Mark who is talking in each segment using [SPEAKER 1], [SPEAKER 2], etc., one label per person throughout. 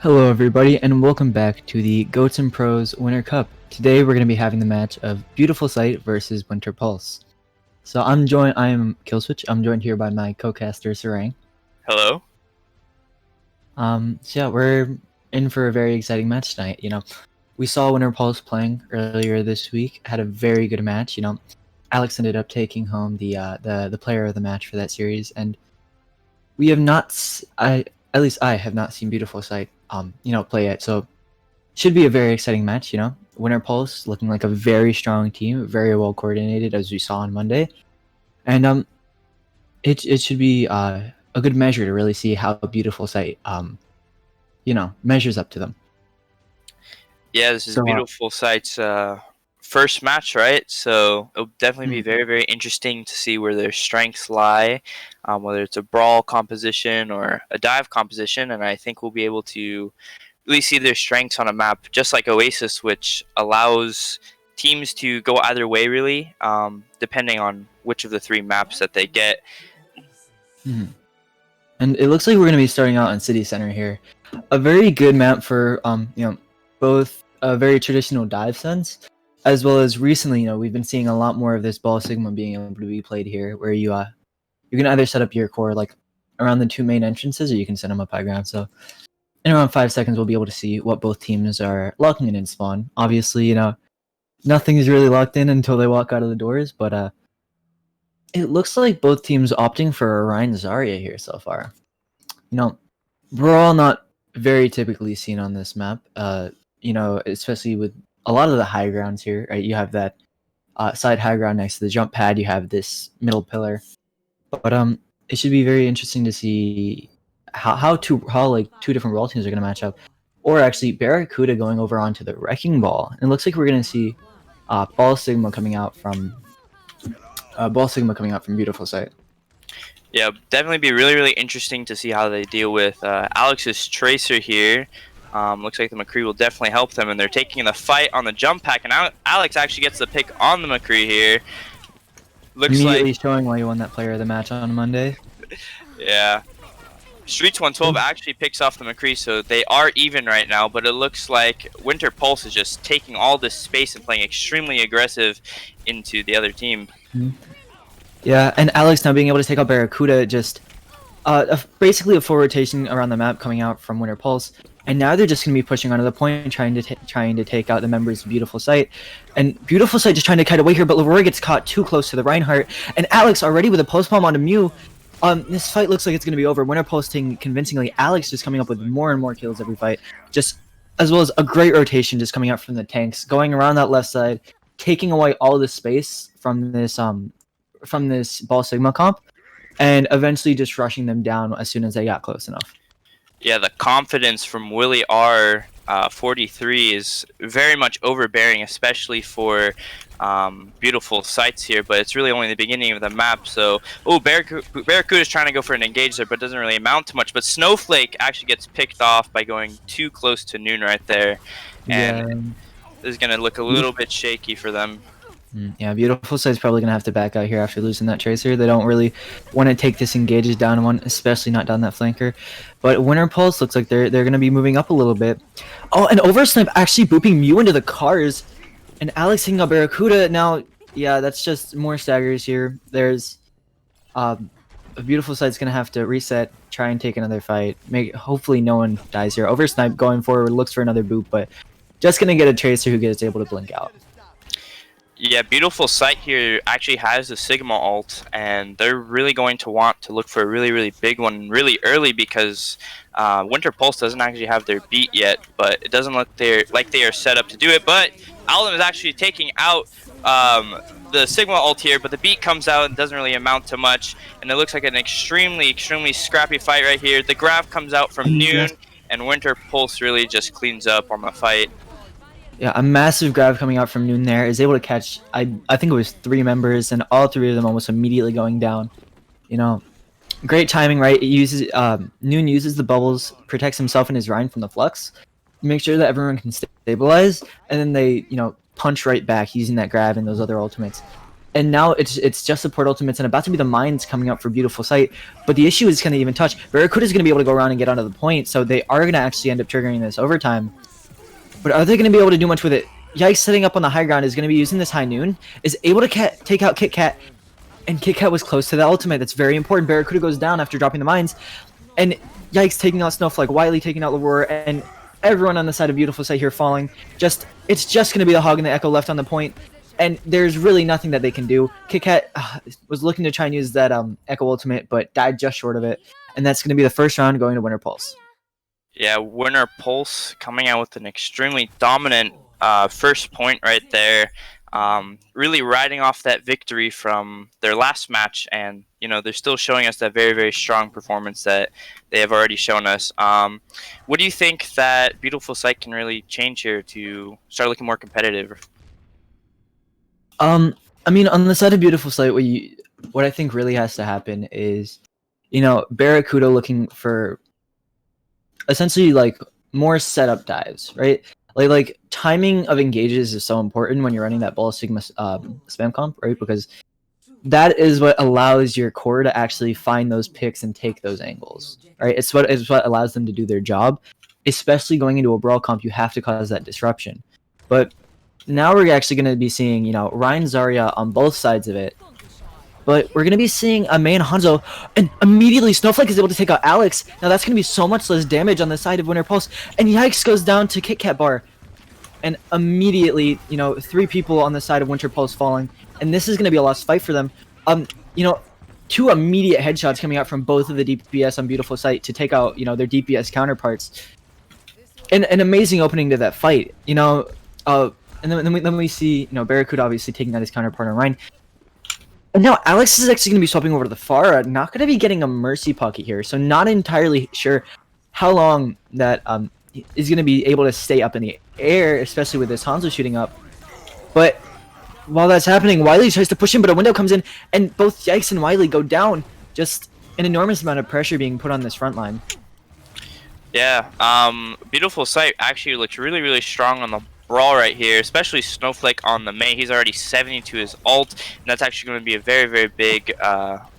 [SPEAKER 1] Hello everybody and welcome back to the Goats and Pros Winter Cup. Today we're going to be having the match of Beautiful Sight versus Winter Pulse. So I am Killswitch. I'm joined here by my co-caster Sarang.
[SPEAKER 2] Hello.
[SPEAKER 1] So yeah, we're in for a very exciting match tonight. We saw Winter Pulse playing earlier this week, had a very good match. Alex ended up taking home the player of the match for that series, and we have not at least I have not seen Beautiful Sight play yet, so should be a very exciting match. Winter Pulse looking like a very strong team, very well coordinated, as we saw on Monday, and it should be a good measure to really see how Beautiful Sight measures up to them.
[SPEAKER 2] Yeah, this is Beautiful Sight's first match, right? So it'll definitely be very, very interesting to see where their strengths lie, whether it's a brawl composition or a dive composition, and I think we'll be able to really see their strengths on a map, just like Oasis, which allows teams to go either way, really, depending on which of the three maps that they get.
[SPEAKER 1] And it looks like we're going to be starting out on City Center here. A very good map for both a very traditional dive sense, as well as recently, we've been seeing a lot more of this Ball Sigma being able to be played here, where you can either set up your core like around the two main entrances, or you can set them up high ground. So in around 5 seconds, we'll be able to see what both teams are locking in spawn. Obviously, nothing is really locked in until they walk out of the doors, but it looks like both teams opting for Orion Zarya here so far. We're all not very typically seen on this map, especially with a lot of the high grounds here, right? You have that side high ground next to the jump pad, you have this middle pillar. But it should be very interesting to see how two different brawl teams are going to match up. Or actually Barracuda going over onto the Wrecking Ball. And it looks like we're going to see Ball Sigma coming out from Beautiful Sight.
[SPEAKER 2] Yeah, definitely be really, really interesting to see how they deal with Alex's Tracer here. Looks like the McCree will definitely help them, and they're taking the fight on the jump pack, and Alex actually gets the pick on the McCree here.
[SPEAKER 1] Looks immediately like showing why you won that player of the match on Monday.
[SPEAKER 2] Yeah. Streets 112 actually picks off the McCree, so they are even right now, but it looks like Winter Pulse is just taking all this space and playing extremely aggressive into the other team.
[SPEAKER 1] Yeah, and Alex now being able to take out Barracuda, just basically a full rotation around the map coming out from Winter Pulse. And now they're just going to be pushing onto the point, trying to take out the members of Beautiful Sight. And Beautiful Sight just trying to kite away here, but Leroy gets caught too close to the Reinhardt. And Alex already with a post bomb onto Mew. This fight looks like it's going to be over. Winter Pulse taking convincingly. Alex just coming up with more and more kills every fight. Just as well as a great rotation just coming out from the tanks, going around that left side, taking away all the space from this Ball Sigma comp, and eventually just rushing them down as soon as they got close enough.
[SPEAKER 2] Yeah, the confidence from Willie R 43 is very much overbearing, especially for Beautiful Sights here, but it's really only the beginning of the map. So, Barracuda is trying to go for an engage there, but doesn't really amount to much. But Snowflake actually gets picked off by going too close to Noon right there, and this is going to look a little bit shaky for them.
[SPEAKER 1] Yeah, Beautiful Sight's probably going to have to back out here after losing that Tracer. They don't really want to take this engages down one, especially not down that flanker. But Winter Pulse looks like they're going to be moving up a little bit. Oh, and Oversnipe actually booping Mew into the cars. And Alex hitting up Barracuda. Now, yeah, that's just more staggers here. There's a Beautiful Sight's going to have to reset, try and take another fight. Hopefully no one dies here. Oversnipe going forward, looks for another boop, but just going to get a Tracer who gets able to blink out.
[SPEAKER 2] Yeah, Beautiful Sight here actually has the Sigma ult, and they're really going to want to look for a really, really big one really early because Winter Pulse doesn't actually have their beat yet, but it doesn't look like they are set up to do it. But Alden is actually taking out the Sigma ult here, but the beat comes out and doesn't really amount to much, and it looks like an extremely, extremely scrappy fight right here. The grab comes out from Noon, and Winter Pulse really just cleans up on the fight.
[SPEAKER 1] Yeah, a massive grab coming out from Noon there, is able to catch, I think it was 3 members, and all 3 of them almost immediately going down. Great timing, right? It uses Noon uses the bubbles, protects himself and his Rhine from the flux, make sure that everyone can stabilize, and then they, punch right back using that grab and those other ultimates. And now it's just support ultimates and about to be the mines coming up for Beautiful Sight. But the issue is going to even touch. Barracuda is going to be able to go around and get onto the point, so they are going to actually end up triggering this overtime. But are they going to be able to do much with it? Yikes, setting up on the high ground is going to be using this High Noon. Is able to take out KitKat. And KitKat was close to the ultimate. That's very important. Barracuda goes down after dropping the mines. And Yikes taking out Snowflake. Wily taking out Laurora. And everyone on the side of Beautiful Sight here falling. It's just going to be the Hog and the Echo left on the point. And there's really nothing that they can do. KitKat was looking to try and use that Echo ultimate, but died just short of it. And that's going to be the first round going to Winter Pulse.
[SPEAKER 2] Yeah, Winter Pulse coming out with an extremely dominant first point right there. Really riding off that victory from their last match, and they're still showing us that very, very strong performance that they have already shown us. What do you think that Beautiful Sight can really change here to start looking more competitive?
[SPEAKER 1] I mean, on the side of Beautiful Sight, what I think really has to happen is, Barracuda looking for essentially like more setup dives, right? Like timing of engages is so important when you're running that Ball Sigma spam comp, right? Because that is what allows your core to actually find those picks and take those angles, right? It's what allows them to do their job. Especially going into a brawl comp, you have to cause that disruption. But now we're actually going to be seeing, Ryan Zarya on both sides of it. But we're going to be seeing a main Hanzo, and immediately Snowflake is able to take out Alex. Now that's going to be so much less damage on the side of Winter Pulse. And Yikes goes down to KitKat Bar. And immediately, 3 people on the side of Winter Pulse falling. And this is going to be a lost fight for them. 2 immediate headshots coming out from both of the DPS on Beautiful Sight to take out, their DPS counterparts. And an amazing opening to that fight, and then we see, Barracuda obviously taking out his counterpart on Ryan. And now Alex is actually going to be swapping over to the Pharah, not going to be getting a Mercy Pocket here, so not entirely sure how long that is going to be able to stay up in the air, especially with this Hanzo shooting up. But while that's happening, Wily tries to push him, but a window comes in, and both Yikes and Wily go down. Just an enormous amount of pressure being put on this front line.
[SPEAKER 2] Yeah, Beautiful Sight actually looks really, really strong on the brawl right here, especially Snowflake on the Mei. He's already 70 to his ult, and that's actually going to be a very, very big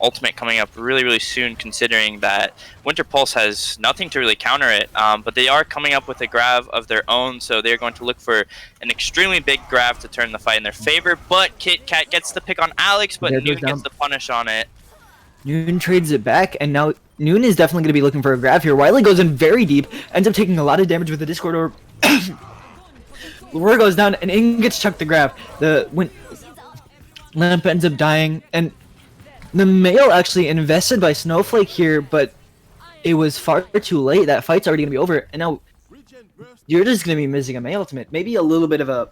[SPEAKER 2] ultimate coming up really, really soon, considering that Winter Pulse has nothing to really counter it, but they are coming up with a grav of their own, so they're going to look for an extremely big grav to turn the fight in their favor. But KitKat gets the pick on Alex, but Noon gets the punish on it.
[SPEAKER 1] Noon trades it back, and now Noon is definitely going to be looking for a grav here. Wily goes in very deep, ends up taking a lot of damage with the Discord Orb. Laura goes down, and In gets chucked the grab. Lamp ends up dying, and the male actually invested by Snowflake here, but it was far too late. That fight's already going to be over, and now you're just going to be missing a Mei ultimate. Maybe a little bit of a,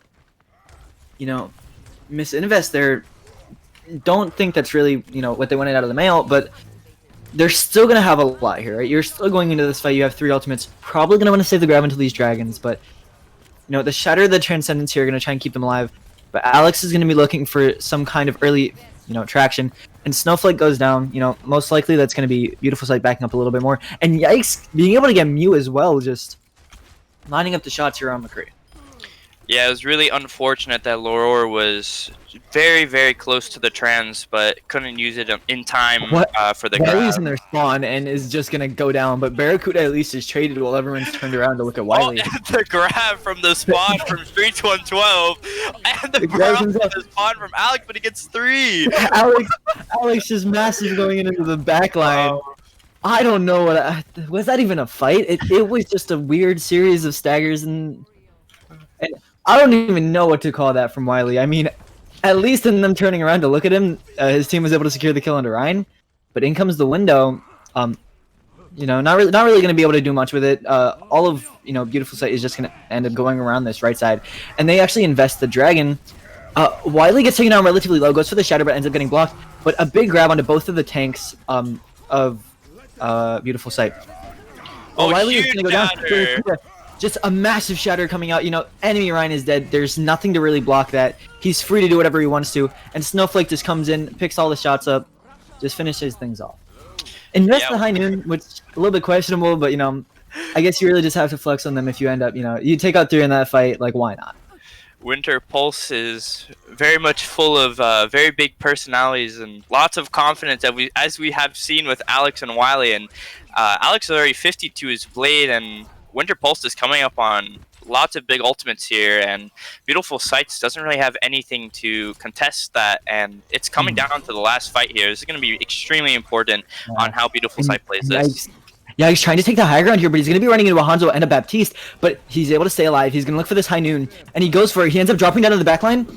[SPEAKER 1] misinvest there. Don't think that's really, what they wanted out of the Male, but they're still going to have a lot here, right? You're still going into this fight. You have 3 ultimates. Probably going to want to save the grab until these dragons, but the Shatter, the Transcendence here are going to try and keep them alive. But Alex is going to be looking for some kind of early, traction. And Snowflake goes down. Most likely that's going to be Beautiful Sight backing up a little bit more. And Yikes, being able to get Mew as well, just lining up the shots here on McCree.
[SPEAKER 2] Yeah, it was really unfortunate that Laurora was very, very close to the trans, but couldn't use it in time for the grab.
[SPEAKER 1] Wily's in their spawn and is just going to go down, but Barracuda at least is traded while everyone's turned around to look at Wily.
[SPEAKER 2] The grab from the spawn from Streets 112, and the grab from the spawn from Alex, but he gets 3.
[SPEAKER 1] Alex is massive going into the back line. I don't know was that even a fight? It was just a weird series of staggers, and I don't even know what to call that from Wily. I mean, at least in them turning around to look at him, his team was able to secure the kill under Ryan. But in comes the window. Not really going to be able to do much with it. All of Beautiful Sight is just going to end up going around this right side, and they actually invest the dragon. Wily gets taken down relatively low, goes for the shatter, but ends up getting blocked. But a big grab onto both of the tanks of Beautiful Sight. Wily is going to go down. Just a massive shatter coming out. Enemy Ryan is dead. There's nothing to really block that. He's free to do whatever he wants to. And Snowflake just comes in, picks all the shots up, just finishes things off. And that's the High Noon, which is a little bit questionable, but, I guess you really just have to flex on them if you end up, you take out 3 in that fight. Like, why not?
[SPEAKER 2] Winter Pulse is very much full of very big personalities and lots of confidence that as we have seen with Alex and Wily. And Alex is already 50 to his blade, and Winter Pulse is coming up on lots of big ultimates here. And Beautiful Sights doesn't really have anything to contest that, and it's coming down to the last fight here. This is going to be extremely important on how Beautiful Sight plays this.
[SPEAKER 1] Yeah, he's trying to take the high ground here, but he's going to be running into a Hanzo and a Baptiste, but he's able to stay alive. He's going to look for this high noon, and he goes for it. He ends up dropping down to the backline,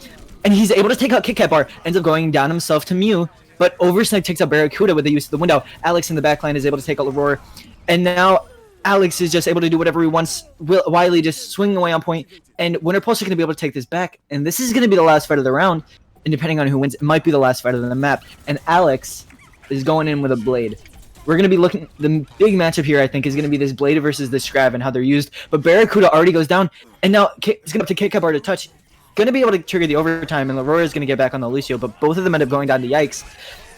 [SPEAKER 1] and he's able to take out KitKat Bar, ends up going down himself to Mew, but Oversnipe takes out Barracuda with the use of the window. Alex in the backline is able to take out Aurora, and now Alex is just able to do whatever he wants. Wily just swinging away on point, and Winter Pulse are going to be able to take this back, and this is going to be the last fight of the round, and depending on who wins, it might be the last fight of the map, and Alex is going in with a blade. We're going to be looking, the big matchup here, I think, is going to be this Blade versus the Scrab and how they're used. But Barracuda already goes down, and now it's going to have to KitKat Bar to touch. Going to be able to trigger the overtime, and Aurora is going to get back on the Lucio, but both of them end up going down to Yikes.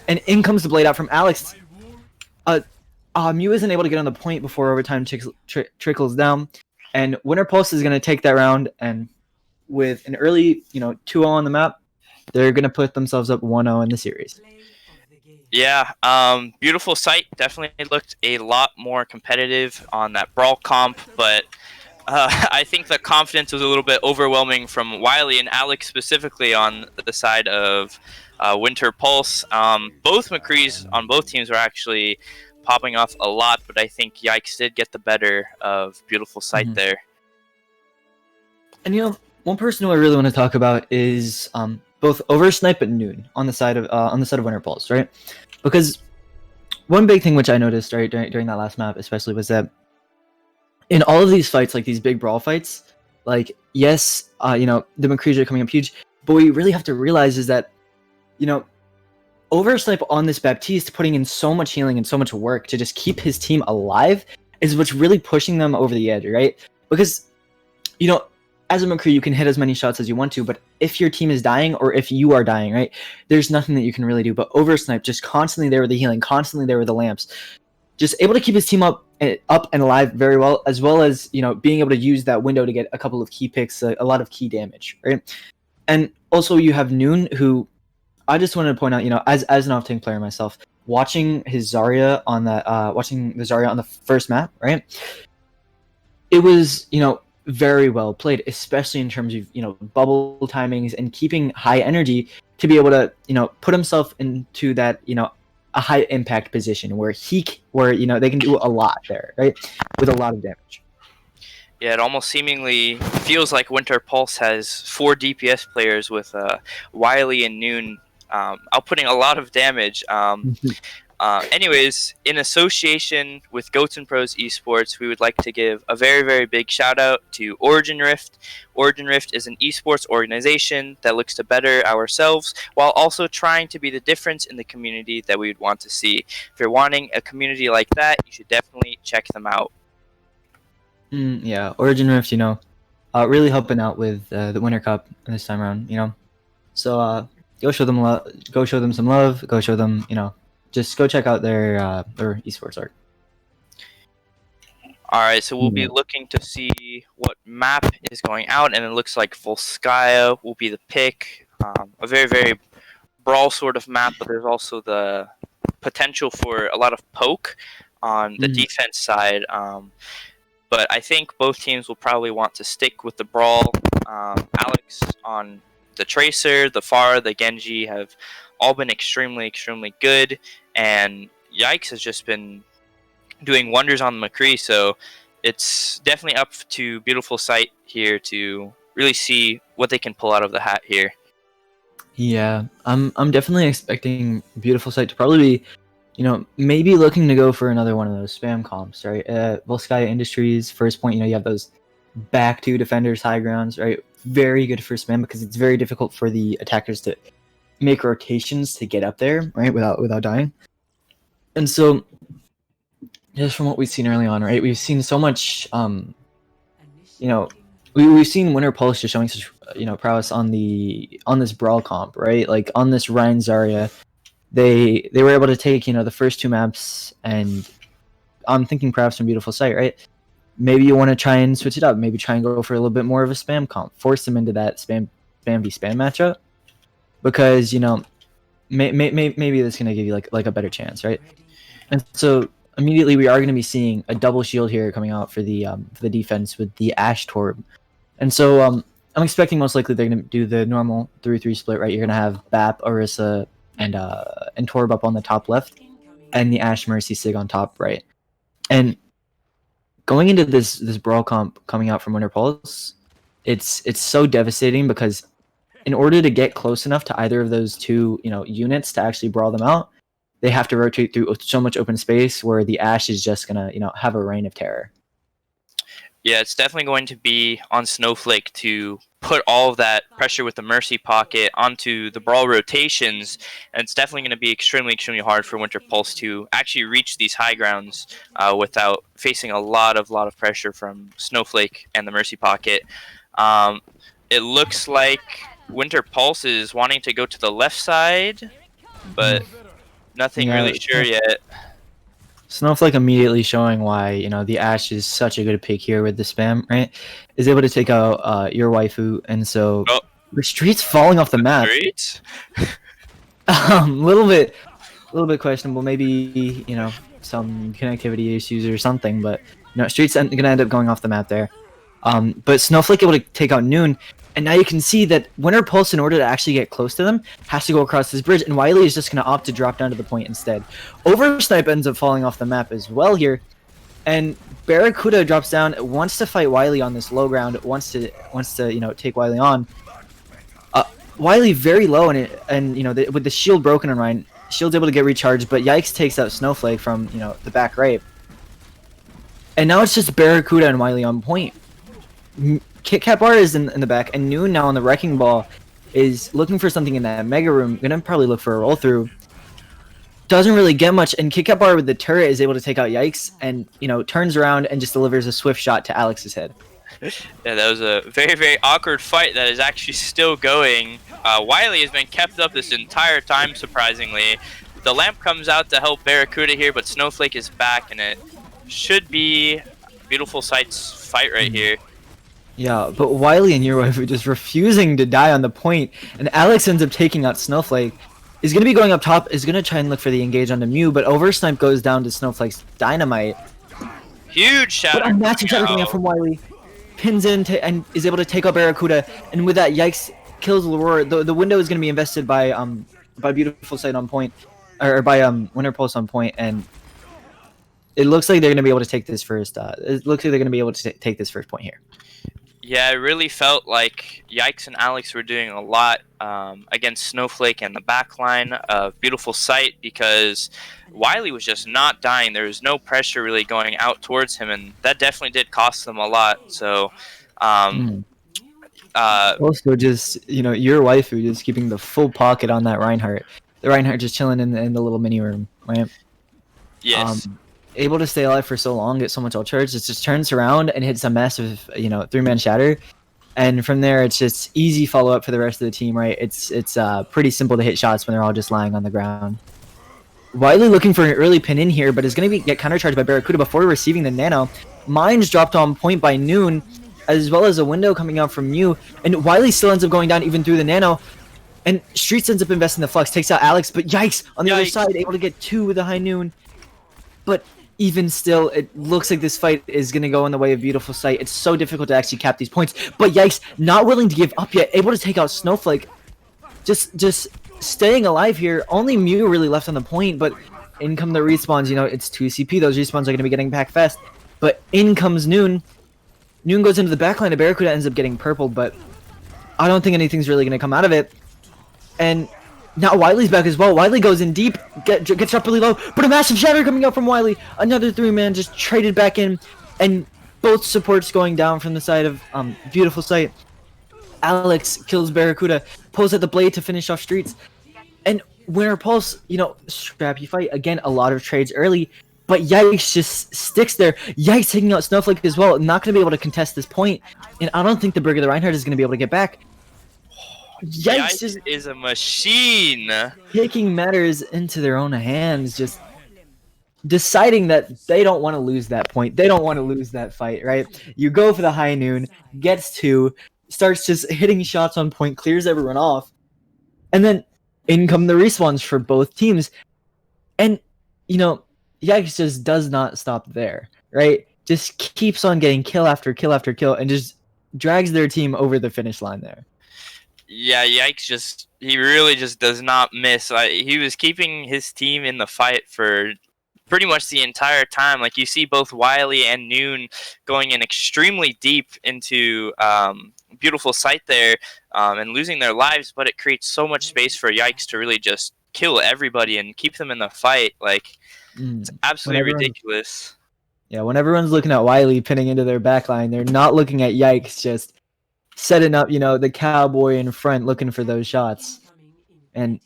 [SPEAKER 1] And in comes the Blade out from Alex. Mew isn't able to get on the point before overtime trickles down. And Winter Pulse is going to take that round, and with an early, 2-0 on the map, they're going to put themselves up 1-0 in the series.
[SPEAKER 2] Yeah, Beautiful Sight definitely looked a lot more competitive on that Brawl comp, but I think the confidence was a little bit overwhelming from Wily and Alex specifically on the side of Winter Pulse. Both McCrees on both teams were actually popping off a lot, but I think Yikes did get the better of Beautiful Sight there.
[SPEAKER 1] And one person who I really want to talk about is both Oversnipe and Noon on the side of Winter Pulse, right? Because one big thing which I noticed right during that last map, especially, was that in all of these fights, like these big brawl fights, like yes, the McCrees are coming up huge, but what you really have to realize is that, Oversnipe on this Baptiste putting in so much healing and so much work to just keep his team alive is what's really pushing them over the edge, right? Because, as a McCree, you can hit as many shots as you want to, but if your team is dying or if you are dying, right, there's nothing that you can really do. But Oversnipe just constantly there with the healing, constantly there with the lamps, just able to keep his team up and alive very well, as being able to use that window to get a couple of key picks, a lot of key damage, right? And also you have Noon, who I just wanted to point out, as an off-tank player myself, watching his Zarya on that, watching the Zarya on the first map, right, it was, very well played, especially in terms of bubble timings and keeping high energy to be able to put himself into that a high impact position where they can do a lot there, right, with a lot of damage.
[SPEAKER 2] Yeah, it almost seemingly feels like Winter Pulse has 4 DPS players with Wily and Noon outputting a lot of damage. Anyways, in association with Goats and Pros Esports, we would like to give a very, very big shout out to Origin Rift. Origin Rift is an esports organization that looks to better ourselves while also trying to be the difference in the community that we would want to see. If you're wanting a community like that, you should definitely check them out.
[SPEAKER 1] Yeah, Origin Rift, really helping out with the Winter Cup this time around, So go show them some love. Go show them, just go check out their esports art.
[SPEAKER 2] Alright, so we'll be looking to see what map is going out, and it looks like Volskaya will be the pick. A very, very brawl sort of map, but there's also the potential for a lot of poke on the defense side. But I think both teams will probably want to stick with the brawl. Alex on the Tracer, the Pharah, the Genji have all been extremely, extremely good, and Yikes has just been doing wonders on the McCree, so it's definitely up to Beautiful Sight here to really see what they can pull out of the hat here.
[SPEAKER 1] Yeah, I'm definitely expecting Beautiful Sight to probably be, maybe looking to go for another one of those spam comps, right? Volskaya Industries, first point, you have those back two defenders, high grounds, right? Very good for spam because it's very difficult for the attackers to make rotations to get up there, right, without dying. And so, just from what we've seen early on, right, we've seen so much, we've seen Winter Pulse just showing such, prowess on this brawl comp, right? Like on this Rein Zarya, they were able to take, the first 2 maps, and I'm thinking perhaps from Beautiful Sight, right? maybe you want to try and switch it up. Maybe try and go for a little bit more of a spam comp. Force them into that spam v spam matchup, because maybe that's gonna give you like a better chance, right? And so immediately we are going to be seeing a double shield here coming out for the defense with the Ashe Torb. And so I'm expecting most likely they're going to do the normal 3-3 split, right? You're going to have Bap, Orisa, and Torb up on the top left, and the Ashe Mercy Sig on top right. And going into this brawl comp coming out from Winter Pulse, it's so devastating, because in order to get close enough to either of those two units to actually brawl them out, they have to rotate through so much open space where the Ashe is just gonna have a reign of terror.
[SPEAKER 2] Yeah, it's definitely going to be on Snowflake to put all of that pressure with the Mercy Pocket onto the brawl rotations, and it's definitely going to be extremely hard for Winter Pulse to actually reach these high grounds without facing a lot of pressure from Snowflake and the Mercy Pocket. It looks like Winter Pulse is wanting to go to the left side, but nothing really sure yet.
[SPEAKER 1] Snowflake immediately showing why the Ashe is such a good pick here with the spam, right? Is able to take out your waifu, and so the street's falling off the map.
[SPEAKER 2] Streets?
[SPEAKER 1] little bit questionable. Maybe some connectivity issues or something, but street's gonna end up going off the map there. But Snowflake able to take out Noon. And now you can see that Winter Pulse, in order to actually get close to them, has to go across this bridge, and Wily is just going to opt to drop down to the point instead. Oversnipe ends up falling off the map as well here, and Barracuda drops down, wants to fight Wily on this low ground, wants to take Wily on. Wily very low, and with the shield broken on Ryan, shield's able to get recharged, but Yikes takes out Snowflake from the back right, and now it's just Barracuda and Wily on point. Kit Kat Bar is in the back, and Noon now on the Wrecking Ball is looking for something in that Mega Room. Gonna probably look for a roll through. Doesn't really get much, and Kit Kat Bar with the turret is able to take out Yikes, and turns around and just delivers a swift shot to Alex's head.
[SPEAKER 2] Yeah, that was a very awkward fight that is actually still going. Wily has been kept up this entire time, surprisingly. The lamp comes out to help Barracuda here, but Snowflake is back, and it should be Beautiful Sight's fight right here.
[SPEAKER 1] Yeah, but Wily and your waifu just refusing to die on the point, and Alex ends up taking out Snowflake. Is going to be going up top, is going to try and look for the engage onto Mew, but Oversnipe goes down to Snowflake's Dynamite.
[SPEAKER 2] Huge shatter.
[SPEAKER 1] But a massive shatter coming out from Wily. Pins in and is able to take out Barracuda, and with that, Yikes kills Aurora. The window is going to be invested by Beautiful Sight on point, or by Winter Pulse on point, and it looks like they're going to be able to take this first. It looks like they're going to be able to take this first point here.
[SPEAKER 2] Yeah, it really felt like Yikes and Alex were doing a lot against Snowflake and the backline of Beautiful Sight, because Wily was just not dying. There was no pressure really going out towards him, and that definitely did cost them a lot. So,
[SPEAKER 1] also, just your waifu just keeping the full pocket on that Reinhardt. The Reinhardt just chilling in the little mini room, right?
[SPEAKER 2] Yes.
[SPEAKER 1] Able to stay alive for so long, get so much ult charge, it just turns around and hits a massive, 3-man shatter, and from there it's just easy follow up for the rest of the team, right? It's pretty simple to hit shots when they're all just lying on the ground. Wily looking for an early pin in here, but is going to get countercharged by Barracuda before receiving the nano. Mines dropped on point by Noon, as well as a window coming out from Mew, and Wily still ends up going down even through the nano. And Streets ends up investing the flux, takes out Alex, but Yikes on the other side, able to get 2 with a high Noon. But even still, it looks like this fight is going to go in the way of Beautiful Sight. It's so difficult to actually cap these points. But Yikes, not willing to give up yet, able to take out Snowflake. Just staying alive here. Only Mew really left on the point, but in come the respawns. It's 2 CP. Those respawns are going to be getting back fast. But in comes Noon. Noon goes into the backline, and Barracuda ends up getting purpled, but I don't think anything's really going to come out of it. And now Wily's back as well. Wily goes in deep, gets up really low, but a massive shatter coming out from Wily. Another 3-man just traded back in, and both supports going down from the side of Beautiful Sight. Alex kills Barracuda, pulls at the blade to finish off Streets. And Winter Pulse, scrappy fight. Again, a lot of trades early, but Yikes just sticks there. Yikes taking out Snowflake as well. Not going to be able to contest this point, and I don't think the Brig of the Reinhardt is going to be able to get back.
[SPEAKER 2] Yikes is a machine.
[SPEAKER 1] Taking matters into their own hands. Just deciding that they don't want to lose that point. They don't want to lose that fight, right? You go for the high noon, gets two, starts just hitting shots on point, clears everyone off, and then in come the respawns for both teams. And, Yikes just does not stop there, right? Just keeps on getting kill after kill after kill and just drags their team over the finish line there.
[SPEAKER 2] Yeah, Yikes he really just does not miss. He was keeping his team in the fight for pretty much the entire time. Like, you see both Wily and Noon going in extremely deep into beautiful sight there and losing their lives, but it creates so much space for Yikes to really just kill everybody and keep them in the fight. Like, it's absolutely ridiculous.
[SPEAKER 1] Yeah, when everyone's looking at Wily pinning into their backline, they're not looking at Yikes just setting up, the cowboy in front looking for those shots. And,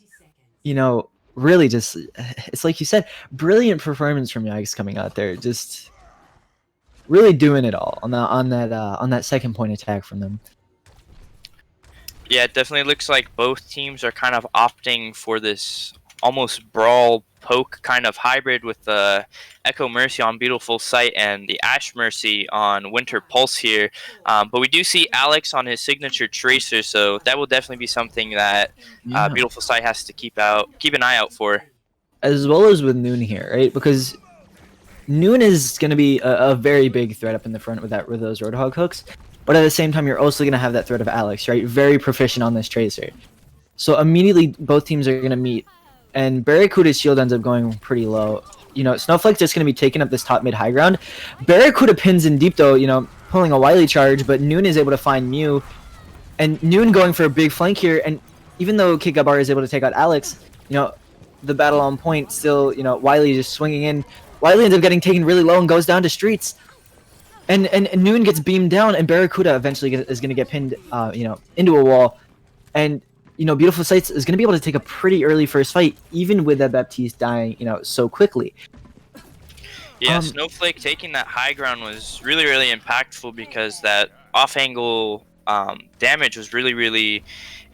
[SPEAKER 1] really just, it's like you said, brilliant performance from Yikes coming out there, just really doing it all on that second point attack from them.
[SPEAKER 2] Yeah, it definitely looks like both teams are kind of opting for this almost brawl poke kind of hybrid with the Echo Mercy on Beautiful Sight and the Ash Mercy on Winter Pulse here. But we do see Alex on his signature Tracer, so that will definitely be something that Beautiful Sight has to keep an eye out for.
[SPEAKER 1] As well as with Noon here, right? Because Noon is going to be a very big threat up in the front with those Roadhog hooks. But at the same time, you're also going to have that threat of Alex, right? Very proficient on this Tracer. So immediately, both teams are going to meet. And Barracuda's shield ends up going pretty low. Snowflake's just going to be taking up this top mid high ground. Barracuda pins in deep though, pulling a Wily charge, but Noon is able to find Mew. And Noon going for a big flank here. And even though Kikabar is able to take out Alex, the battle on point still, Wily just swinging in. Wily ends up getting taken really low and goes down to Streets. And Noon gets beamed down, and Barracuda eventually is going to get pinned, into a wall. And Beautiful Sights is going to be able to take a pretty early first fight, even with that Baptiste dying, so quickly.
[SPEAKER 2] Yeah, Snowflake taking that high ground was really, really impactful because that off-angle damage was really, really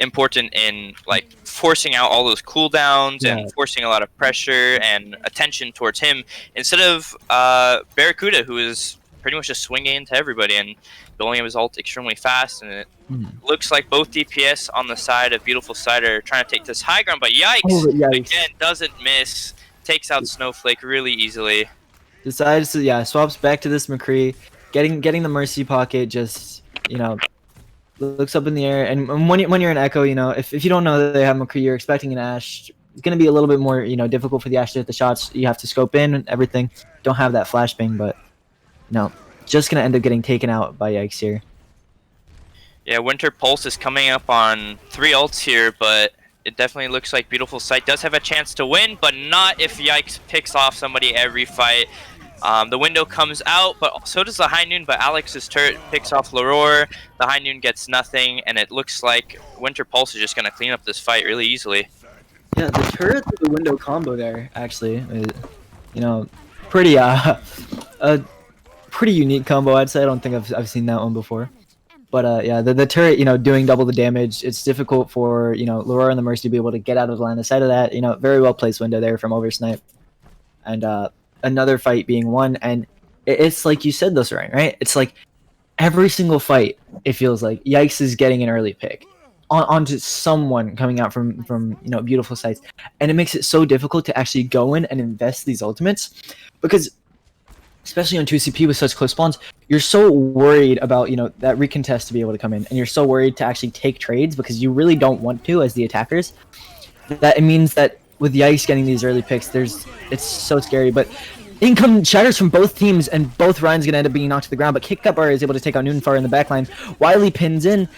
[SPEAKER 2] important in like forcing out all those cooldowns and forcing a lot of pressure and attention towards him instead of Barracuda, who is pretty much just swinging into everybody and building his ult extremely fast. And it looks like both DPS on the side of Beautiful Sight are trying to take this high ground, but Yikes again doesn't miss, takes out Snowflake really easily.
[SPEAKER 1] Decides to swaps back to this McCree, getting the Mercy pocket, just looks up in the air. And when you're an Echo, if you don't know that they have McCree, you're expecting an Ashe. It's going to be a little bit more difficult for the Ashe to hit the shots. You have to scope in and everything. Don't have that flashbang, but just going to end up getting taken out by Yikes here.
[SPEAKER 2] Yeah, Winter Pulse is coming up on 3 ults here, but it definitely looks like Beautiful Sight does have a chance to win, but not if Yikes picks off somebody every fight. The window comes out, but so does the High Noon, but Alex's turret picks off Laror. The High Noon gets nothing, and it looks like Winter Pulse is just going to clean up this fight really easily.
[SPEAKER 1] Yeah, the turret to the window combo there, actually, is, pretty, a pretty unique combo, I'd say. I don't think I've seen that one before. But yeah, the turret, doing double the damage. It's difficult for, Laror and the Mercy to be able to get out of the line of sight of that. Very well placed window there from Oversnipe. And another fight being won. And it's like you said, though, Soren, right? It's like every single fight, it feels like Yikes is getting an early pick onto someone coming out from Beautiful Sights. And it makes it so difficult to actually go in and invest these ultimates. Because especially on 2CP with such close spawns, you're so worried about, that recontest to be able to come in. And you're so worried to actually take trades because you really don't want to as the attackers. That it means that with Yikes getting these early picks, it's so scary. But in come shatters from both teams, and both Ryan's going to end up being knocked to the ground. But Kickup is able to take out Noonfar in the backline. Wily pins in,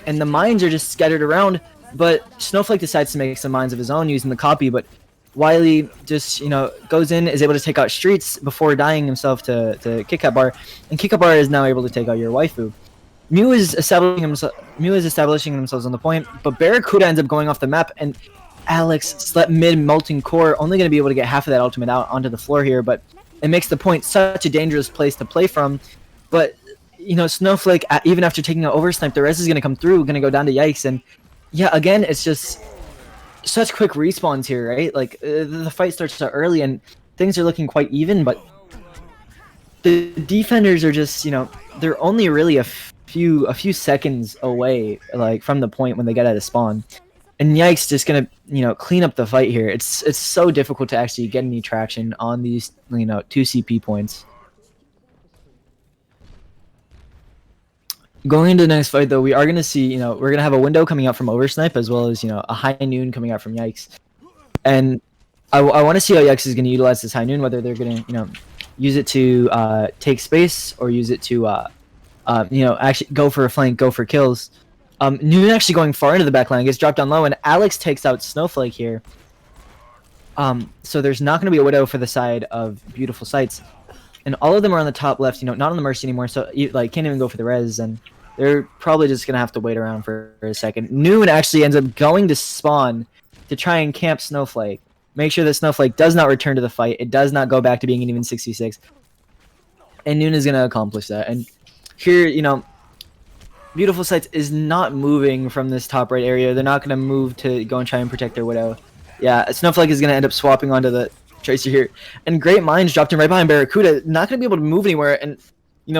[SPEAKER 1] and the mines are just scattered around. But Snowflake decides to make some mines of his own using the copy, but Wily just, goes in, is able to take out Streets before dying himself to Kikabar, and Kikabar is now able to take out your waifu. Mew is establishing themselves on the point, but Barracuda ends up going off the map, and Alex slept mid Molten Core, only going to be able to get half of that ultimate out onto the floor here, but it makes the point such a dangerous place to play from. But, Snowflake, even after taking out Oversnipe, the res is going to come through, going to go down to Yikes, and yeah, again, it's just such quick respawns here, right? Like, the fight starts so early, and things are looking quite even, but the defenders are just, they're only really a few seconds away, like from the point when they get out of spawn. And Yikes just gonna, clean up the fight here. It's so difficult to actually get any traction on these, 2 CP points. Going into the next fight, though, we are gonna see, we're gonna have a window coming out from Oversnipe, as well as, a High Noon coming out from Yikes. And I want to see how Yikes is gonna utilize this High Noon, whether they're gonna, use it to take space, or use it to, actually go for a flank, go for kills. Noon actually going far into the backline, gets dropped down low, and Alex takes out Snowflake here. So there's not going to be a Widow for the side of Beautiful Sights. And all of them are on the top left, not on the Mercy anymore, so can't even go for the res, and they're probably just going to have to wait around for a second. Noon actually ends up going to spawn to try and camp Snowflake. Make sure that Snowflake does not return to the fight. It does not go back to being an even 66. And Noon is going to accomplish that. And here, Beautiful Sights is not moving from this top right area. They're not going to move to go and try and protect their Widow. Yeah, Snowflake is going to end up swapping onto the Tracer here. And Great Minds dropped him right behind Barracuda. Not going to be able to move anywhere. And,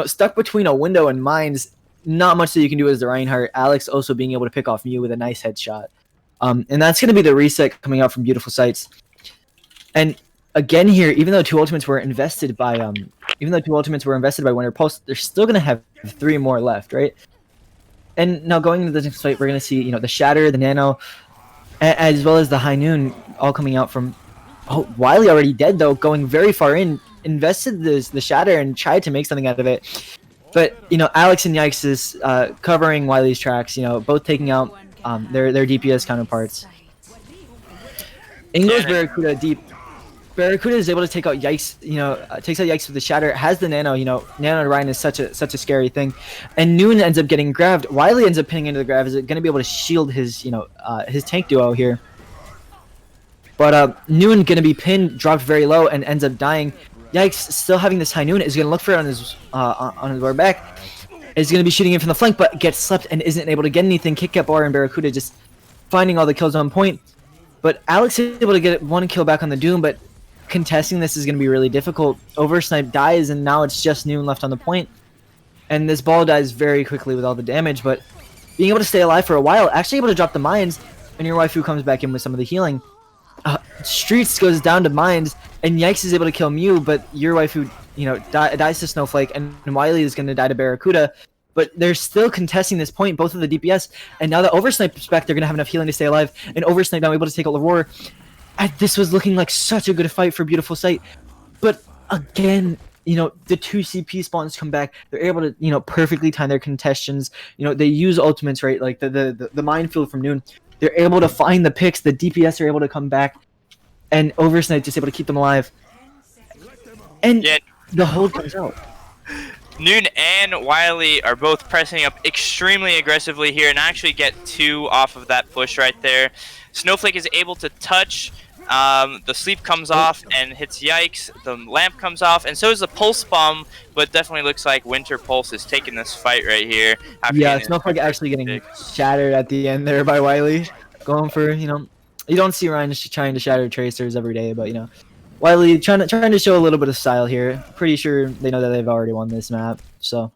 [SPEAKER 1] stuck between a window and Mines, not much that you can do as the Reinhardt. Alex also being able to pick off Mew with a nice headshot. And that's going to be the reset coming out from Beautiful Sights. And again here, even though 2 ultimates were invested by Winter Pulse, they're still going to have 3 more left, right? And now going into the next fight, we're going to see, the Shatter, the Nano, as well as the High Noon all coming out from... Oh, Wily already dead, though, going very far in. Invested the Shatter and tried to make something out of it. But, Alex and Yikes is covering Wily's tracks, both taking out their DPS counterparts. In goes Barracuda deep. Barracuda is able to take out Yikes, takes out Yikes with the Shatter, has the Nano, Nano to Ryan is such a scary thing. And Noon ends up getting grabbed. Wily ends up pinning into the grab. Is it going to be able to shield his, his tank duo here? But Noon going to be pinned, dropped very low, and ends up dying. Yikes, still having this High Noon, is going to look for it on his way back. Is going to be shooting him from the flank, but gets slept and isn't able to get anything. Kick up bar and Barracuda just finding all the kills on point. But Alex is able to get 1 kill back on the Doom, but contesting this is going to be really difficult. Oversnipe dies, and now it's just Noon left on the point. And this ball dies very quickly with all the damage, but being able to stay alive for a while, actually able to drop the mines, and your waifu comes back in with some of the healing. Streets goes down to mines, and Yikes is able to kill Mew, but your waifu, dies to Snowflake, and Wily is going to die to Barracuda. But they're still contesting this point, both of the DPS, and now that Oversnipe is back, they're going to have enough healing to stay alive, and Oversnipe now able to take out Aurora. And this was looking like such a good fight for Beautiful Sight. But again, the 2 CP spawns come back. They're able to, perfectly time their contestations. They use ultimates, right? Like the minefield from Noon. They're able to find the picks. The DPS are able to come back. And Oversnipe just able to keep them alive. And the hold comes out.
[SPEAKER 2] Noon and Wily are both pressing up extremely aggressively here and actually get 2 off of that push right there. Snowflake is able to touch, the sleep comes off and hits Yikes, the lamp comes off, and so is the pulse bomb, but definitely looks like Winter Pulse is taking this fight right here.
[SPEAKER 1] Yeah, Snowflake actually getting shattered at the end there by Wily. Going for, you don't see Ryan trying to shatter Tracers every day, but, Wily trying to show a little bit of style here. Pretty sure they know that they've already won this map, so...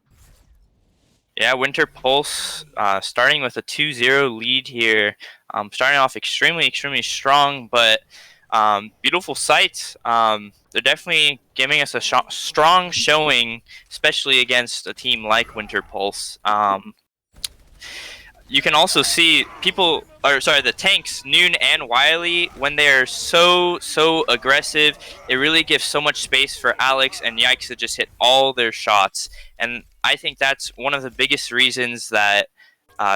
[SPEAKER 2] Yeah, Winter Pulse starting with a 2-0 lead here. Starting off extremely strong, but Beautiful Sights, they're definitely giving us a strong showing, especially against a team like Winter Pulse. You can also see the tanks, Noon and Wily, when they're so aggressive, it really gives so much space for Alex and Yikes to just hit all their shots. And I think that's one of the biggest reasons that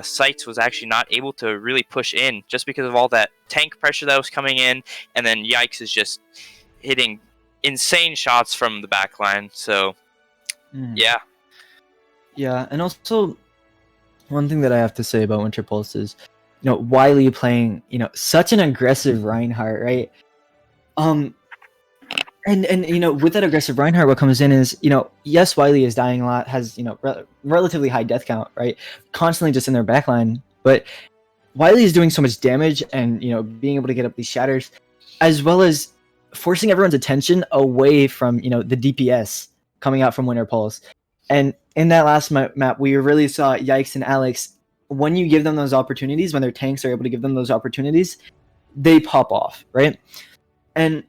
[SPEAKER 2] Sights was actually not able to really push in, just because of all that tank pressure that was coming in, and then Yikes is just hitting insane shots from the backline. So, yeah.
[SPEAKER 1] Yeah, and also... One thing that I have to say about Winter Pulse is, Wily playing, such an aggressive Reinhardt, right? And with that aggressive Reinhardt, what comes in is, yes, Wily is dying a lot, has, relatively high death count, right? Constantly just in their backline, but Wily is doing so much damage and, being able to get up these shatters, as well as forcing everyone's attention away from the DPS coming out from Winter Pulse. And in that last map, we really saw Yikes and Alex. When you give them those opportunities, when their tanks are able to give them those opportunities, they pop off, right? And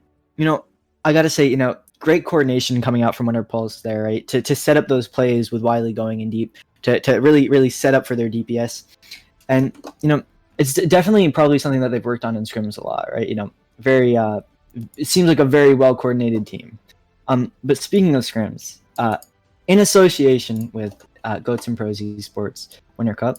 [SPEAKER 1] I gotta say, great coordination coming out from Winter Pulse there, right? To set up those plays with Wily going in deep, to really set up for their DPS. And it's definitely probably something that they've worked on in scrims a lot, right? Very it seems like a very well coordinated team. But speaking of scrims, in association with Goats and Pros Esports Winter Cup,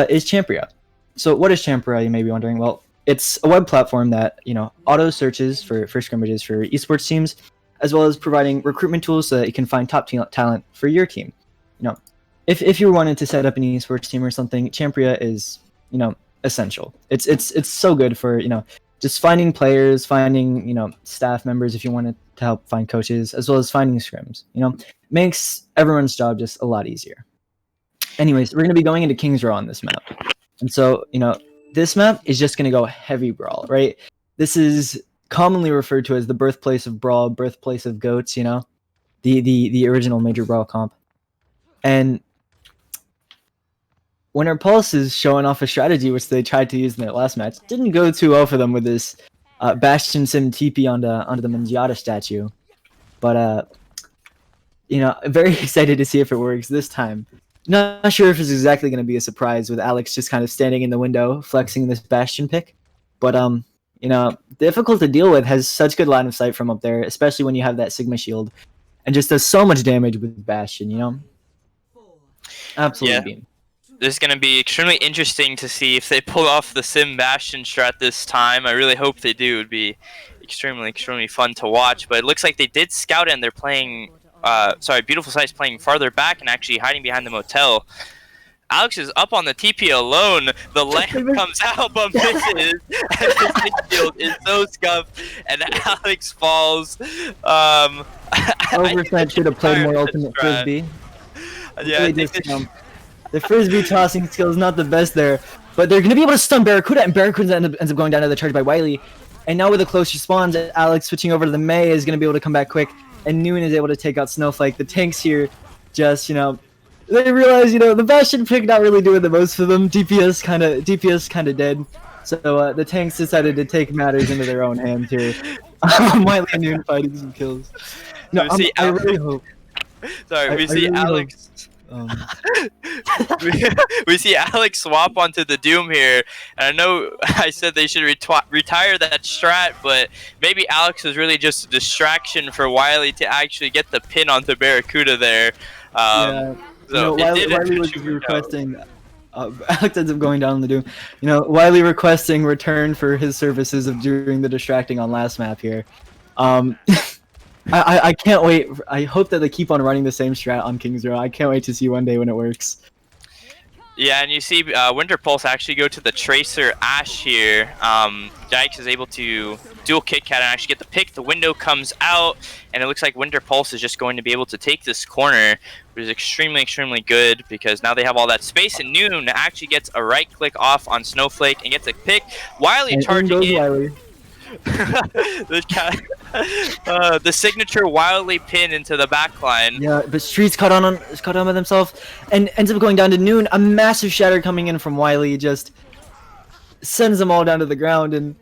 [SPEAKER 1] is Champria. So what is Champria, you may be wondering? Well, it's a web platform that auto searches for scrimmages for esports teams, as well as providing recruitment tools so that you can find top talent for your team. If you wanted to set up an esports team or something, Champria is essential. It's so good for just finding players, finding staff members if you wanted to help find coaches, as well as finding scrims. Makes everyone's job just a lot easier. Anyways, we're going to be going into Kings Row on this map, and so this map is just going to go heavy brawl, right? This is commonly referred to as the birthplace of brawl, birthplace of goats. The original major brawl comp, and Winter Pulse is showing off a strategy which they tried to use in their last match. Didn't go too well for them with this Bastion Sim TP onto the Mangiata statue. But, very excited to see if it works this time. Not sure if it's exactly going to be a surprise with Alex just kind of standing in the window flexing this Bastion pick. But, difficult to deal with, has such good line of sight from up there, especially when you have that Sigma shield. And just does so much damage with Bastion, Absolutely beam.
[SPEAKER 2] This is going to be extremely interesting to see if they pull off the Sim Bastion strat this time. I really hope they do. It would be extremely fun to watch. But it looks like they did scout it and they're playing... Beautiful Sight's playing farther back and actually hiding behind the motel. Alex is up on the TP alone. The lamp comes out but misses. And the shield is so scuffed. And Alex falls.
[SPEAKER 1] Oversight should have played more ultimate frisbee.
[SPEAKER 2] Yeah,
[SPEAKER 1] really the frisbee tossing skill is not the best there, but they're going to be able to stun Barracuda, and Barracuda ends up going down to the charge by Wily. And now with the close response, Alex switching over to the Mei is going to be able to come back quick, and Noon is able to take out Snowflake. The tanks here just, they realize, the Bastion pick not really doing the most for them. DPS kind of dead. So the tanks decided to take matters into their own hands here. Wily and Noon fighting some kills. No, I really hope.
[SPEAKER 2] Sorry, we see Alex. We see Alex swap onto the Doom here, and I know I said they should retire that strat, but maybe Alex was really just a distraction for Wily to actually get the pin onto Barracuda there. So
[SPEAKER 1] Wily was requesting. Alex ends up going down the Doom. Wily requesting return for his services of doing the distracting on last map here. I can't wait. I hope that they keep on running the same strat on Kings Row. I can't wait to see one day when it works.
[SPEAKER 2] Yeah, and you see Winter Pulse actually go to the Tracer Ashe here. Yikes is able to dual Kit Kat and actually get the pick. The window comes out, and it looks like Winter Pulse is just going to be able to take this corner, which is extremely good because now they have all that space. And Noon actually gets a right click off on Snowflake and gets a pick. Wily charging in.
[SPEAKER 1] Wily.
[SPEAKER 2] The signature wildly pin into the backline.
[SPEAKER 1] Yeah, but Street's caught on with himself and ends up going down to Noon. A massive shatter coming in from Wily just sends them all down to the ground, and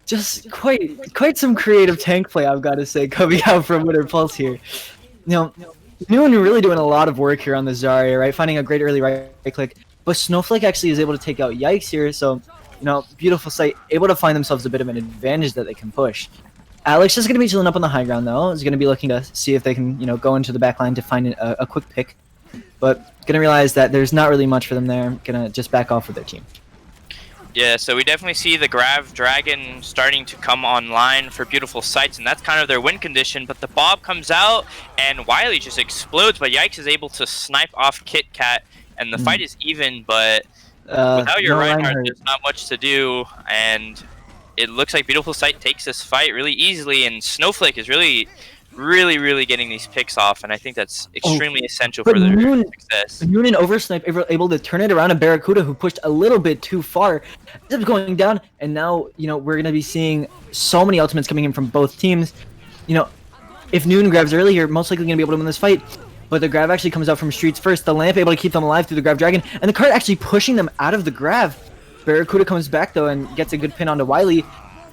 [SPEAKER 1] just quite some creative tank play, I've got to say, coming out from Winter Pulse here. Noon really doing a lot of work here on the Zarya, right? Finding a great early right click, but Snowflake actually is able to take out Yikes here, so Beautiful Sight able to find themselves a bit of an advantage that they can push. Alex is going to be chilling up on the high ground, though. Is going to be looking to see if they can, go into the back line to find a quick pick. But going to realize that there's not really much for them there. Going to just back off with their team.
[SPEAKER 2] Yeah, so we definitely see the Grav Dragon starting to come online for Beautiful Sights, and that's kind of their win condition. But the Bob comes out, and Wily just explodes, but Yikes is able to snipe off Kit Kat, and the fight is even, but without your Reinhardt, there's not much to do, and it looks like Beautiful Sight takes this fight really easily, and Snowflake is really really getting these picks off, and I think that's extremely essential
[SPEAKER 1] but
[SPEAKER 2] for their
[SPEAKER 1] Noon,
[SPEAKER 2] success.
[SPEAKER 1] Noon and Oversnipe able to turn it around, and Barracuda, who pushed a little bit too far, ends up going down. And now, we're gonna be seeing so many ultimates coming in from both teams. If Noon grabs early, you're most likely gonna be able to win this fight. But the grab actually comes out from Streets first. The Lamp able to keep them alive through the Grav Dragon, and the cart actually pushing them out of the Grav. Barracuda comes back though and gets a good pin onto Wily,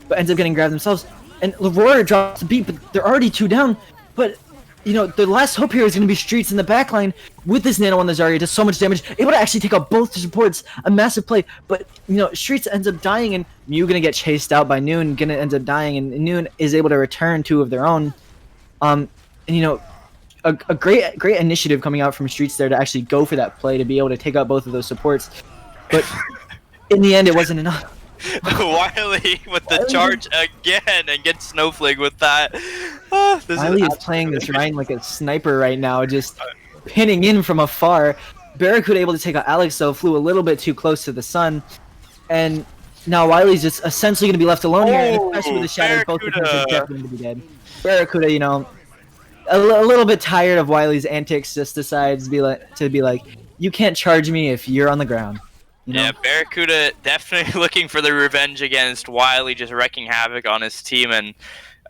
[SPEAKER 1] but ends up getting grabbed themselves. And Leroy drops the beat, but they're already 2 down. But the last hope here is going to be Streets in the backline with this Nano on the Zarya. Does so much damage, able to actually take out both the supports. A massive play, but Streets ends up dying, and Mew gonna get chased out by Noon. Gonna ends up dying, and Noon is able to return 2 of their own. And a great initiative coming out from Streets there to actually go for that play to be able to take out both of those supports. But in the end, it wasn't enough.
[SPEAKER 2] Wily with the charge again and get Snowflake with that.
[SPEAKER 1] Wily is playing this Ryan like a sniper right now, just pinning in from afar. Barracuda able to take out Alex, though, flew a little bit too close to the sun. And now Wily's just essentially going to be left alone here, and especially with the shadows, both of them are definitely going to be dead. Barracuda, a little bit tired of Wily's antics, just decides to be like, you can't charge me if you're on the ground.
[SPEAKER 2] Yeah, Barracuda definitely looking for the revenge against Wily, just wrecking havoc on his team, and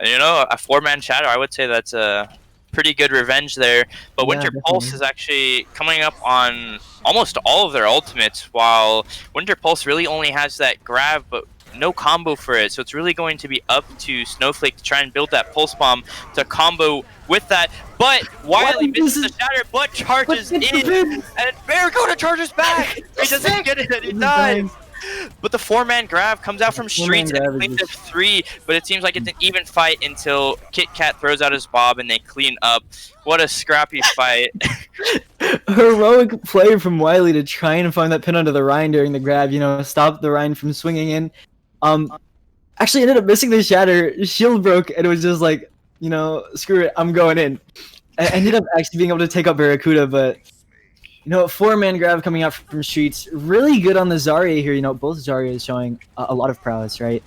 [SPEAKER 2] a 4-man shadow. I would say that's a pretty good revenge there. But Winter Pulse is actually coming up on almost all of their ultimates, while Winter Pulse really only has that grab, but no combo for it. So it's really going to be up to Snowflake to try and build that pulse bomb to combo with that. But Wily misses the shatter, but charges in, and Barracuda charges back. He doesn't get it, and he dies. But the 4-man grab comes out from Streets and cleans up 3, but it seems like it's an even fight until Kit Kat throws out his bob and they clean up. What a scrappy fight.
[SPEAKER 1] Heroic play from Wily to try and find that pin onto the Rhine during the grab, stop the Rhine from swinging in. Actually ended up missing the shatter, shield broke, and it was just like, screw it, I'm going in. I ended up actually being able to take out Barracuda, but 4-man grab coming out from Streets, really good on the Zarya here. Both Zaryas showing a lot of prowess, right?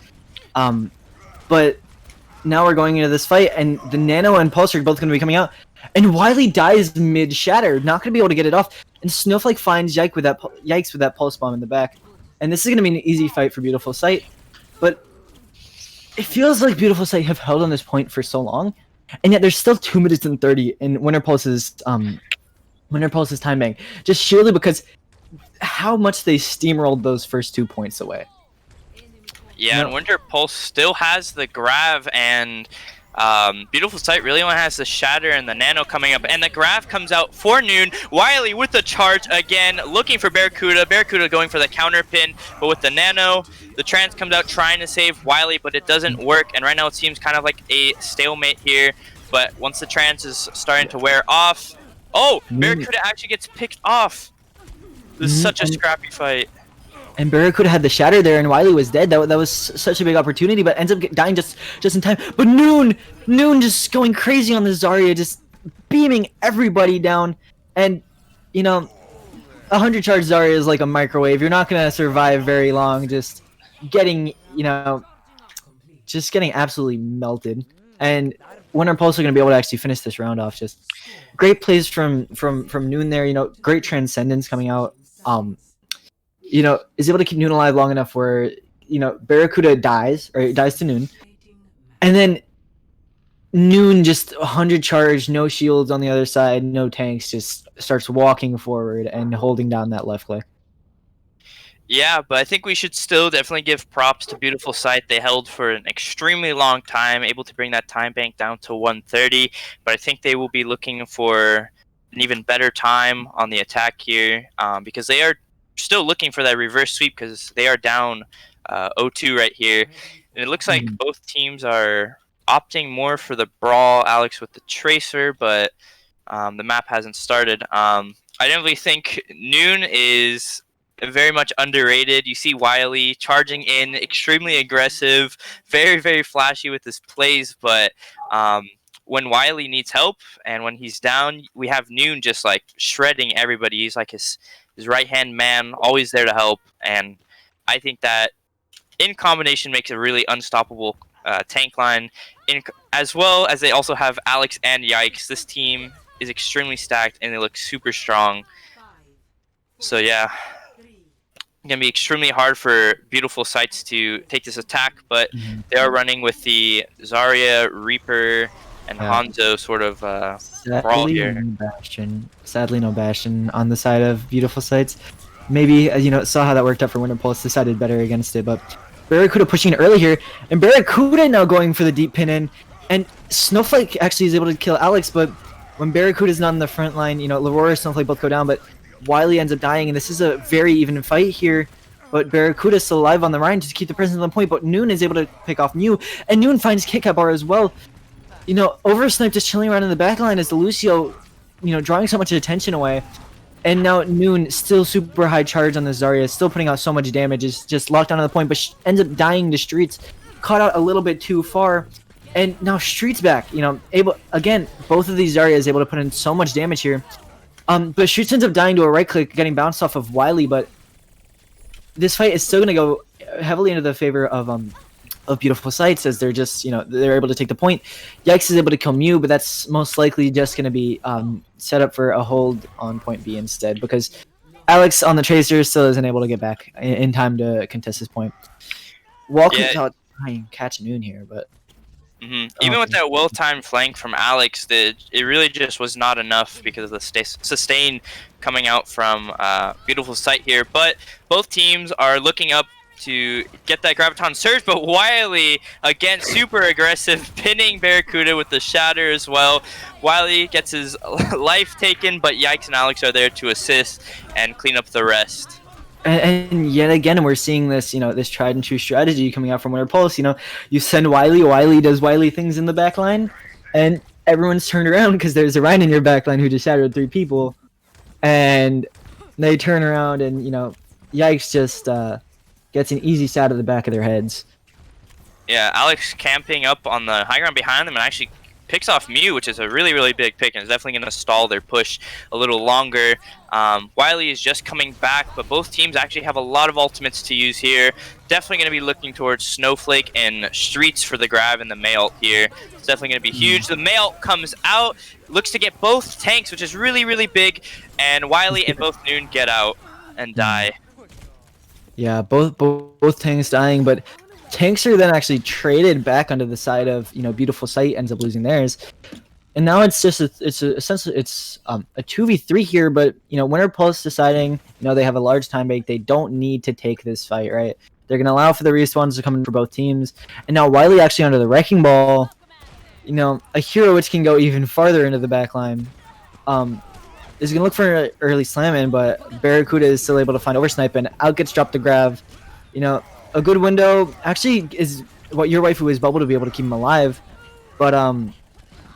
[SPEAKER 1] But now we're going into this fight, and the Nano and Pulse are both going to be coming out, and Wily dies mid shatter, not going to be able to get it off, and Snowflake finds Yikes with that pulse bomb in the back, and this is going to be an easy fight for Beautiful Sight. But it feels like Beautiful Sight have held on this point for so long, and yet there's still 2 minutes and 30 in Winter Pulse's time bank, just surely because how much they steamrolled those first 2 points away.
[SPEAKER 2] Yeah, and Winter Pulse still has the Grav, and Beautiful Sight really only has the Shatter and the Nano coming up, and the Grav comes out for Noon. Wily with the charge again, looking for Barracuda. Barracuda going for the counter pin, but with the Nano, the Trance comes out trying to save Wily, but it doesn't work, and right now it seems kind of like a stalemate here. But once the Trance is starting to wear off, Barracuda actually gets picked off. This is such a scrappy fight.
[SPEAKER 1] And Barracuda had the shatter there, and Wily was dead. That was such a big opportunity, but ends up dying just in time. But Noon just going crazy on the Zarya, just beaming everybody down. And 100 charge Zarya is like a microwave. You're not gonna survive very long. Just getting absolutely melted. And Winter Pulse are gonna be able to actually finish this round off. Just great plays from Noon there. Great transcendence coming out. Is able to keep Noon alive long enough where, Barracuda dies to Noon. And then Noon just 100 charge, no shields on the other side, no tanks, just starts walking forward and holding down that left click.
[SPEAKER 2] Yeah, but I think we should still definitely give props to Beautiful Sight. They held for an extremely long time, able to bring that time bank down to 130. But I think they will be looking for an even better time on the attack here, because they are still looking for that reverse sweep because they are down 0-2 right here. And it looks like both teams are opting more for the Brawl, Alex with the Tracer, but the map hasn't started. I definitely think Noon is very much underrated. You see Wily charging in, extremely aggressive, very, very flashy with his plays, but when Wily needs help and when he's down, we have Noon just like shredding everybody. He's like his right-hand man, always there to help, and I think that in combination makes a really unstoppable tank line, as well as they also have Alex and Yikes. This team is extremely stacked and they look super strong. So yeah, gonna be extremely hard for Beautiful Sights to take this attack, but they are running with the Zarya, Reaper, and Hanzo sort of brawl here.
[SPEAKER 1] Sadly, no Bastion on the side of Beautiful Sights. Maybe saw how that worked out for Winter Pulse, decided better against it, but Barracuda pushing in early here, and Barracuda now going for the deep pin in, and Snowflake actually is able to kill Alex, but when Barracuda's not in the front line, Leroy and Snowflake both go down, but Wily ends up dying, and this is a very even fight here. But Barracuda's still alive on the Rhine to keep the presence on point, but Noon is able to pick off Mew, and Noon finds Kit Kat Bar as well. Oversnipe just chilling around in the backline as the Lucio, drawing so much attention away. And now Noon, still super high charge on the Zarya, still putting out so much damage, is just locked onto the point, but ends up dying to Streets. Caught out a little bit too far. And now Streets back, able, again, both of these Zarya is able to put in so much damage here. But Streets ends up dying to a right click, getting bounced off of Wily, but this fight is still going to go heavily into the favor of Beautiful Sights, as they're just, they're able to take the point. Yikes is able to kill Mew, but that's most likely just going to be set up for a hold on point B instead, because Alex on the Tracer still isn't able to get back in time to contest this point. Walker's out trying to catch Noon here, but...
[SPEAKER 2] Even with that well-timed flank from Alex, it really just was not enough because of the sustain coming out from Beautiful Sight here. But both teams are looking up to get that Graviton Surge, but Wily, again, super aggressive, pinning Barracuda with the Shatter as well. Wily gets his life taken, but Yikes and Alex are there to assist and clean up the rest.
[SPEAKER 1] And yet again, we're seeing this, this tried and true strategy coming out from Winter Pulse. You send Wily does Wily things in the backline, and everyone's turned around because there's a Rhine in your backline who just shattered 3 people, and they turn around and Yikes just gets an easy stab to the back of their heads.
[SPEAKER 2] Yeah, Alex camping up on the high ground behind them and actually picks off Mew, which is a really, really big pick, and is definitely going to stall their push a little longer. Wily is just coming back, but both teams actually have a lot of ultimates to use here. Definitely going to be looking towards Snowflake and Streets for the grab and the May ult here. It's definitely going to be huge. The May ult comes out, looks to get both tanks, which is really, really big, and Wily and both Noon get out and die.
[SPEAKER 1] Yeah, both tanks dying, but tanks are then actually traded back onto the side of Beautiful Sight, ends up losing theirs, and now it's just essentially it's a 2v3 here. But Winter Pulse deciding they have a large time bank, they don't need to take this fight, right? They're gonna allow for the respawns to come in for both teams, and now Wily actually under the Wrecking Ball, a hero which can go even farther into the backline, is gonna look for an early slam in, but Barracuda is still able to find Oversnipe, and out gets dropped the Grav. A good window actually is what your waifu is Bubble to be able to keep him alive, but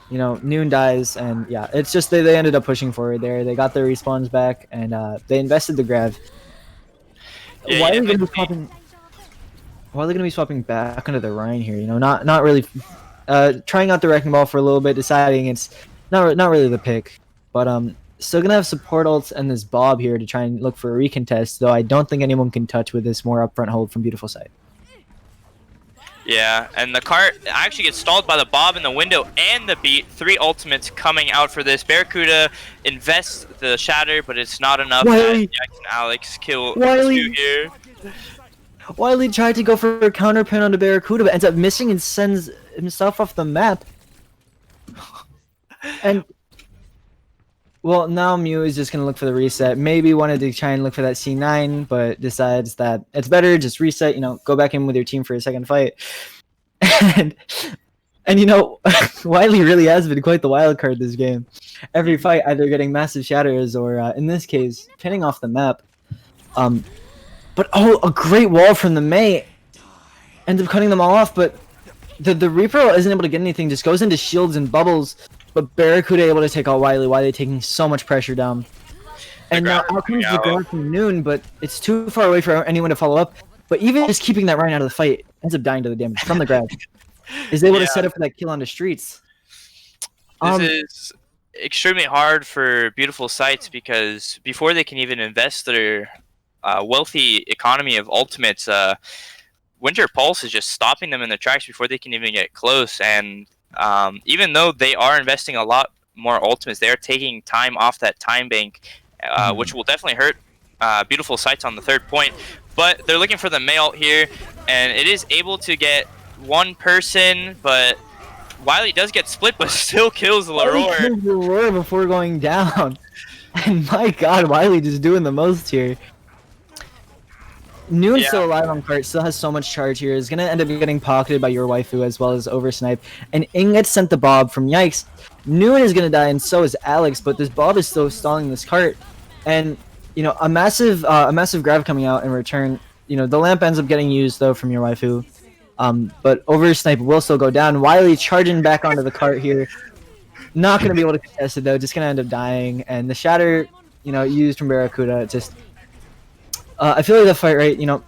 [SPEAKER 1] Noon dies, and yeah, it's just they ended up pushing forward there. They got their respawns back, and they invested the Grav.
[SPEAKER 2] Yeah,
[SPEAKER 1] Why are they gonna be swapping back onto the Rhine here? Not really trying out the Wrecking Ball for a little bit, deciding it's not really the pick, but still gonna have support ults and this Bob here to try and look for a recontest, though I don't think anyone can touch with this more upfront hold from Beautiful Sight.
[SPEAKER 2] Yeah, and the cart actually gets stalled by the Bob in the window and the beat. 3 ultimates coming out for this. Barracuda invests the Shatter, but it's not enough.
[SPEAKER 1] Wily.
[SPEAKER 2] Jackson and Alex kill
[SPEAKER 1] Wily.
[SPEAKER 2] 2 here.
[SPEAKER 1] Wily tried to go for a counter pin onto Barracuda, but ends up missing and sends himself off the map. And well, now Mew is just going to look for the reset. Maybe wanted to try and look for that C9, but decides that it's better, just reset, go back in with your team for a second fight. And Wily really has been quite the wild card this game. Every fight either getting massive shatters or, in this case, pinning off the map. But, a great wall from the May. Ends up cutting them all off, but the Reaper isn't able to get anything, just goes into shields and bubbles. But Barracuda able to take out Wily taking so much pressure down. And now out comes the grab from Noon, but it's too far away for anyone to follow up. But even just keeping that Rhine out of the fight ends up dying to the damage from the grab. Is able to set up for that kill on the Streets.
[SPEAKER 2] This is extremely hard for Beautiful Sights, because before they can even invest their wealthy economy of ultimates, Winter Pulse is just stopping them in their tracks before they can even get close. And even though they are investing a lot more ultimates, they are taking time off that time bank, which will definitely hurt Beautiful Sights on the third point. But they're looking for the May here, and it is able to get one person, but Wily does get split, but still kills Leroy.
[SPEAKER 1] Kills Leroy before going down. And my god, Wily just doing the most here. Noon's still alive on cart, still has so much charge here. Is gonna end up getting pocketed by your waifu as well as oversnipe. And Ing gets sent the Bob from Yikes. Noon is gonna die, and so is Alex, but this Bob is still stalling this cart. And you know, a massive grab coming out in return. You know, the lamp ends up getting used though from your waifu. But oversnipe will still go down. Wily charging back onto the cart here. Not gonna be able to contest it though, just gonna end up dying. And the shatter, you know, used from Barracuda, just I feel like the fight, right, you know,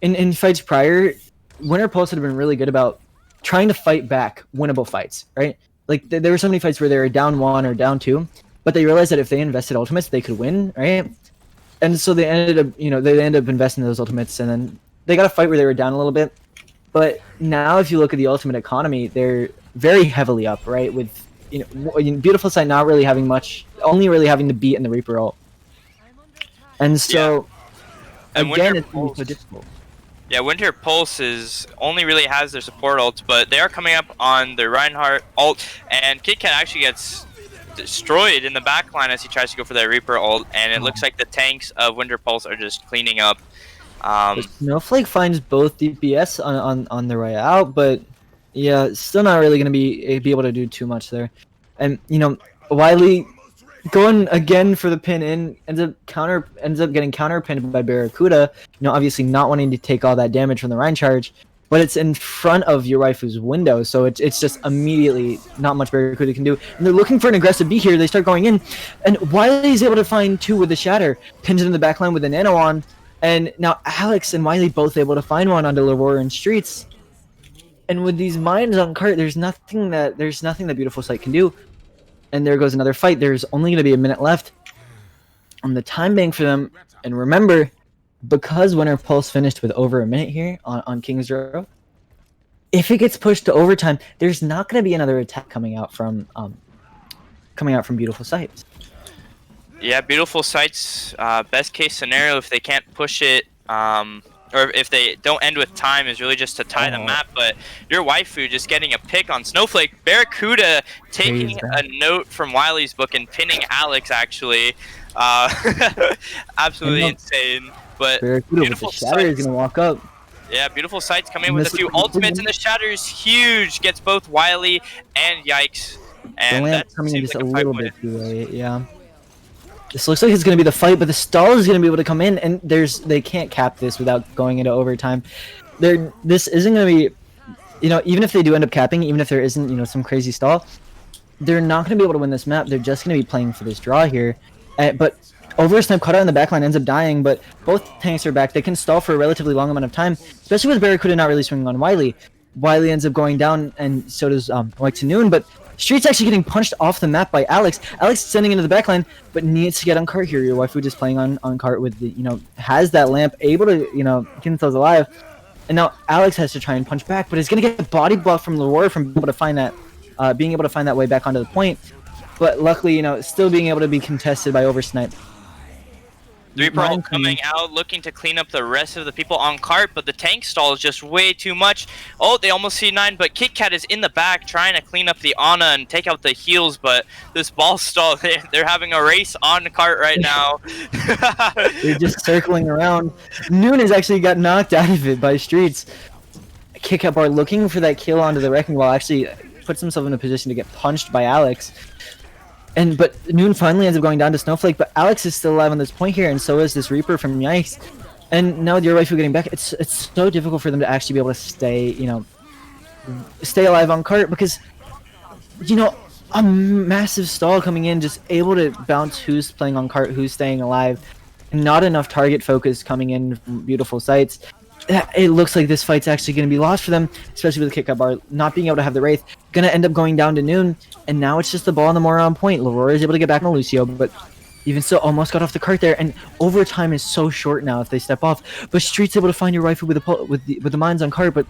[SPEAKER 1] in fights prior, Winter Pulse had been really good about trying to fight back winnable fights, right? Like, there were so many fights where they were down 1 or down 2, but they realized that if they invested ultimates, they could win, right? And so they ended up, you know, they ended up investing those ultimates, and then they got a fight where they were down a little bit. But now, if you look at the ultimate economy, they're very heavily up, right? With, you know, Beautiful Sight not really having much, only really having to beat in the Reaper ult. And so...
[SPEAKER 2] And
[SPEAKER 1] again, it's so difficult.
[SPEAKER 2] Yeah, Winter Pulse only really has their support ult, but they are coming up on their Reinhardt ult, and KitKat actually gets destroyed in the backline as he tries to go for that Reaper ult, and it looks like the tanks of Winter Pulse are just cleaning up.
[SPEAKER 1] Snowflake finds both DPS on their way out, but yeah, still not really going to be able to do too much there. And you know, Wily going again for the pin in, ends up getting counter pinned by Barracuda. You know, obviously not wanting to take all that damage from the Rhine charge, but it's in front of your waifu's window, so it's just immediately not much Barracuda can do. And they're looking for an aggressive B here. They start going in, and Wily's able to find 2 with the shatter, pins it in the backline with a nano on, and now Alex and Wily both able to find one onto Leroy and Streets. And with these mines on cart, there's nothing that Beautiful Sight can do. And there goes another fight. There's only going to be a minute left on the time bank for them. And remember, because Winter Pulse finished with over a minute here on King's Row, if it gets pushed to overtime, there's not going to be another attack coming out from Beautiful Sights.
[SPEAKER 2] Yeah, Beautiful Sights, best case scenario, if they can't push it, or if they don't end with time, is really just to tie the map. But your waifu just getting a pick on Snowflake. Barracuda taking a note from Wily's book and pinning Alex, actually. Absolutely insane. But
[SPEAKER 1] Barracuda
[SPEAKER 2] Beautiful
[SPEAKER 1] with the shatter is going to walk up.
[SPEAKER 2] Yeah, Beautiful Sights come in with a few ultimates, and the shatter is huge. Gets both Wily and Yikes. And
[SPEAKER 1] that's coming in just a little bit too late, yeah. This looks like it's going to be the fight, but the stall is going to be able to come in, and they can't cap this without going into overtime. This isn't going to be, you know, even if they do end up capping, even if there isn't, you know, some crazy stall, they're not going to be able to win this map. They're just going to be playing for this draw here. But Oversnipe caught out in the backline, ends up dying, but both tanks are back. They can stall for a relatively long amount of time, especially with Barracuda not really swinging on Wily. Wily ends up going down, and so does White to Noon, but Street's actually getting punched off the map by Alex. Alex sending into the backline, but needs to get on cart here. Your waifu just playing on cart with the, you know, has that lamp, able to, you know, keep themselves alive. And now Alex has to try and punch back, but he's gonna get the body block from Leroy from being able to find that way back onto the point. But luckily, you know, still being able to be contested by Oversnipe.
[SPEAKER 2] Reaper coming out, looking to clean up the rest of the people on cart, but the tank stall is just way too much. Oh, they almost see 9, but KitKat is in the back trying to clean up the Ana and take out the heals, but this ball stall, they're having a race on the cart right now.
[SPEAKER 1] They're just circling around. Noon has actually got knocked out of it by Streets. KitKat bar looking for that kill onto the Wrecking Ball, actually puts himself in a position to get punched by Alex. But Noon finally ends up going down to Snowflake, but Alex is still alive on this point here, and so is this Reaper from Yikes. And now with your waifu getting back, it's so difficult for them to actually be able to stay alive on cart, because, you know, a massive stall coming in, just able to bounce who's playing on cart, who's staying alive, and not enough target focus coming in from Beautiful Sights. It looks like this fight's actually going to be lost for them, especially with the kick-up bar not being able to have the Wraith. Going to end up going down to Noon, and now it's just the ball on the more on point. Leroy is able to get back on Lucio, but Even still, almost got off the cart there, and overtime is so short now if they step off. But Street's able to find your rifle with the mines on cart, but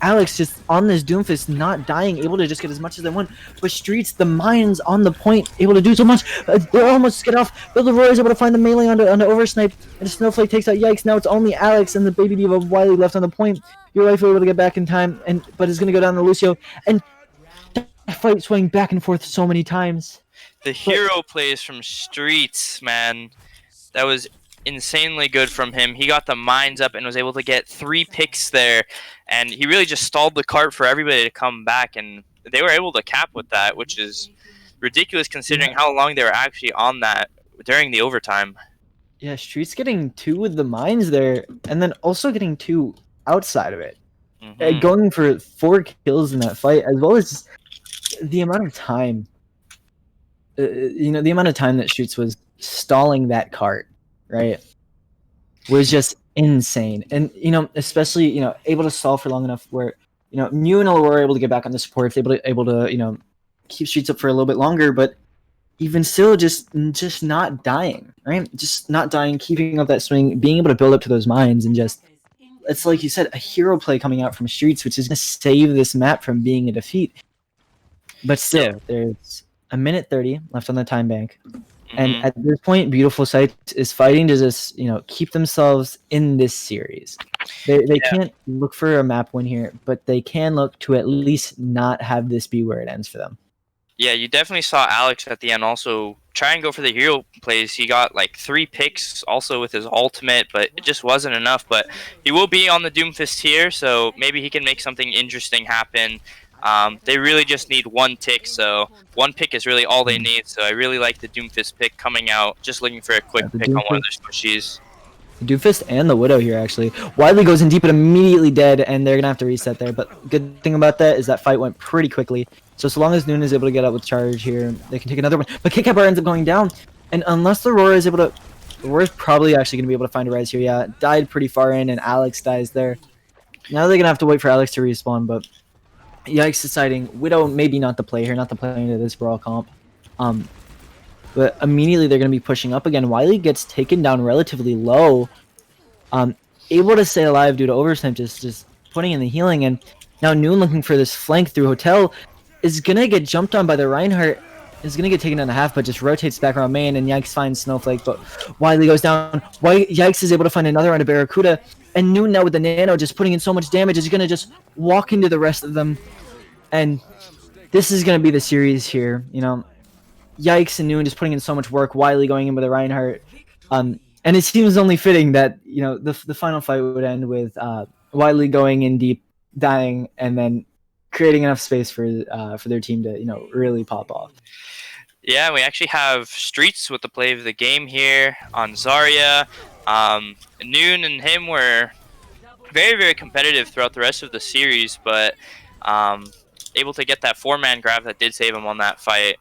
[SPEAKER 1] Alex just on this Doomfist, not dying, able to just get as much as they want. But Streets, the mines on the point, able to do so much. They almost get off. But Leroy is able to find the melee onto Oversnipe, and Snowflake takes out Yikes. Now it's only Alex and the Baby Diva Wily left on the point. Your rifle able to get back in time, but is gonna go down to Lucio, and that fight swing back and forth so many times.
[SPEAKER 2] The hero plays from Streets, man. That was insanely good from him. He got the mines up and was able to get 3 picks there, and he really just stalled the cart for everybody to come back, and they were able to cap with that, which is ridiculous considering how long they were actually on that during the overtime.
[SPEAKER 1] Yeah, Streets getting 2 with the mines there, and then also getting 2 outside of it. Going for 4 kills in that fight, as well as the amount of time. The amount of time that Streets was stalling that cart, right, was just insane. And especially able to stall for long enough where Mew and Aurora are able to get back on the supports, able to keep Streets up for a little bit longer, but even still just not dying, right? Just not dying, keeping up that swing, being able to build up to those mines, and just it's like you said, a hero play coming out from Streets, which is going to save this map from being a defeat. But still, there's a minute 30 left on the time bank. And at this point, Beautiful Sight is fighting to just, keep themselves in this series. They can't look for a map win here, but they can look to at least not have this be where it ends for them.
[SPEAKER 2] Yeah, you definitely saw Alex at the end also try and go for the hero plays. He got like 3 picks also with his ultimate, but it just wasn't enough. But he will be on the Doomfist here, so maybe he can make something interesting happen. They really just need 1 tick, so 1 pick is really all they need. So I really like the Doomfist pick coming out, just looking for a quick pick on one of their squishies.
[SPEAKER 1] The Doomfist and the Widow here, actually. Wily goes in deep, but immediately dead, and they're going to have to reset there. But good thing about that is that fight went pretty quickly. So long as Noon is able to get up with charge here, they can take another one. But Kit Kat bar ends up going down, and unless the Aurora is able to... Aurora's probably actually going to be able to find a res here. Yeah, died pretty far in, and Alex dies there. Now they're going to have to wait for Alex to respawn, but... Yikes deciding Widow maybe not the play here, not the play into this brawl comp. But immediately they're going to be pushing up again. Wily gets taken down relatively low. Able to stay alive due to Oversnipe just putting in the healing. And now Noon looking for this flank through Hotel is going to get jumped on by the Reinhardt. Is going to get taken down to half, but just rotates back around main, and Yikes finds Snowflake, but Wily goes down. Yikes is able to find another on a Barracuda, and Noon now with the Nano just putting in so much damage is going to just walk into the rest of them. And this is going to be the series here, Yikes and Noon just putting in so much work, Wily going in with a Reinhardt. And it seems only fitting that, the final fight would end with Wily going in deep, dying, and then creating enough space for their team to, really pop off.
[SPEAKER 2] Yeah, we actually have Streets with the play of the game here on Zarya. Noon and him were very, very competitive throughout the rest of the series, but able to get that 4-man grab that did save him on that fight.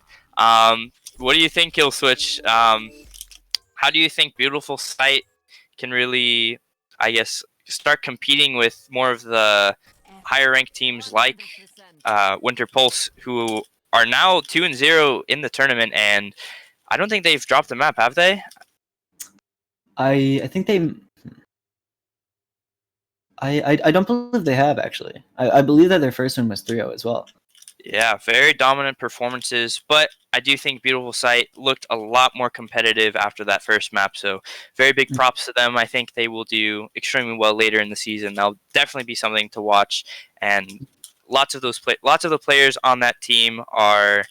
[SPEAKER 2] What do you think, Killswitch? How do you think Beautiful Sight can really, I guess, start competing with more of the higher ranked teams like Winter Pulse, who are now 2-0 in the tournament, and I don't think they've dropped the map, have they?
[SPEAKER 1] I think they... I don't believe they have, actually. I believe that their first one was 3-0 as well.
[SPEAKER 2] Yeah, very dominant performances, but I do think Beautiful Sight looked a lot more competitive after that first map, so very big props to them. I think they will do extremely well later in the season. They'll definitely be something to watch, and lots of the players on that team are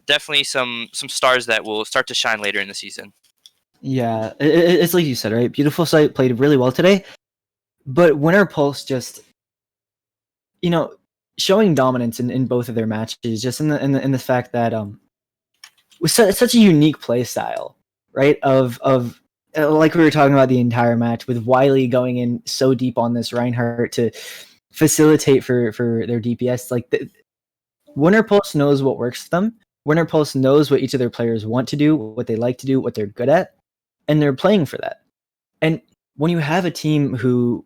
[SPEAKER 2] definitely some stars that will start to shine later in the season.
[SPEAKER 1] Yeah, it's like you said, right? Beautiful Sight played really well today, but Winter Pulse just, showing dominance in both of their matches, just in the fact that was such a unique play style, right? Of like we were talking about the entire match, with Wily going in so deep on this Reinhardt to facilitate for their DPS. Like Winter Pulse knows what works for them. Winter Pulse knows what each of their players want to do, what they like to do, what they're good at, and they're playing for that. And when you have a team who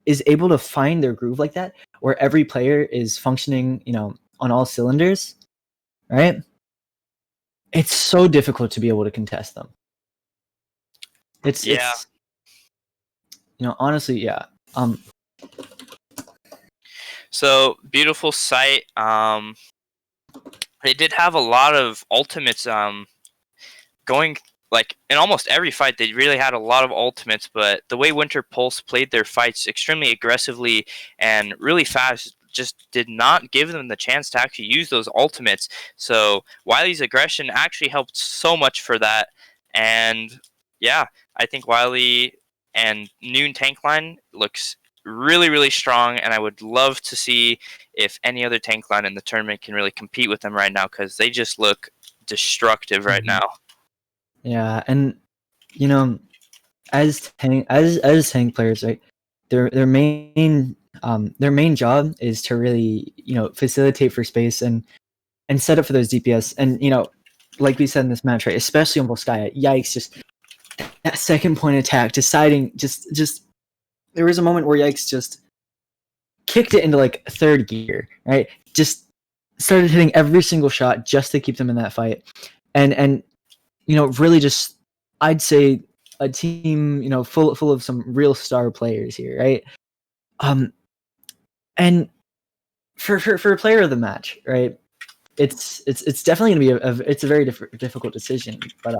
[SPEAKER 1] is able to find their groove like that, where every player is functioning, on all cylinders, right? it's so difficult to be able to contest them. It's honestly, yeah.
[SPEAKER 2] So beautiful sight. They did have a lot of ultimates. Going like in almost every fight, they really had a lot of ultimates. But the way Winter Pulse played their fights extremely aggressively and really fast, just did not give them the chance to actually use those ultimates. So Wily's aggression actually helped so much for that. And yeah, I think Wily and Noon tank line looks really, really strong, and I would love to see if any other tank line in the tournament can really compete with them right now, because they just look destructive right now.
[SPEAKER 1] Yeah, and as tank players, right? Their main job is to really facilitate for space and set up for those DPS. And like we said in this match, right? Especially on Volskaya, yikes! Just that second point attack, deciding just there was a moment where Yikes just kicked it into like third gear, right? Just started hitting every single shot just to keep them in that fight, and really just, I'd say, a team full of some real star players here, right? And for player of the match, right? It's definitely gonna be it's a very difficult decision, but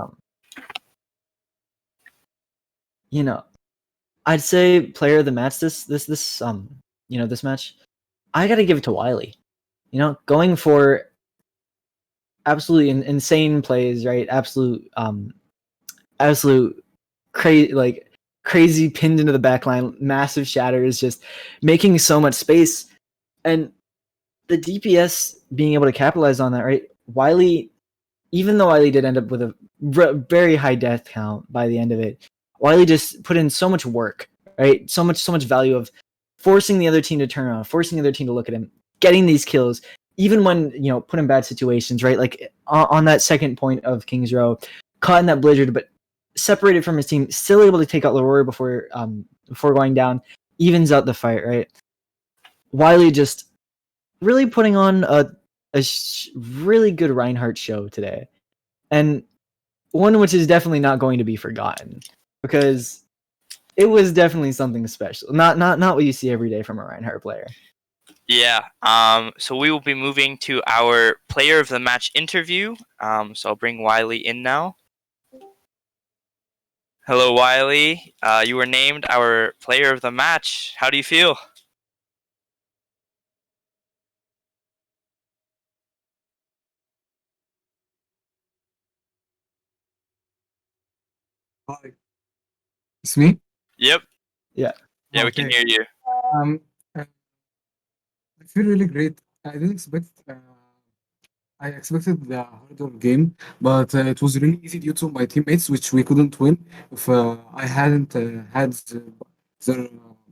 [SPEAKER 1] I'd say player of the match this match, I gotta give it to Wily. Going for absolutely insane plays, right? Absolute crazy pinned into the backline, massive shatters, just making so much space, and the DPS being able to capitalize on that, right? Wily, even though Wily did end up with a very high death count by the end of it, Wily just put in so much work, right? So much value of forcing the other team to turn around, forcing the other team to look at him, getting these kills, even when put in bad situations, right? Like on that second point of King's Row, caught in that blizzard, but separated from his team, still able to take out Leroy before going down, evens out the fight, right? Wily just really putting on a really good Reinhardt show today, and one which is definitely not going to be forgotten, because it was definitely something special. Not what you see every day from a Reinhardt player.
[SPEAKER 2] Yeah. So we will be moving to our player of the match interview. So I'll bring Wily in now. Hello, Wily. You were named our player of the match. How do you feel?
[SPEAKER 3] Hi, it's me.
[SPEAKER 2] Yep.
[SPEAKER 1] Yeah.
[SPEAKER 2] Yeah, we can
[SPEAKER 3] Okay.
[SPEAKER 2] hear you.
[SPEAKER 3] I feel really great. I didn't expect. I expected the harder game, but it was really easy due to my teammates, which we couldn't win if I hadn't had their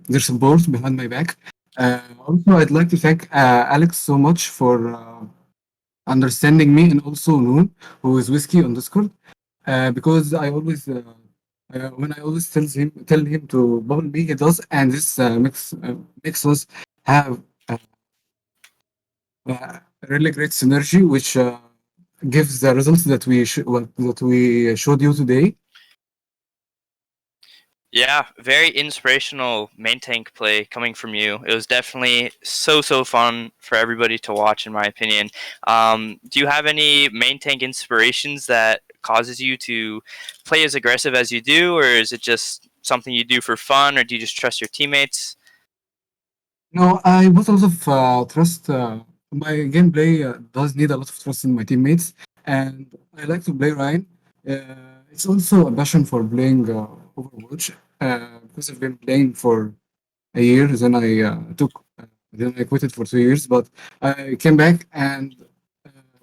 [SPEAKER 3] their support behind my back. Also, I'd like to thank Alex so much for understanding me, and also Noon, who is Whiskey on Discord, because I always when I always tell him to bubble me, he does, and this makes us have really great synergy, which gives the results that we showed you today.
[SPEAKER 2] Yeah, very inspirational main tank play coming from you. It was definitely so fun for everybody to watch, in my opinion. Do you have any main tank inspirations that causes you to play as aggressive as you do, or is it just something you do for fun, or do you just trust your teammates?
[SPEAKER 3] No, I put a lot of trust. My gameplay does need a lot of trust in my teammates, and I like to play Ryan. It's also a passion for playing Overwatch, because I've been playing for a year. Then I quit it for 2 years, but I came back, and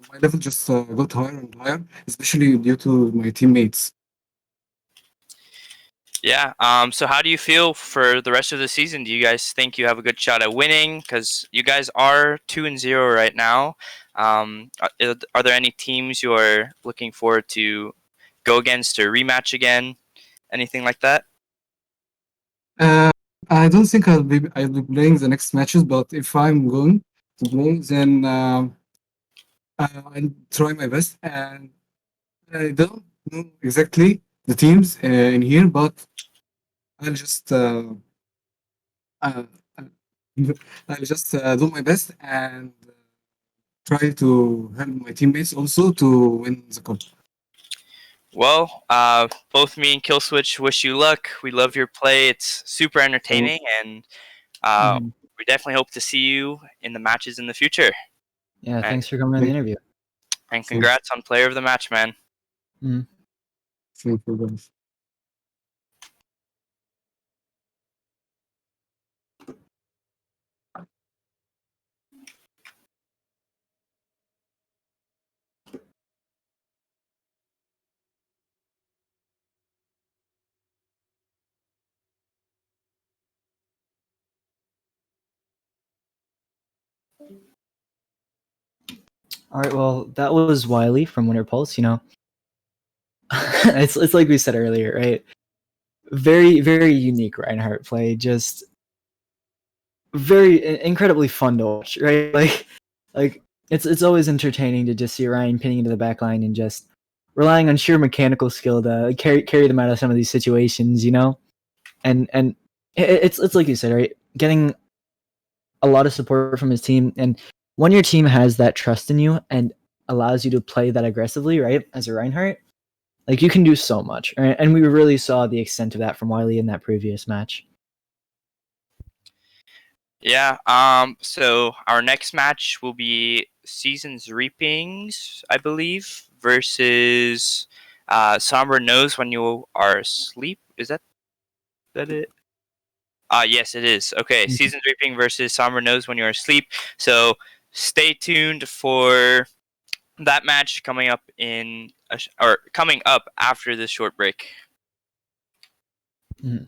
[SPEAKER 3] my level just got higher and higher, especially due to my teammates.
[SPEAKER 2] Yeah. So how do you feel for the rest of the season? Do you guys think you have a good shot at winning? Because you guys are 2-0 right now. Are there any teams you are looking forward to go against or rematch again? Anything like that?
[SPEAKER 3] Uh, I don't think I'll be playing the next matches, but if I'm going to play, then I'll try my best. And I don't know exactly the teams in here, but I'll just uh, uh, I'll just do my best and try to help my teammates also to win the cup.
[SPEAKER 2] Well, both me and Killswitch wish you luck. We love your play. It's super
[SPEAKER 3] So,
[SPEAKER 2] entertaining, and uh,
[SPEAKER 1] Mhm.
[SPEAKER 2] we definitely hope to see you in the matches in the future.
[SPEAKER 1] Yeah,
[SPEAKER 2] And
[SPEAKER 1] thanks for coming on the
[SPEAKER 3] thank,
[SPEAKER 1] interview.
[SPEAKER 3] thank,
[SPEAKER 2] congrats on Player of the Match, man.
[SPEAKER 1] Mhm.
[SPEAKER 3] thank you guys.
[SPEAKER 1] All right, well, that was Wiley from Winter Pulse. It's like we said earlier, right? Very unique Reinhardt play. Just very incredibly fun to watch, right? Like it's always entertaining to just see Ryan pinning into the back line and just relying on sheer mechanical skill to carry them out of some of these situations. And it's like you said, right? Getting a lot of support from his team, and when your team has that trust in you and allows you to play that aggressively, right? As a Reinhardt, like you can do so much, right? And we really saw the extent of that from Wiley in that previous match.
[SPEAKER 2] Yeah. So our next match will be Seasons Reapings, I believe, versus Somber Knows When You Are Asleep. Is that it? Yes, it is. Okay,
[SPEAKER 1] Mhm.
[SPEAKER 2] Seasons Reaping versus Somber Knows When You're Asleep. So stay tuned for that match coming up or coming up after this short break.
[SPEAKER 1] Mhm.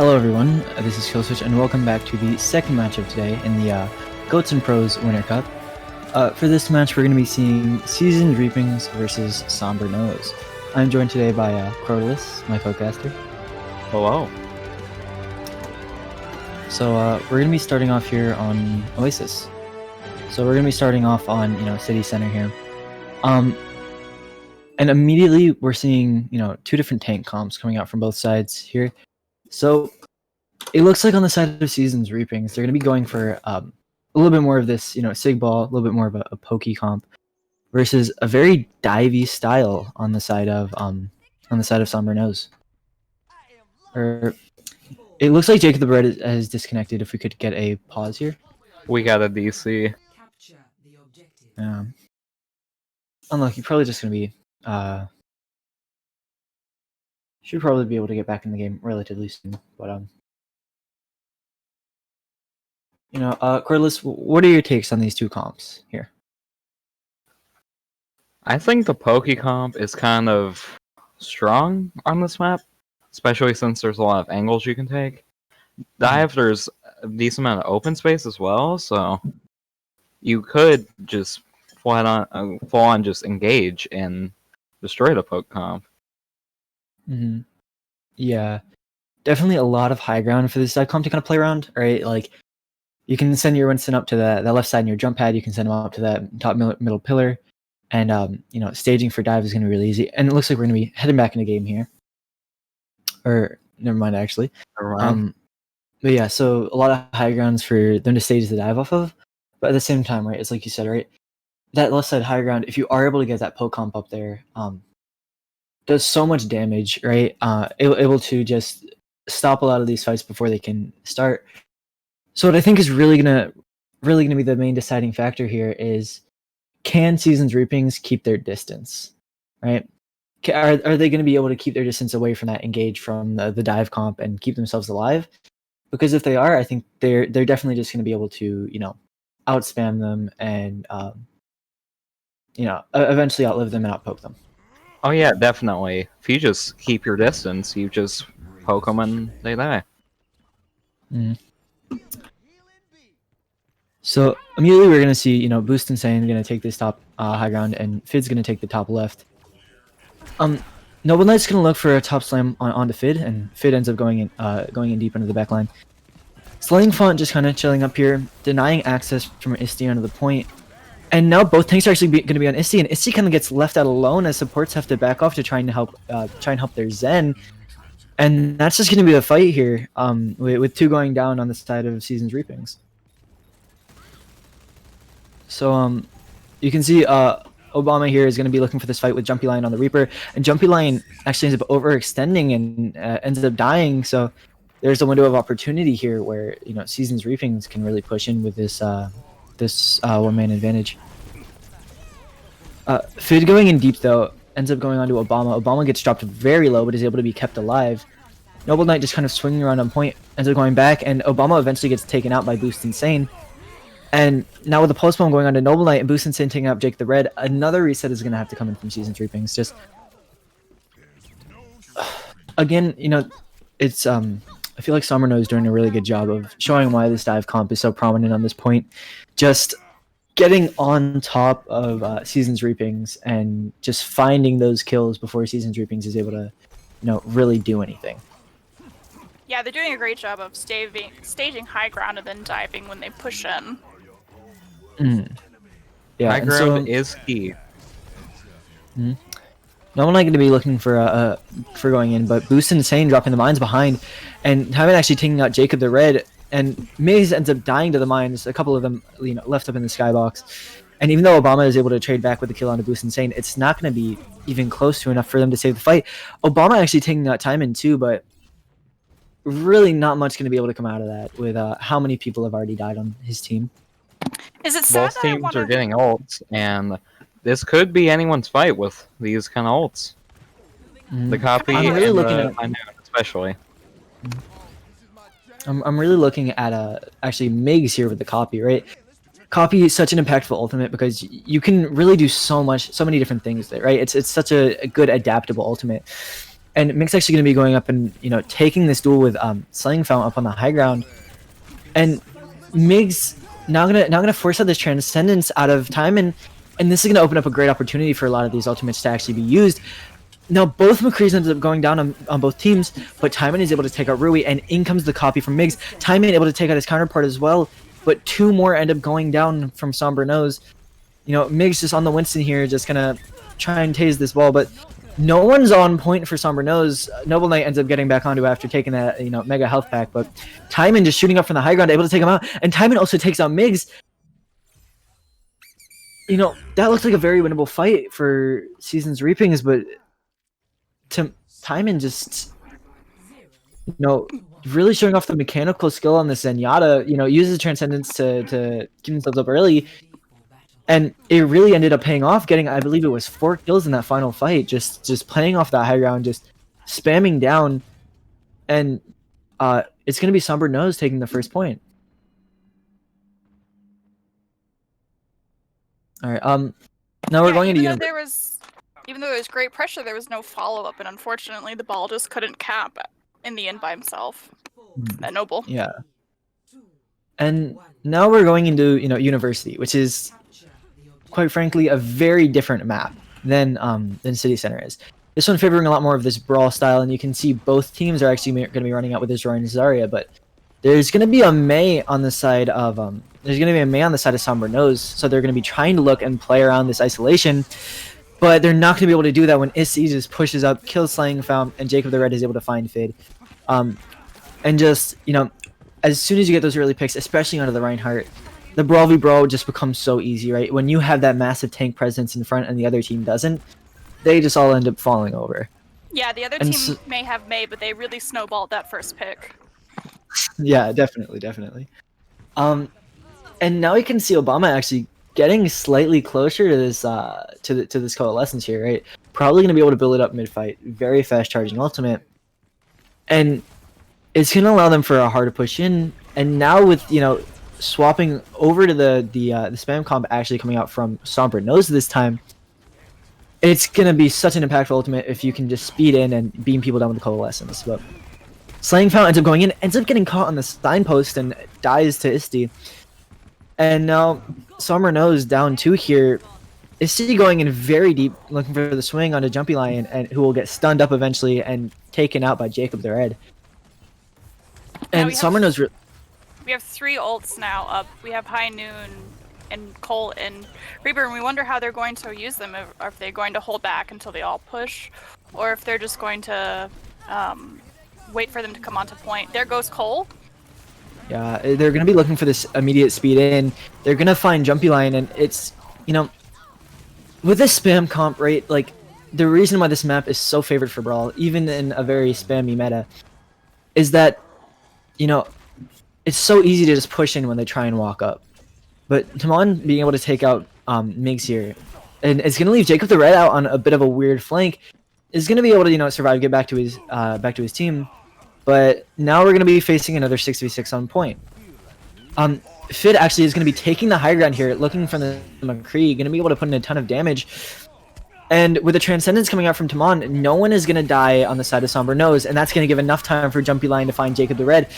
[SPEAKER 1] Hello everyone, this is Killswitch and welcome back to the second match of today in the Goats and Pros Winter Cup. For this match we're going to be seeing Seasoned Reapings versus Somber Nose. I'm joined today by Crotalus, my co-caster.
[SPEAKER 4] Hello.
[SPEAKER 1] So we're going to be starting off here on Oasis. So we're going to be starting off on, City Center here. And immediately we're seeing, two different tank comps coming out from both sides here. So it looks like on the side of Season's Reapings, they're going to be going for a little bit more of this, sig ball, a little bit more of a pokey comp, versus a very divey style on the side of Somber Nose. Or it looks like Jacob the Bread has disconnected. If we could get a pause here.
[SPEAKER 4] We got a DC.
[SPEAKER 1] Unlucky. Probably just going to be. Should probably be able to get back in the game relatively soon. But Corliss, what are your takes on these two comps here?
[SPEAKER 4] I think the Poke comp is kind of strong on this map, especially since there's a lot of angles you can take. Dive, there's a decent amount of open space as well, so you could just full on just engage and destroy the Poke comp.
[SPEAKER 1] Mm-hmm. Yeah, definitely a lot of high ground for this side comp to kind of play around, right? Like, you can send your Winston up to the left side in your jump pad. You can send him up to that top middle pillar, and staging for dive is going to be really easy. And it looks like we're going to be heading back into game here. Or never mind, actually. But yeah, so a lot of high grounds for them to stage the dive off of. But at the same time, right, it's like you said, right? That left side high ground, if you are able to get that poke comp up there, does so much damage, right? Able to just stop a lot of these fights before they can start. So what I think is really gonna be the main deciding factor here is, can Season's Reapings keep their distance, right? Are they going to be able to keep their distance away from that engage from the dive comp and keep themselves alive? Because if they are, I think they're definitely just going to be able to outspam them and eventually outlive them and outpoke them.
[SPEAKER 4] Oh yeah, definitely. If you just keep your distance, you just poke them and they die.
[SPEAKER 1] Mm. So immediately we're going to see, Boost Insane going to take this top high ground, and Fid's going to take the top left. Noble Knight's going to look for a top slam onto Fid, and Fid ends up going in deep into the back line. Slaying Font just kind of chilling up here, denying access from Isti onto the point. And now both tanks are actually going to be on Isti, and Isti kind of gets left out alone as supports have to back off to try and help their Zen. And that's just going to be the fight here, with two going down on the side of Season's Reapings. So you can see Obama here is going to be looking for this fight with Jumpy Lion on the Reaper, and Jumpy Lion actually ends up overextending and ends up dying. So there's a window of opportunity here where Season's Reapings can really push in with this one-man advantage. Fid going in deep though ends up going on to Obama. Obama gets dropped very low but is able to be kept alive. Noble Knight just kind of swinging around on point, ends up going back, and Obama eventually gets taken out by Boost Insane. And now with the pulse bomb going on to Noble Knight and Boost Insane taking out Jake the Red, another reset is going to have to come in from Season's Reapings. Just again, it's I feel like Somber Nose is doing a really good job of showing why this dive comp is so prominent on this point. Just getting on top of Season's Reapings and just finding those kills before Season's Reapings is able to, really do anything.
[SPEAKER 5] Yeah, they're doing a great job of staging high ground and then diving when they push in.
[SPEAKER 1] Yeah,
[SPEAKER 4] High ground is key.
[SPEAKER 1] No one going to be looking for going in, but Boost Insane dropping the mines behind, and Hyman actually taking out Jacob the Red, and Miz ends up dying to the mines. A couple of them, left up in the skybox. And even though Obama is able to trade back with the kill onto Boost Insane, it's not going to be even close to enough for them to save the fight. Obama actually taking that time in too, but really not much going to be able to come out of that with how many people have already died on his team.
[SPEAKER 5] Is it sad
[SPEAKER 4] Both teams are getting ults, and this could be anyone's fight with these kind of ults. The copy
[SPEAKER 1] I'm really
[SPEAKER 4] and
[SPEAKER 1] looking
[SPEAKER 4] the
[SPEAKER 1] at
[SPEAKER 4] Unknown especially.
[SPEAKER 1] I'm really looking at actually Migs here with the copy, right? Copy is such an impactful ultimate because you can really do so many different things there, right? It's such a good adaptable ultimate. and Mick's actually going to be going up and taking this duel with Slaying Fountain up on the high ground, and Mig's now gonna force out this Transcendence out of time, and this is gonna open up a great opportunity for a lot of these ultimates to actually be used. Now both McCree's ended up going down on both teams, but Timon is able to take out Rui, and in comes the copy from Migs. Timon able to take out his counterpart as well, but 2 more end up going down from Somber Nose. Migs just on the Winston here, just gonna try and tase this ball, but no one's on point for Somber Nose. Noble Knight ends up getting back onto after taking that mega health pack, but Timon just shooting up from the high ground, able to take him out, and Timon also takes out Migs. That looks like a very winnable fight for Season's Reapings, but Timon just really showing off the mechanical skill on the Zenyatta. Uses Transcendence to keep themselves up early, and it really ended up paying off, getting, I believe it was 4 kills in that final fight, just playing off that high ground, just spamming down, and it's gonna be Somber Nose taking the first point. All right, now we're going into
[SPEAKER 5] even though there was great pressure, there was no follow-up, and unfortunately the ball just couldn't cap in the end by himself. That Noble.
[SPEAKER 1] Yeah. And now we're going into University, which is quite frankly a very different map than City Center is. This one favoring a lot more of this brawl style, and you can see both teams are actually going to be running out with Azura and Zarya, but there's going to be a Mei on the side of Somber Nose, so they're going to be trying to look and play around this isolation, but they're not going to be able to do that when Issy just pushes up, kills Slaying Fountain, and Jacob the Red is able to find Fid. And just, as soon as you get those early picks, especially onto the Reinhardt, the Brawl v Brawl just becomes so easy, right? When you have that massive tank presence in front and the other team doesn't, they just all end up falling over.
[SPEAKER 5] Yeah, the other team may have Mei, but they really snowballed that first pick.
[SPEAKER 1] Yeah, definitely. And now we can see Obama actually getting slightly closer to this to this coalescence here, right? Probably going to be able to build it up mid-fight. Very fast charging ultimate, and it's going to allow them for a hard to push in. And now with swapping over to the spam comp actually coming out from Somber Nose this time, it's going to be such an impactful ultimate if you can just speed in and beam people down with the coalescence. But Slaying Fountain ends up going in, ends up getting caught on the signpost and dies to Isti. And now Somber Nose down 2 here. Isti going in very deep, looking for the swing onto Jumpy Lion, and who will get stunned up eventually and taken out by Jacob the Red. And Somber Nose.
[SPEAKER 5] We have 3 ults now up. We have High Noon and Cole and Reaper, and we wonder how they're going to use them. If they're going to hold back until they all push, or if they're just going to wait for them to come onto point. There goes Cole.
[SPEAKER 1] Yeah, they're going to be looking for this immediate speed in. They're going to find Jumpy Lion, and it's, with this spam comp, right, like, the reason why this map is so favored for Brawl, even in a very spammy meta, is that, it's so easy to just push in when they try and walk up. But Timon being able to take out Migs here, and it's going to leave Jacob the Red out on a bit of a weird flank, is going to be able to, survive, get back to his team. But now we're going to be facing another 6v6 on point. Fid actually is going to be taking the high ground here, looking for the McCree, going to be able to put in a ton of damage. And with the Transcendence coming out from Timon, no one is going to die on the side of Somber Nose, and that's going to give enough time for Jumpy Lion to find Jacob the Red.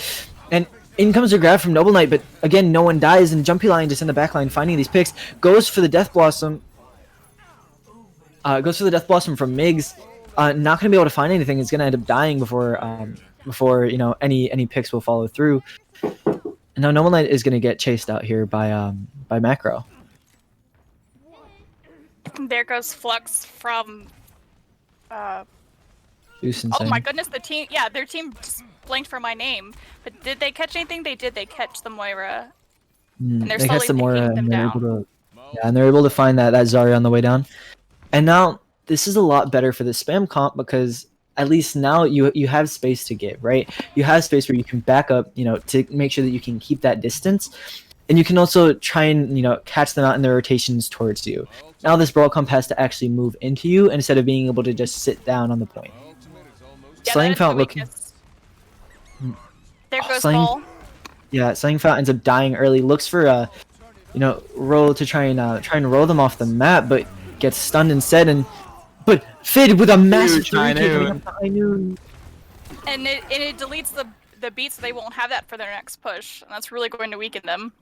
[SPEAKER 1] And in comes a grab from Noble Knight, but again, no one dies, and Jumpy Lion just in the backline finding these picks, goes for the Death Blossom. Goes for the Death Blossom from Migs. Not going to be able to find anything. It's going to end up dying before any picks will follow through. And now Noble Knight is going to get chased out here by Macro.
[SPEAKER 5] There goes Flux from. Oh
[SPEAKER 1] Insane.
[SPEAKER 5] my goodness, their team just blanked for my name. But did they catch anything? They did. They catch the Moira. And they're
[SPEAKER 1] they catch the Moira,
[SPEAKER 5] them
[SPEAKER 1] and they're
[SPEAKER 5] down.
[SPEAKER 1] able to, and they're able to find that Zarya on the way down. And now this is a lot better for the spam comp, because at least now you have space to give, right? You have space where you can back up, to make sure that you can keep that distance. And you can also try and, catch them out in their rotations towards you. Now this Brawl comp has to actually move into you instead of being able to just sit down on the point.
[SPEAKER 5] Yeah,
[SPEAKER 1] Slaying Fountain looking.
[SPEAKER 5] There goes Cole.
[SPEAKER 1] Yeah, Slaying Fountain ends up dying early. Looks for a, roll to try and roll them off the map, but gets stunned instead. And But Fid with a massive
[SPEAKER 4] Huge
[SPEAKER 1] 3K
[SPEAKER 4] High
[SPEAKER 1] coming
[SPEAKER 4] Noon.
[SPEAKER 1] up to High Noon.
[SPEAKER 5] And it deletes the beat, so they won't have that for their next push, and that's really going to weaken them.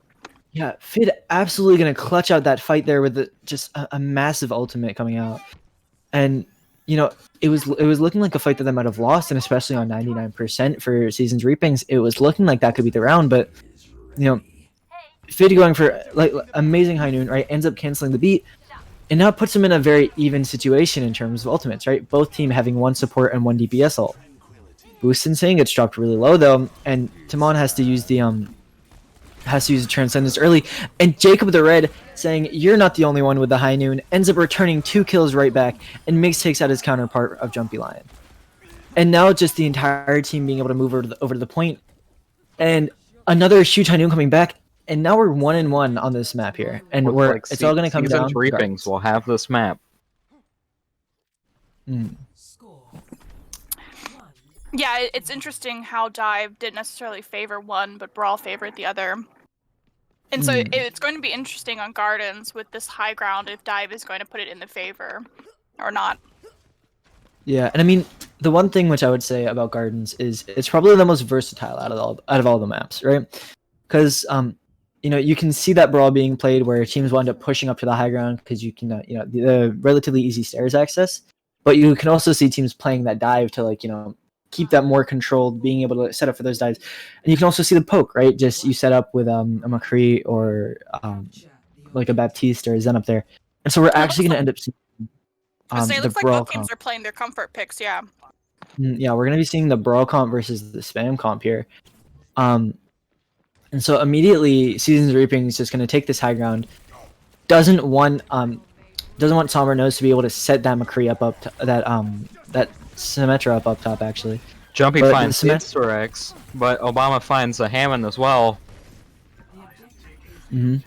[SPEAKER 1] Yeah, Fid absolutely gonna clutch out that fight there with just a massive ultimate coming out, and you know it was looking like a fight that they might have lost, and especially on 99% for Seasons Reapings, it was looking like that could be the round. But you know, Fid going for like amazing High Noon, right, ends up canceling the beat, and now puts him in a very even situation in terms of ultimates, right? Both team having one support and one DPS ult. Boost Insane gets dropped really low though, and Timon has to use the Transcendence early, and Jacob the Red saying you're not the only one with the High Noon ends up returning 2 kills right back, and Migs takes out his counterpart of Jumpy Lion. And now just the entire team being able to move over to the point, and another huge High Noon coming back, and now we're 1-1 on this map here, and
[SPEAKER 4] Looks like
[SPEAKER 1] it's all going to come down
[SPEAKER 4] Seasons
[SPEAKER 1] to
[SPEAKER 4] Reapings will have this map.
[SPEAKER 5] Yeah, it's interesting how Dive didn't necessarily favor one, but Brawl favored the other. And so it's going to be interesting on Gardens with this high ground if Dive is going to put it in the favor or not.
[SPEAKER 1] Yeah, and I mean, the one thing which I would say about Gardens is it's probably the most versatile out of all the maps, right? Because you know, you can see that Brawl being played where teams will end up pushing up to the high ground because you can you know, the relatively easy stairs access, but you can also see teams playing that dive to, like, you know, keep that more controlled, being able to set up for those dives. And you can also see the poke, right? Just you set up with a McCree or like a Baptiste or a Zen up there. And so we're actually going to end up seeing
[SPEAKER 5] It
[SPEAKER 1] the
[SPEAKER 5] looks like
[SPEAKER 1] Brawl
[SPEAKER 5] both teams
[SPEAKER 1] comp.
[SPEAKER 5] are playing their comfort picks, yeah.
[SPEAKER 1] Yeah, we're going to be seeing the Brawl comp versus the Spam comp here. And so immediately Seasons Reaping is just going to take this high ground. Doesn't want Somber Nose to be able to set that McCree up that Symmetra up top, actually.
[SPEAKER 4] Jumpy
[SPEAKER 1] But
[SPEAKER 4] finds
[SPEAKER 1] the
[SPEAKER 4] Instarex, but Obama finds a Hammond as well.
[SPEAKER 1] And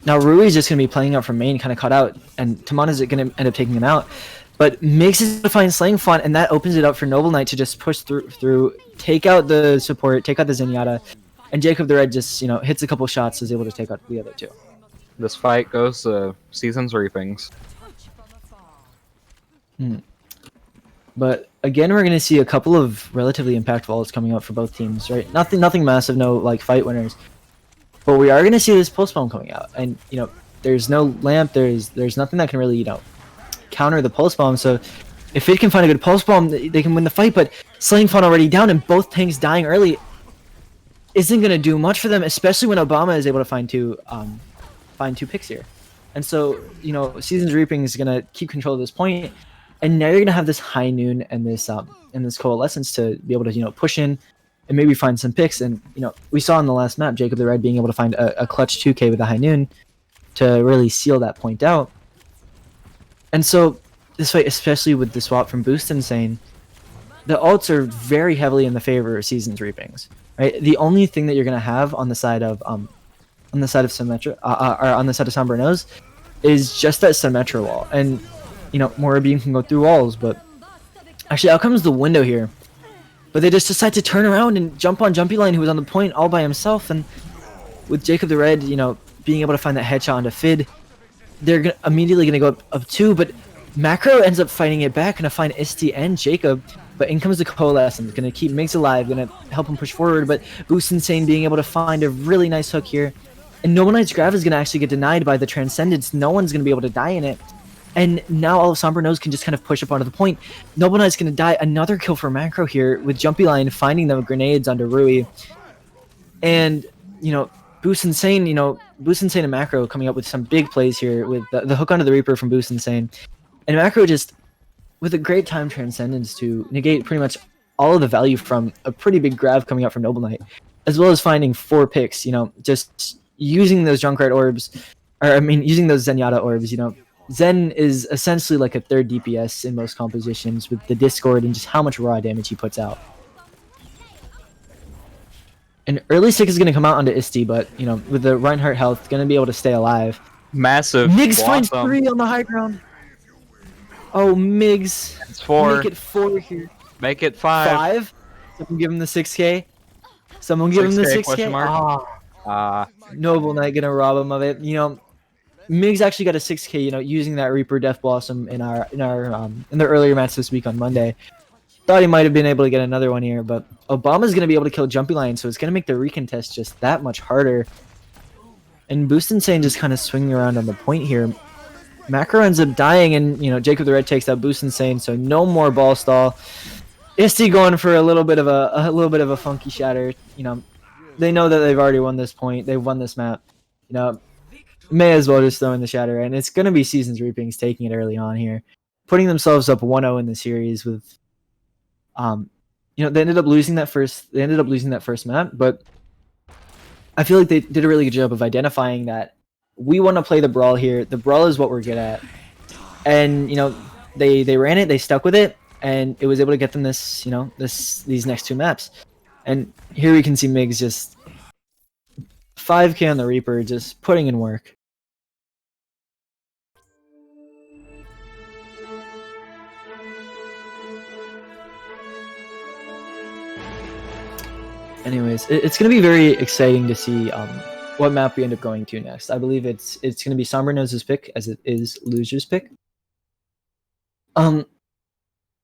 [SPEAKER 1] now Rui's just going to be playing out from main, kind of caught out, and Timon is going to end up taking him out. But Migs is to find Slaying Font, and that opens it up for Noble Knight to just push through, take out the support, take out the Zenyatta, and Jacob the Red just, you know, hits a couple shots, is able to take out the other two.
[SPEAKER 4] This fight goes to Seasons Reapings.
[SPEAKER 1] But again, we're going to see a couple of relatively impactful ults coming out for both teams, right? Nothing massive, no like fight winners. But we are going to see this pulse bomb coming out, and you know, there's no lamp, there's nothing that can really, you know, counter the pulse bomb. So if it can find a good pulse bomb, they can win the fight. But Slaying Fun already down, and both tanks dying early isn't going to do much for them, especially when Obama is able to find two picks here. And so, you know, Seasons Reaping is going to keep control of this point. And now you're gonna have this High Noon and this Coalescence to be able to, you know, push in and maybe find some picks. And you know, we saw in the last map Jacob the Red being able to find a clutch 2K with the High Noon to really seal that point out. And so this fight, especially with the swap from Boost Insane, the ults are very heavily in the favor of Seasons Reapings. Right, the only thing that you're gonna have on the side of Symmetra or on the side of Somber Nose is just that Symmetra wall. And you know, Morabeam can go through walls, but actually out comes the window here. But they just decide to turn around and jump on Jumpy Line, who was on the point all by himself. And with Jacob the Red, you know, being able to find that headshot onto Fid, they're immediately going to go up 2. But Macro ends up fighting it back, going to find Isti and Jacob. But in comes the Coalescence, going to keep Migs alive, going to help him push forward. But Boost Insane being able to find a really nice hook here. And Noble Knight's Grav is going to actually get denied by the Transcendence. No one's going to be able to die in it. And now all of Somber Nose can just kind of push up onto the point. Noble Knight's going to die. Another kill for Macro here with Jumpy Line finding the grenades onto Rui. And, you know, Boost Insane and Macro coming up with some big plays here with the hook onto the Reaper from Boost Insane. And Macro just, with a great time Transcendence to negate pretty much all of the value from a pretty big grab coming out from Noble Knight, as well as finding 4 picks, you know, just using those Junkrat orbs, or I mean, using those Zenyatta orbs, you know. Zen is essentially like a third DPS in most compositions with the Discord and just how much raw damage he puts out. And early stick is going to come out onto Isti, but, you know, with the Reinhardt health, going to be able to stay alive.
[SPEAKER 4] Massive.
[SPEAKER 1] Migs finds
[SPEAKER 4] Blossom.
[SPEAKER 1] 3 on the high ground. Oh, Migs.
[SPEAKER 4] It's 4.
[SPEAKER 1] Make it 4 here.
[SPEAKER 4] Make it 5.
[SPEAKER 1] 5? Someone give him the 6K. Someone give him the
[SPEAKER 4] 6K
[SPEAKER 1] 6K.
[SPEAKER 4] question mark?
[SPEAKER 1] Ah, Noble Knight going to rob him of it. You know, Migs actually got a 6K, using that Reaper Death Blossom in the earlier match this week on Monday. Thought he might have been able to get another one here, but Obama's going to be able to kill Jumpy Lion, so it's going to make the recontest just that much harder. And Boost Insane just kind of swinging around on the point here. Macro ends up dying, and Jacob the Red takes out Boost Insane, so no more ball stall. Isti going for a little bit of a funky shatter. They know that they've already won this point. They've won this map. May as well just throw in the shatter, and it's going to be Seasons Reapings taking it early on here, putting themselves up 1-0 in the series with. They ended up losing that first. They ended up losing that first map, but I feel like they did a really good job of identifying that we want to play the brawl here. The brawl is what we're good at, and they ran it. They stuck with it, and it was able to get them these next 2 maps. And here we can see Migs just 5K on the Reaper, just putting in work. Anyways, it's going to be very exciting to see what map we end up going to next. I believe it's going to be Somber Nose's pick, as it is Loser's pick. And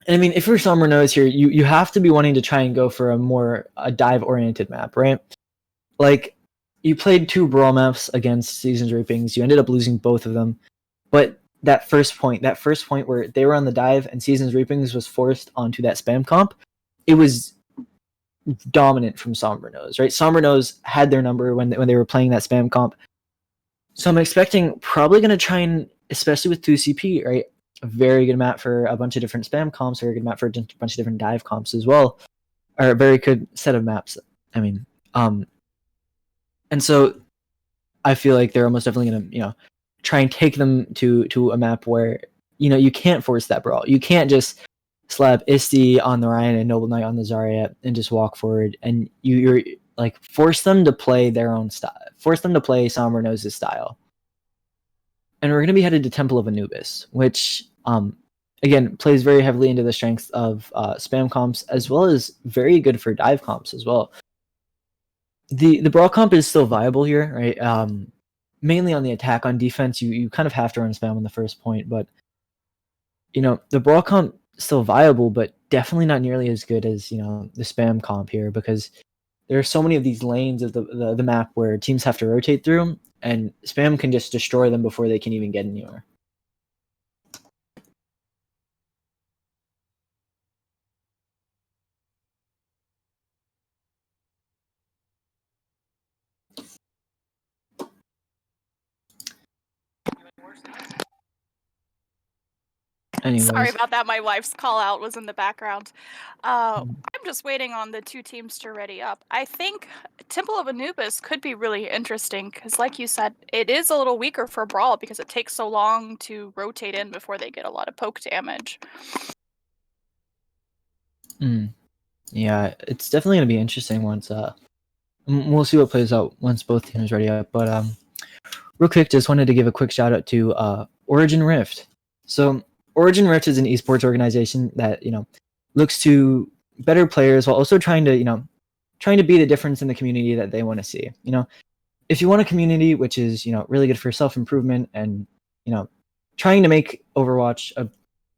[SPEAKER 1] I mean, if you're Somber Nose here, you have to be wanting to try and go for a dive-oriented map, right? Like, you played 2 brawl maps against Seasons Reapings. You ended up losing both of them. But that first point where they were on the dive and Seasons Reapings was forced onto that spam comp, it was dominant from Somber Nose, right? Somber Nose had their number when they were playing that spam comp. So I'm expecting probably going to try and, especially with 2CP, right? A very good map for a bunch of different spam comps, a very good map for a bunch of different dive comps as well. Or a very good set of maps. I mean, and so I feel like they're almost definitely going to, try and take them to a map where, you can't force that brawl. You can't just slap Isti on the Ryan and Noble Knight on the Zarya and just walk forward, and you're like force them to play their own style, force them to play Somber Nose's style. And we're going to be headed to Temple of Anubis, which again plays very heavily into the strengths of spam comps, as well as very good for dive comps as well. The brawl comp is still viable here, right? Mainly on the attack. On defense, you kind of have to run spam on the first point, but the brawl comp still viable, but definitely not nearly as good as the spam comp here, because there are so many of these lanes of the map where teams have to rotate through, and spam can just destroy them before they can even get anywhere. Anyways.
[SPEAKER 5] Sorry about that. My wife's call out was in the background. I'm just waiting on the 2 teams to ready up. I think Temple of Anubis could be really interesting because, like you said, it is a little weaker for Brawl because it takes so long to rotate in before they get a lot of poke damage.
[SPEAKER 1] Yeah, it's definitely going to be interesting once we'll see what plays out once both teams ready up. But real quick, just wanted to give a quick shout out to Origin Rift. So Origin Rift is an esports organization that looks to better players while also trying to be the difference in the community that they want to see. If you want a community which is really good for self-improvement and trying to make Overwatch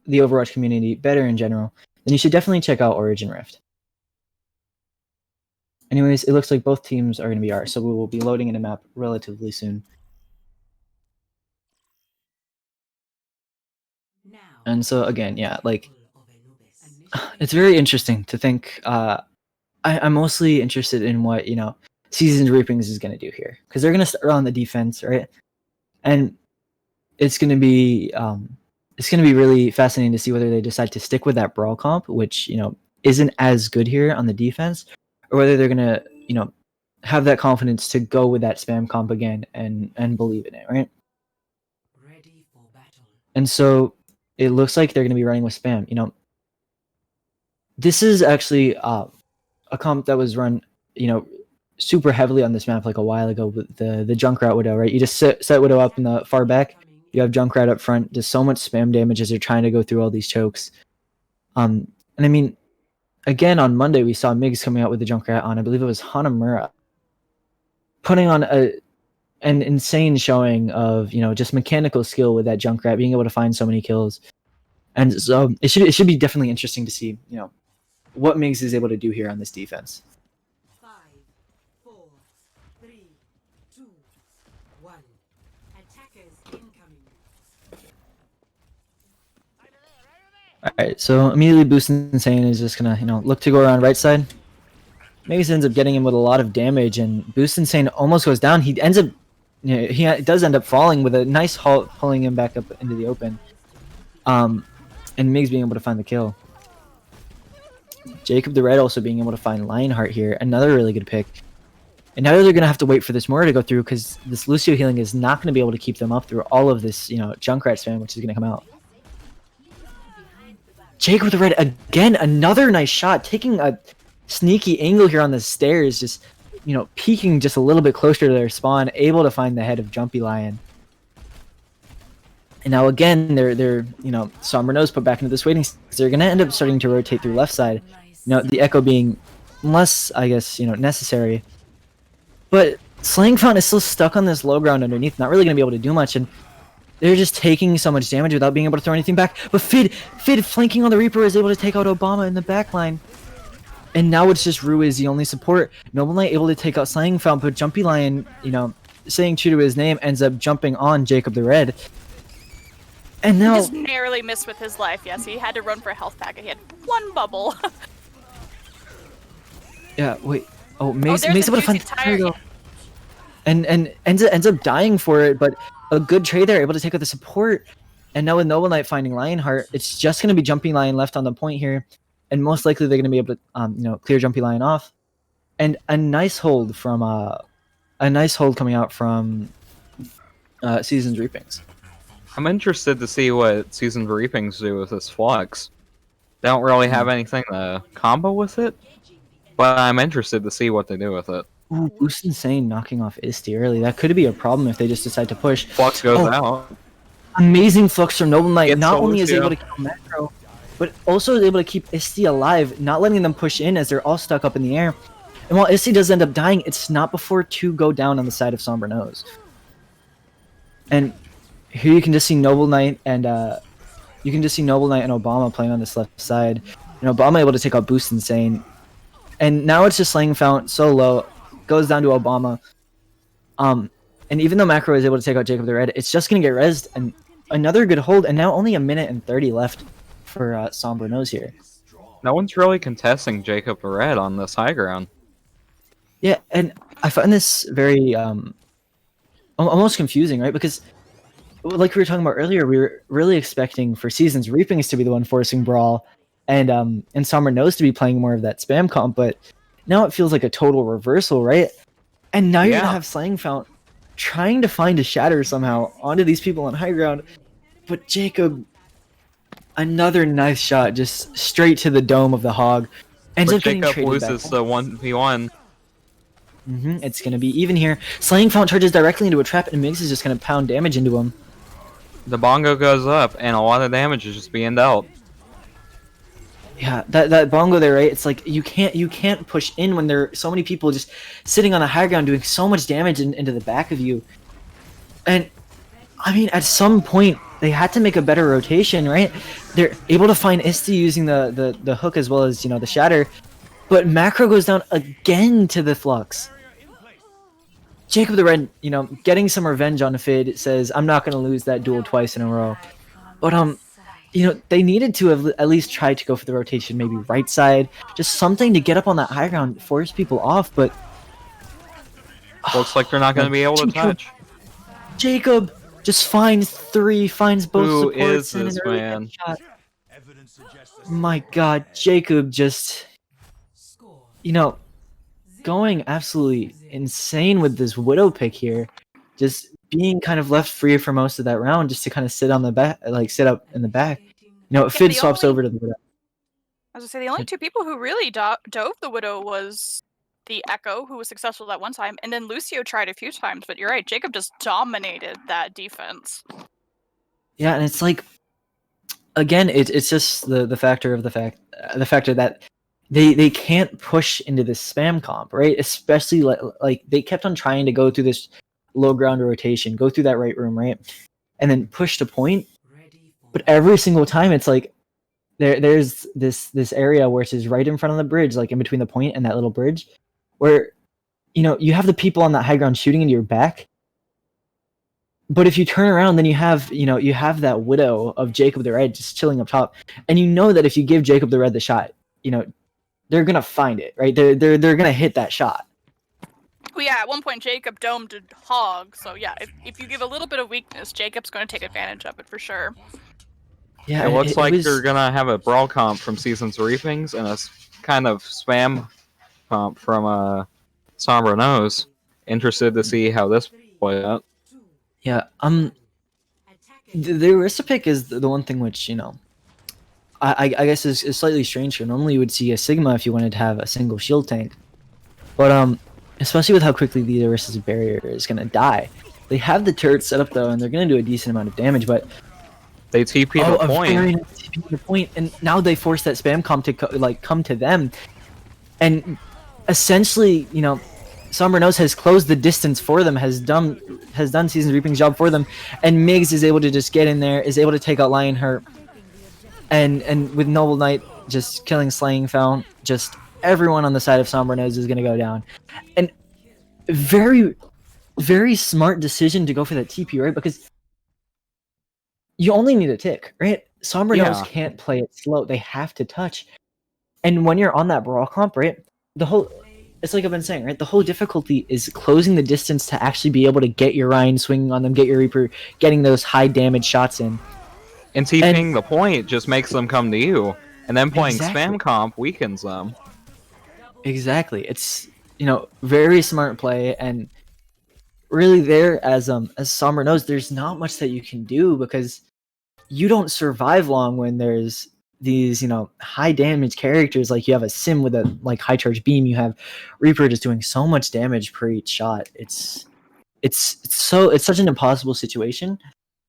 [SPEAKER 1] the Overwatch community better in general, then you should definitely check out Origin Rift. Anyways, it looks like both teams are going to be ours, so we will be loading in a map relatively soon. And so again, yeah, like it's very interesting to think. I'm mostly interested in what Seasons Reapings is going to do here, because they're going to start on the defense, right? And it's going to be really fascinating to see whether they decide to stick with that brawl comp, which isn't as good here on the defense, or whether they're going to have that confidence to go with that spam comp again and believe in it, right? And so it looks like they're going to be running with spam. This is actually a comp that was run, super heavily on this map like a while ago with the Junkrat Widow, right? You just set Widow up in the far back. You have Junkrat up front, does so much spam damage as you're trying to go through all these chokes. And I mean, again, on Monday, we saw Migs coming out with the Junkrat on, I believe it was Hanamura, putting on a an insane showing of just mechanical skill with that Junkrat being able to find so many kills. And so it should be definitely interesting to see what Migs is able to do here on this defense.
[SPEAKER 6] 5, 4, 3, 2, 1. Attackers incoming.
[SPEAKER 1] All right, so immediately Boost Insane is just gonna look to go around right side. Migs ends up getting him with a lot of damage, and Boost Insane almost goes down. He ends up he does end up falling with a nice halt, pulling him back up into the open. And Migs being able to find the kill. Jacob the Red also being able to find Lionheart here, another really good pick. And now they're going to have to wait for this Moira to go through, because this Lucio healing is not going to be able to keep them up through all of this, Junkrat spam, which is going to come out. Jacob the Red, again, another nice shot, taking a sneaky angle here on the stairs, just, peeking just a little bit closer to their spawn, able to find the head of Jumpy Lion. And now again, they're Somber Nose put back into this waiting. They're going to end up starting to rotate through left side. The Echo being less, I guess, necessary. But Slaying Fountain is still stuck on this low ground underneath, not really going to be able to do much, and they're just taking so much damage without being able to throw anything back. But Fid flanking on the Reaper is able to take out Obama in the backline. And now it's just Rue is the only support. Noble Knight able to take out Slaying Fountain, but Jumpy Lion, saying true to his name, ends up jumping on Jacob the Red. And
[SPEAKER 5] He
[SPEAKER 1] now,
[SPEAKER 5] just narrowly missed with his life. Yes, he had to run for a health packet. He had one bubble.
[SPEAKER 1] yeah, wait. Oh,
[SPEAKER 5] there's
[SPEAKER 1] Mace
[SPEAKER 5] a
[SPEAKER 1] able to find
[SPEAKER 5] juicy
[SPEAKER 1] there you
[SPEAKER 5] tire.
[SPEAKER 1] go. And ends up dying for it, but a good trade there, able to take out the support. And now with Noble Knight finding Lionheart, it's just going to be Jumpy Lion left on the point here, and most likely they're going to be able to clear Jumpy Lion off. And a nice hold coming out from Season's Reapings.
[SPEAKER 4] I'm interested to see what Seasoned Reapings do with this Flux. They don't really have anything to combo with it, but I'm interested to see what they do with it.
[SPEAKER 1] Ooh, Boost Insane knocking off Isti early. That could be a problem if they just decide to push.
[SPEAKER 4] Flux goes out.
[SPEAKER 1] Amazing Flux from Noble Knight.
[SPEAKER 4] Gets
[SPEAKER 1] Not only is
[SPEAKER 4] Lucio.
[SPEAKER 1] able to kill Macro, but also is able to keep Isti alive, not letting them push in as they're all stuck up in the air. And while Isti does end up dying, it's not before 2 go down on the side of Somber Nose. And here you can just see Noble Knight and Obama playing on this left side. And Obama able to take out Boost Insane. And now it's just Slaying Fount so low, goes down to Obama. And even though Macro is able to take out Jacob the Red, it's just gonna get rezzed, and another good hold, and now only 1 minute and 30 left for Somber Nose here.
[SPEAKER 4] No one's really contesting Jacob the Red on this high ground.
[SPEAKER 1] Yeah, and I find this very almost confusing, right? Because like we were talking about earlier, we were really expecting for Season's Reapings to be the one forcing Brawl, and Somber Nose to be playing more of that spam comp, but now it feels like a total reversal, right? And now you're gonna have Slaying Fount trying to find a shatter somehow onto these people on high ground, but Jacob, another nice shot, just straight to the dome of the Hog, ends
[SPEAKER 4] But
[SPEAKER 1] up getting
[SPEAKER 4] Jacob
[SPEAKER 1] traded
[SPEAKER 4] loses
[SPEAKER 1] back.
[SPEAKER 4] the 1v1.
[SPEAKER 1] It's gonna be even here. Slaying Fount charges directly into a trap, and Migs is just gonna pound damage into him.
[SPEAKER 4] The bongo goes up, and a lot of damage is just being dealt.
[SPEAKER 1] Yeah, that bongo there, right? It's like you can't push in when there are so many people just sitting on the high ground doing so much damage into the back of you. And I mean, at some point they had to make a better rotation, right? They're able to find Isti using the hook as well as the shatter, but Macro goes down again to the Flux. Jacob the Red, getting some revenge on Fid, says, I'm not gonna lose that duel twice in a row. But they needed to have at least tried to go for the rotation, maybe right side, just something to get up on that high ground, force people off, but
[SPEAKER 4] Looks like they're not going to be able to touch.
[SPEAKER 1] Jacob just finds 3, finds both
[SPEAKER 4] Who
[SPEAKER 1] supports
[SPEAKER 4] is
[SPEAKER 1] and
[SPEAKER 4] this
[SPEAKER 1] an early
[SPEAKER 4] man?
[SPEAKER 1] headshot. My god, Jacob just, going absolutely insane with this Widow pick here. Just being kind of left free for most of that round, just to kind of sit on the back, sit up in the back. Fid
[SPEAKER 5] the
[SPEAKER 1] swaps
[SPEAKER 5] only-
[SPEAKER 1] over to the Widow.
[SPEAKER 5] I was gonna say the only 2 people who really dove the Widow was the Echo, who was successful that one time, and then Lucio tried a few times. But you're right, Jacob just dominated that defense.
[SPEAKER 1] Yeah, and it's like, again, it's just the factor that they can't push into this spam comp, right? Especially like they kept on trying to go through this low ground rotation, go through that right room, right, and then push to point.
[SPEAKER 6] Ready for
[SPEAKER 1] But every single time, it's like there's this area where it's just right in front of the bridge, like in between the point and that little bridge, where you have the people on that high ground shooting into your back. But if you turn around, then you have that widow of Jacob the Red just chilling up top, and you know that if you give Jacob the Red the shot, they're gonna find it, right? They're gonna hit that shot.
[SPEAKER 5] Well, yeah, at one point Jacob domed Hog, so yeah, if you give a little bit of weakness, Jacob's going to take advantage of it for sure.
[SPEAKER 1] Yeah,
[SPEAKER 4] It looks like
[SPEAKER 1] was-
[SPEAKER 4] they're gonna have a brawl comp from Seasons Reapings and a kind of spam comp from Sombra Nose. Interested to see how this plays out.
[SPEAKER 1] Yeah, the Orisa pick is the one thing which I guess is slightly strange here. Normally you would see a Sigma if you wanted to have a single shield tank, but especially with how quickly the Orisa's barrier is gonna die. They have the turret set up though, and they're gonna do a decent amount of damage, but
[SPEAKER 4] They TP the
[SPEAKER 1] a
[SPEAKER 4] point.
[SPEAKER 1] very nice TP to the point, and now they force that spam comp to come to them, and essentially, Sombra Nose has closed the distance for them, has done Seasons Reaping's job for them, and Migs is able to just get in there, is able to take out Lionheart, and with Noble Knight just killing Slaying Found, just everyone on the side of Sombra Nose is gonna go down, and very, very smart decision to go for that TP, right? Because you only need a tick, right? Sombra Nose
[SPEAKER 4] Yeah.
[SPEAKER 1] can't play it slow; they have to touch, and when you're on that brawl comp, right, it's like I've been saying, right? The whole difficulty is closing the distance to actually be able to get your Ryan swinging on them, get your Reaper getting those high damage shots in.
[SPEAKER 4] And TPing the point just makes them come to you. And then playing
[SPEAKER 1] Exactly.
[SPEAKER 4] spam comp weakens them.
[SPEAKER 1] Exactly. It's very smart play, and really there as Sombra knows, there's not much that you can do because you don't survive long when there's these high damage characters. Like you have a Sim with a high charge beam, you have Reaper just doing so much damage per each shot. It's such an impossible situation,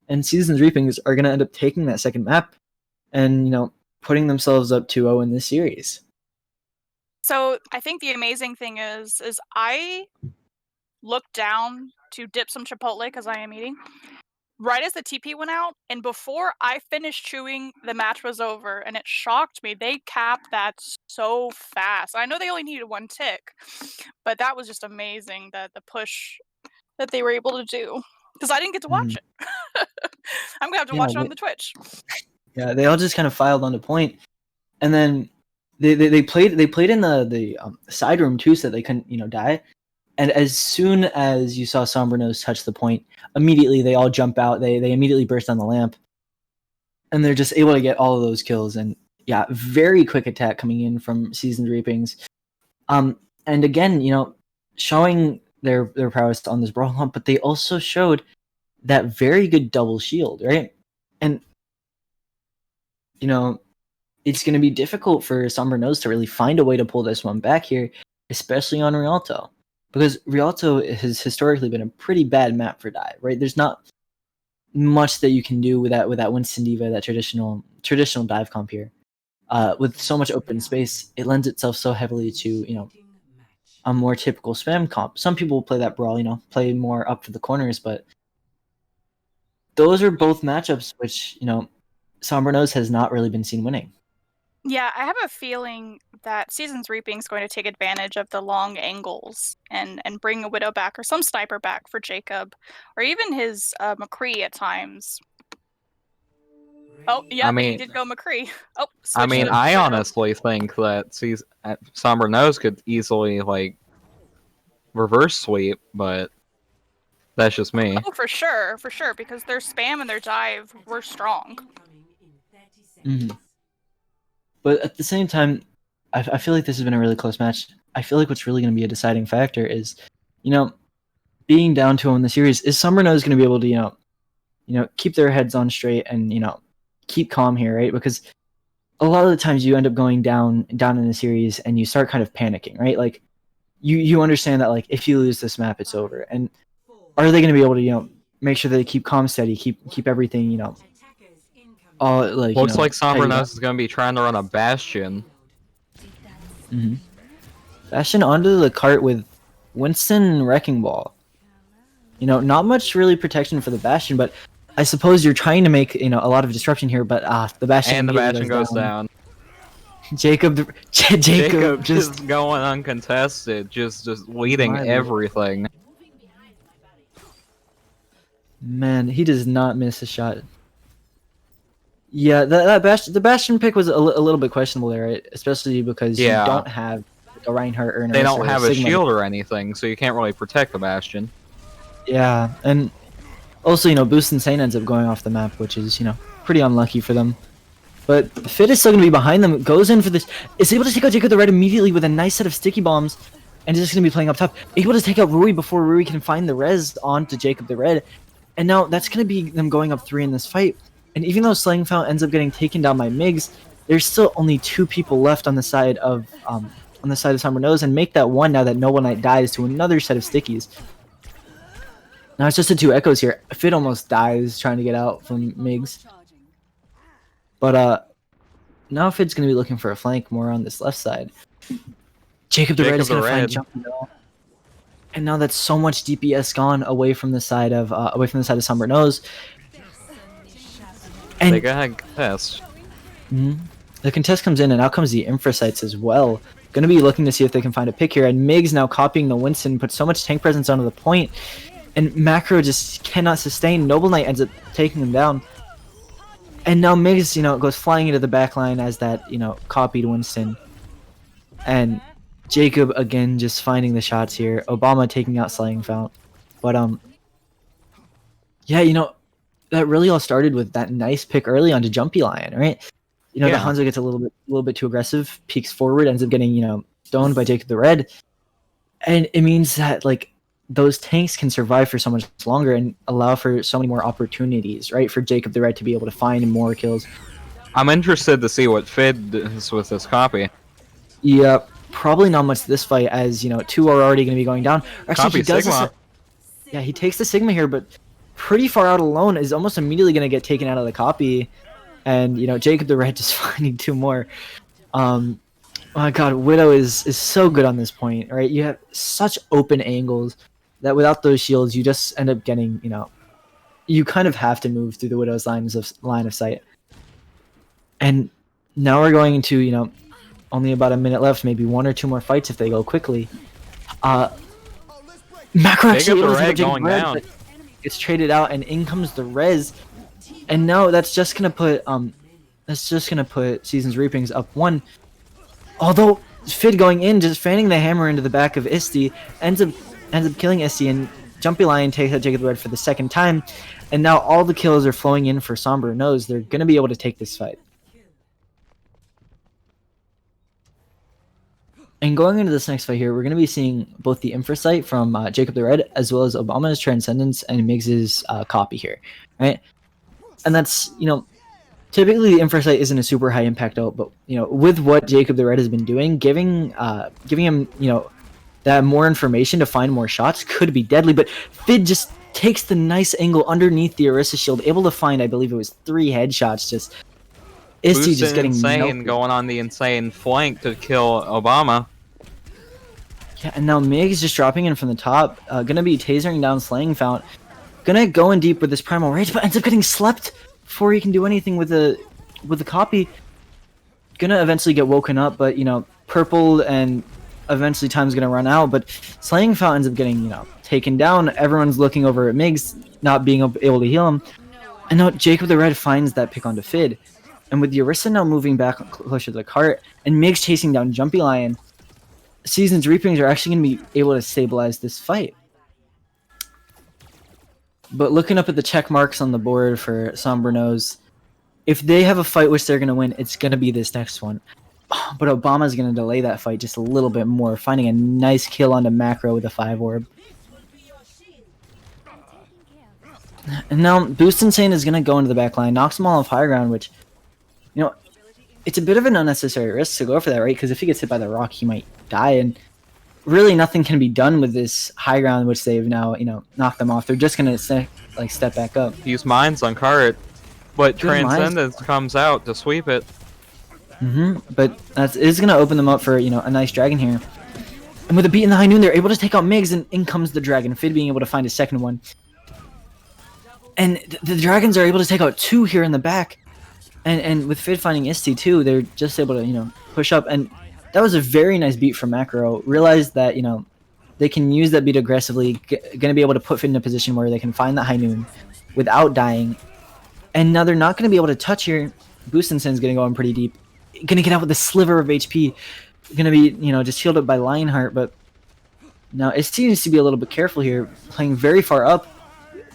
[SPEAKER 1] and Seasons Reapings are going to end up taking that second map and putting themselves up 2-0 in this series.
[SPEAKER 5] So I think the amazing thing is I looked down to dip some Chipotle because I am eating. Right as the TP went out, and before I finished chewing, the match was over, and it shocked me. They capped that so fast. I know they only needed one tick, but that was just amazing, that the push that they were able to do. Because I didn't get to watch it. I'm gonna have to
[SPEAKER 1] Yeah,
[SPEAKER 5] watch it on the Twitch.
[SPEAKER 1] Yeah, they all just kind of filed onto point, and then they played in the side room too, so that they couldn't die. And as soon as you saw Sombra Nose touch the point, immediately they all jump out. They immediately burst on the lamp, and they're just able to get all of those kills. And yeah, very quick attack coming in from Seasoned Reapings. And again, showing their prowess on this brawl hump, but they also showed that very good double shield, right? And it's going to be difficult for Sombra Nose to really find a way to pull this one back here, especially on Rialto. Because Rialto has historically been a pretty bad map for dive, right? There's not much that you can do with that Winston Diva, that traditional dive comp here. With so much open space, it lends itself so heavily to a more typical spam comp. Some people play that brawl, play more up for the corners, but those are both matchups which Sombra Nose has not really been seen winning.
[SPEAKER 5] Yeah, I have a feeling that Seasons Reaping is going to take advantage of the long angles and bring a Widow back or some sniper back for Jacob, or even his McCree at times. Oh, yeah, but he did go McCree. Oh,
[SPEAKER 4] I mean,
[SPEAKER 5] switched to
[SPEAKER 4] I
[SPEAKER 5] Widow.
[SPEAKER 4] honestly think that Sombra Nose could easily reverse sweep, but that's just me.
[SPEAKER 5] Oh, for sure, because their spam and their dive were strong.
[SPEAKER 1] Mhm. But at the same time, I feel like this has been a really close match. I feel like what's really going to be a deciding factor is, being down to in the series, is Sombra Nose going to be able to, keep their heads on straight and, keep calm here, right? Because a lot of the times you end up going down in the series and you start kind of panicking, right? Like, you understand that, like, if you lose this map, it's over. And are they going to be able to, make sure that they keep calm, steady, keep everything, all like
[SPEAKER 4] Looks like Sombra
[SPEAKER 1] tighten
[SPEAKER 4] Nose
[SPEAKER 1] up.
[SPEAKER 4] is going to be trying to run a Bastion.
[SPEAKER 1] Mhm. Bastion onto the cart with Winston Wrecking Ball. You know, not much really protection for the Bastion, but I suppose you're trying to make, you know, a lot of disruption here, but the Bastion
[SPEAKER 4] And the
[SPEAKER 1] immediately
[SPEAKER 4] Bastion goes down.
[SPEAKER 1] Jacob
[SPEAKER 4] Jacob
[SPEAKER 1] just
[SPEAKER 4] just going uncontested, just leading
[SPEAKER 1] My lord.
[SPEAKER 4] everything.
[SPEAKER 1] Man, he does not miss a shot. Yeah, the Bastion pick was a little bit questionable there, right? Especially because
[SPEAKER 4] Yeah.
[SPEAKER 1] you don't have a Reinhardt or an
[SPEAKER 4] They
[SPEAKER 1] Orisa
[SPEAKER 4] don't
[SPEAKER 1] or
[SPEAKER 4] have a
[SPEAKER 1] Sigma.
[SPEAKER 4] shield or anything, so you can't really protect the Bastion.
[SPEAKER 1] Yeah, and also, you know, Boost Insane ends up going off the map, which is, you know, pretty unlucky for them. But Fit is still going to be behind them, goes in for this, is able to take out Jacob the Red immediately with a nice set of sticky bombs, and is just going to be playing up top. Able to take out Rui before Rui can find the res onto Jacob the Red. And now that's going to be them going up 3 in this fight. And even though Slaying Fountain ends up getting taken down by Migs, there's still only 2 people left on the side of Somber Nose, and make that 1 now that Noble Knight dies to another set of stickies. Now it's just the 2 echoes here. Fit almost dies trying to get out from Migs. But now Fit's gonna be looking for a flank more on this left side. Jacob the Red is gonna find Jumpy Nose. And now that's so much DPS gone away from the side of Somber Nose.
[SPEAKER 4] They
[SPEAKER 1] And
[SPEAKER 4] gotta contest.
[SPEAKER 1] the contest comes in, and out comes the Infrasites as well. Gonna be looking to see if they can find a pick here. And Migs now copying the Winston, puts so much tank presence onto the point. And Macro just cannot sustain. Noble Knight ends up taking him down. And now Migs, you know, goes flying into the back line as that, you know, copied Winston. And Jacob again just finding the shots here. Obama taking out Slaying Fount. But yeah, you know, that really all started with that nice pick early onto Jumpy Lion, right? You know,
[SPEAKER 4] Yeah.
[SPEAKER 1] the Hanzo gets a little bit too aggressive, peeks forward, ends up getting, you know, stoned by Jacob the Red. And it means that, like, those tanks can survive for so much longer and allow for so many more opportunities, right? For Jacob the Red to be able to find more kills.
[SPEAKER 4] I'm interested to see what Fid does with this copy.
[SPEAKER 1] Yeah, probably not much this fight, as, you know, 2 are already going to be going down. Actually,
[SPEAKER 4] Copy
[SPEAKER 1] he does
[SPEAKER 4] Sigma.
[SPEAKER 1] Yeah, he takes the Sigma here, but pretty far out alone, is almost immediately going to get taken out of the copy. And, you know, Jacob the Red just finding 2 more. Oh my god, Widow is so good on this point, right? You have such open angles that without those shields, you just end up getting, you know, you kind of have to move through the Widow's line of sight. And now we're going into, you know, only about a minute left, maybe 1 or 2 more fights if they go quickly. Macro actually
[SPEAKER 4] Jacob the
[SPEAKER 1] able to
[SPEAKER 4] Red
[SPEAKER 1] take Jacob
[SPEAKER 4] going
[SPEAKER 1] Red,
[SPEAKER 4] down.
[SPEAKER 1] but gets traded out, and in comes the res. And now that's just gonna put Season's Reapings up 1. Although Fid going in, just fanning the hammer into the back of Isti, ends up killing Isti, and Jumpy Lion takes out Jacob the Red for the 2nd time. And now all the kills are flowing in for Somber Nose. They're gonna be able to take this fight. And going into this next fight here, we're going to be seeing both the Infrasight from Jacob the Red, as well as Obama's Transcendence and Migs' copy here, right? And that's, you know, typically the Infrasight isn't a super high impact ult, but, you know, with what Jacob the Red has been doing, giving him, you know, that more information to find more shots could be deadly. But Fid just takes the nice angle underneath the Orisa shield, able to find, I believe it was 3 headshots, just Isti
[SPEAKER 4] Boost
[SPEAKER 1] just getting
[SPEAKER 4] insane,
[SPEAKER 1] melted.
[SPEAKER 4] going on the insane flank to kill Obama.
[SPEAKER 1] Yeah, and now Migs just dropping in from the top, gonna be tasering down Slaying Fount, gonna go in deep with this Primal Rage, but ends up getting slept before he can do anything with the copy. Gonna eventually get woken up, but, you know, purple, and eventually time's gonna run out, but Slaying Fount ends up getting, you know, taken down. Everyone's looking over at Migs, not being able to heal him. And now Jacob the Red finds that pick onto Fid. And with the Orisa now moving back closer to the cart, and Migs chasing down Jumpy Lion, Season's Reapings are actually going to be able to stabilize this fight. But looking up at the check marks on the board for Somber Nose, if they have a fight which they're going to win, it's going to be this next one. But Obama's going to delay that fight just a little bit more, finding a nice kill onto Macro with a 5 orb. And now Boost Insane is going to go into the back line, knocks them all off high ground, which, you know, it's a bit of an unnecessary risk to go for that, right? Because if he gets hit by the rock, he might die, and really nothing can be done with this high ground, which they've now, you know, knocked them off. They're just gonna step back up.
[SPEAKER 4] Use mines on cart, but
[SPEAKER 1] Good mines.
[SPEAKER 4] Transcendence comes out to sweep it.
[SPEAKER 1] But that is gonna open them up for, you know, a nice dragon here. And with a beat in the high noon, they're able to take out Migs, and in comes the dragon. Fid being able to find a second one. And the dragons are able to take out 2 here in the back. And with Fid finding Isti too, they're just able to, push up. And that was a very nice beat from Macro. Realized that, they can use that beat aggressively, going to be able to put Fid in a position where they can find that high noon without dying. And now they're not going to be able to touch here. Boostensen's going to go in pretty deep. Going to get out with a sliver of HP. Going to be, just healed up by Lionheart. But now Isti needs to be a little bit careful here. Playing very far up.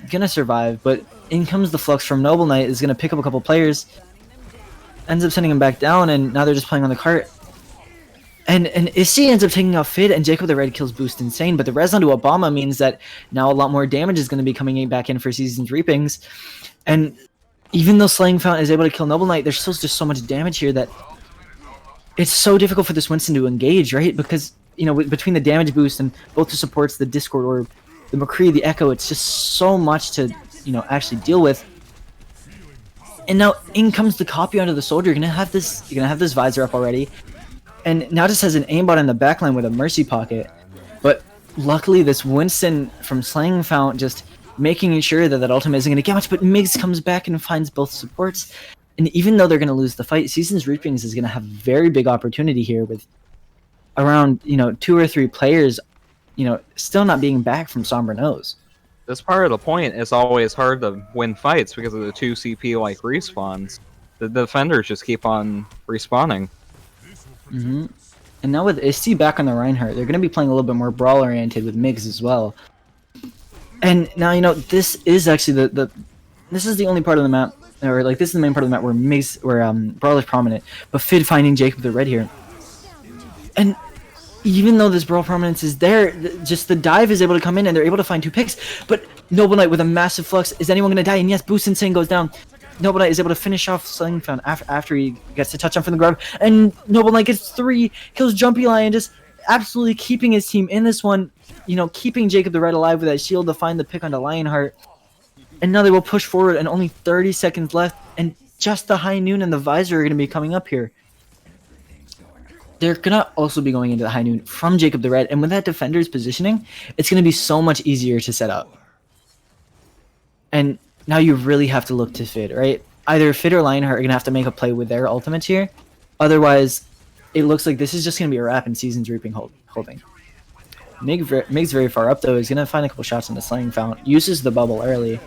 [SPEAKER 1] Going to survive. But in comes the Flux from Noble Knight. Is going to pick up a couple players. Ends up sending him back down. And now they're just playing on the cart. And Isti ends up taking out Fid, and Jacob the Red kills Boost Insane, but the res onto Obama means that now a lot more damage is going to be coming back in for Season's Reapings. And even though Slaying Fountain is able to kill Noble Knight, there's still just so much damage here that it's so difficult for this Winston to engage, right? Because, between the damage boost and both the supports, the Discord Orb, the McCree, the Echo, it's just so much to, actually deal with. And now in comes the copy onto the Soldier. You're gonna have this visor up already. And now just has an aimbot in the backline with a Mercy Pocket. But luckily this Winston from Slaying Fount just making sure that ultimate isn't going to get much. But Migs comes back and finds both supports. And even though they're going to lose the fight, Season's Reapings is going to have a very big opportunity here with around, 2 or 3 players, still not being back from Sombra Nose.
[SPEAKER 4] This part of the point is always hard to win fights because of the 2 CP-like respawns. The defenders just keep on respawning.
[SPEAKER 1] Mm-hmm. And now with Isti back on the Reinhardt, they're going to be playing a little bit more brawl-oriented with Migs as well. And now, this is actually this is the only part of the map, or this is the main part of the map where Brawl is prominent. But Fid finding Jacob the Red here. And even though this Brawl prominence is there, just the dive is able to come in and they're able to find 2 picks. But Noble Knight with a massive flux, is anyone going to die? And yes, Boost Insane goes down. Noble Knight is able to finish off Slaying Fountain after he gets the touchdown from the grab, and Noble Knight gets 3, kills Jumpy Lion, just absolutely keeping his team in this one, keeping Jacob the Red alive with that shield to find the pick onto Lionheart. And now they will push forward, and only 30 seconds left, and just the High Noon and the Visor are going to be coming up here. They're going to also be going into the High Noon from Jacob the Red, and with that defender's positioning, it's going to be so much easier to set up. And now you really have to look to Fid, right? Either Fid or Lionheart are going to have to make a play with their ultimates here. Otherwise, it looks like this is just going to be a wrap in Season's Reaping holding. Mig's very far up, though. He's going to find a couple shots in the Slaying Fount. Uses the bubble early.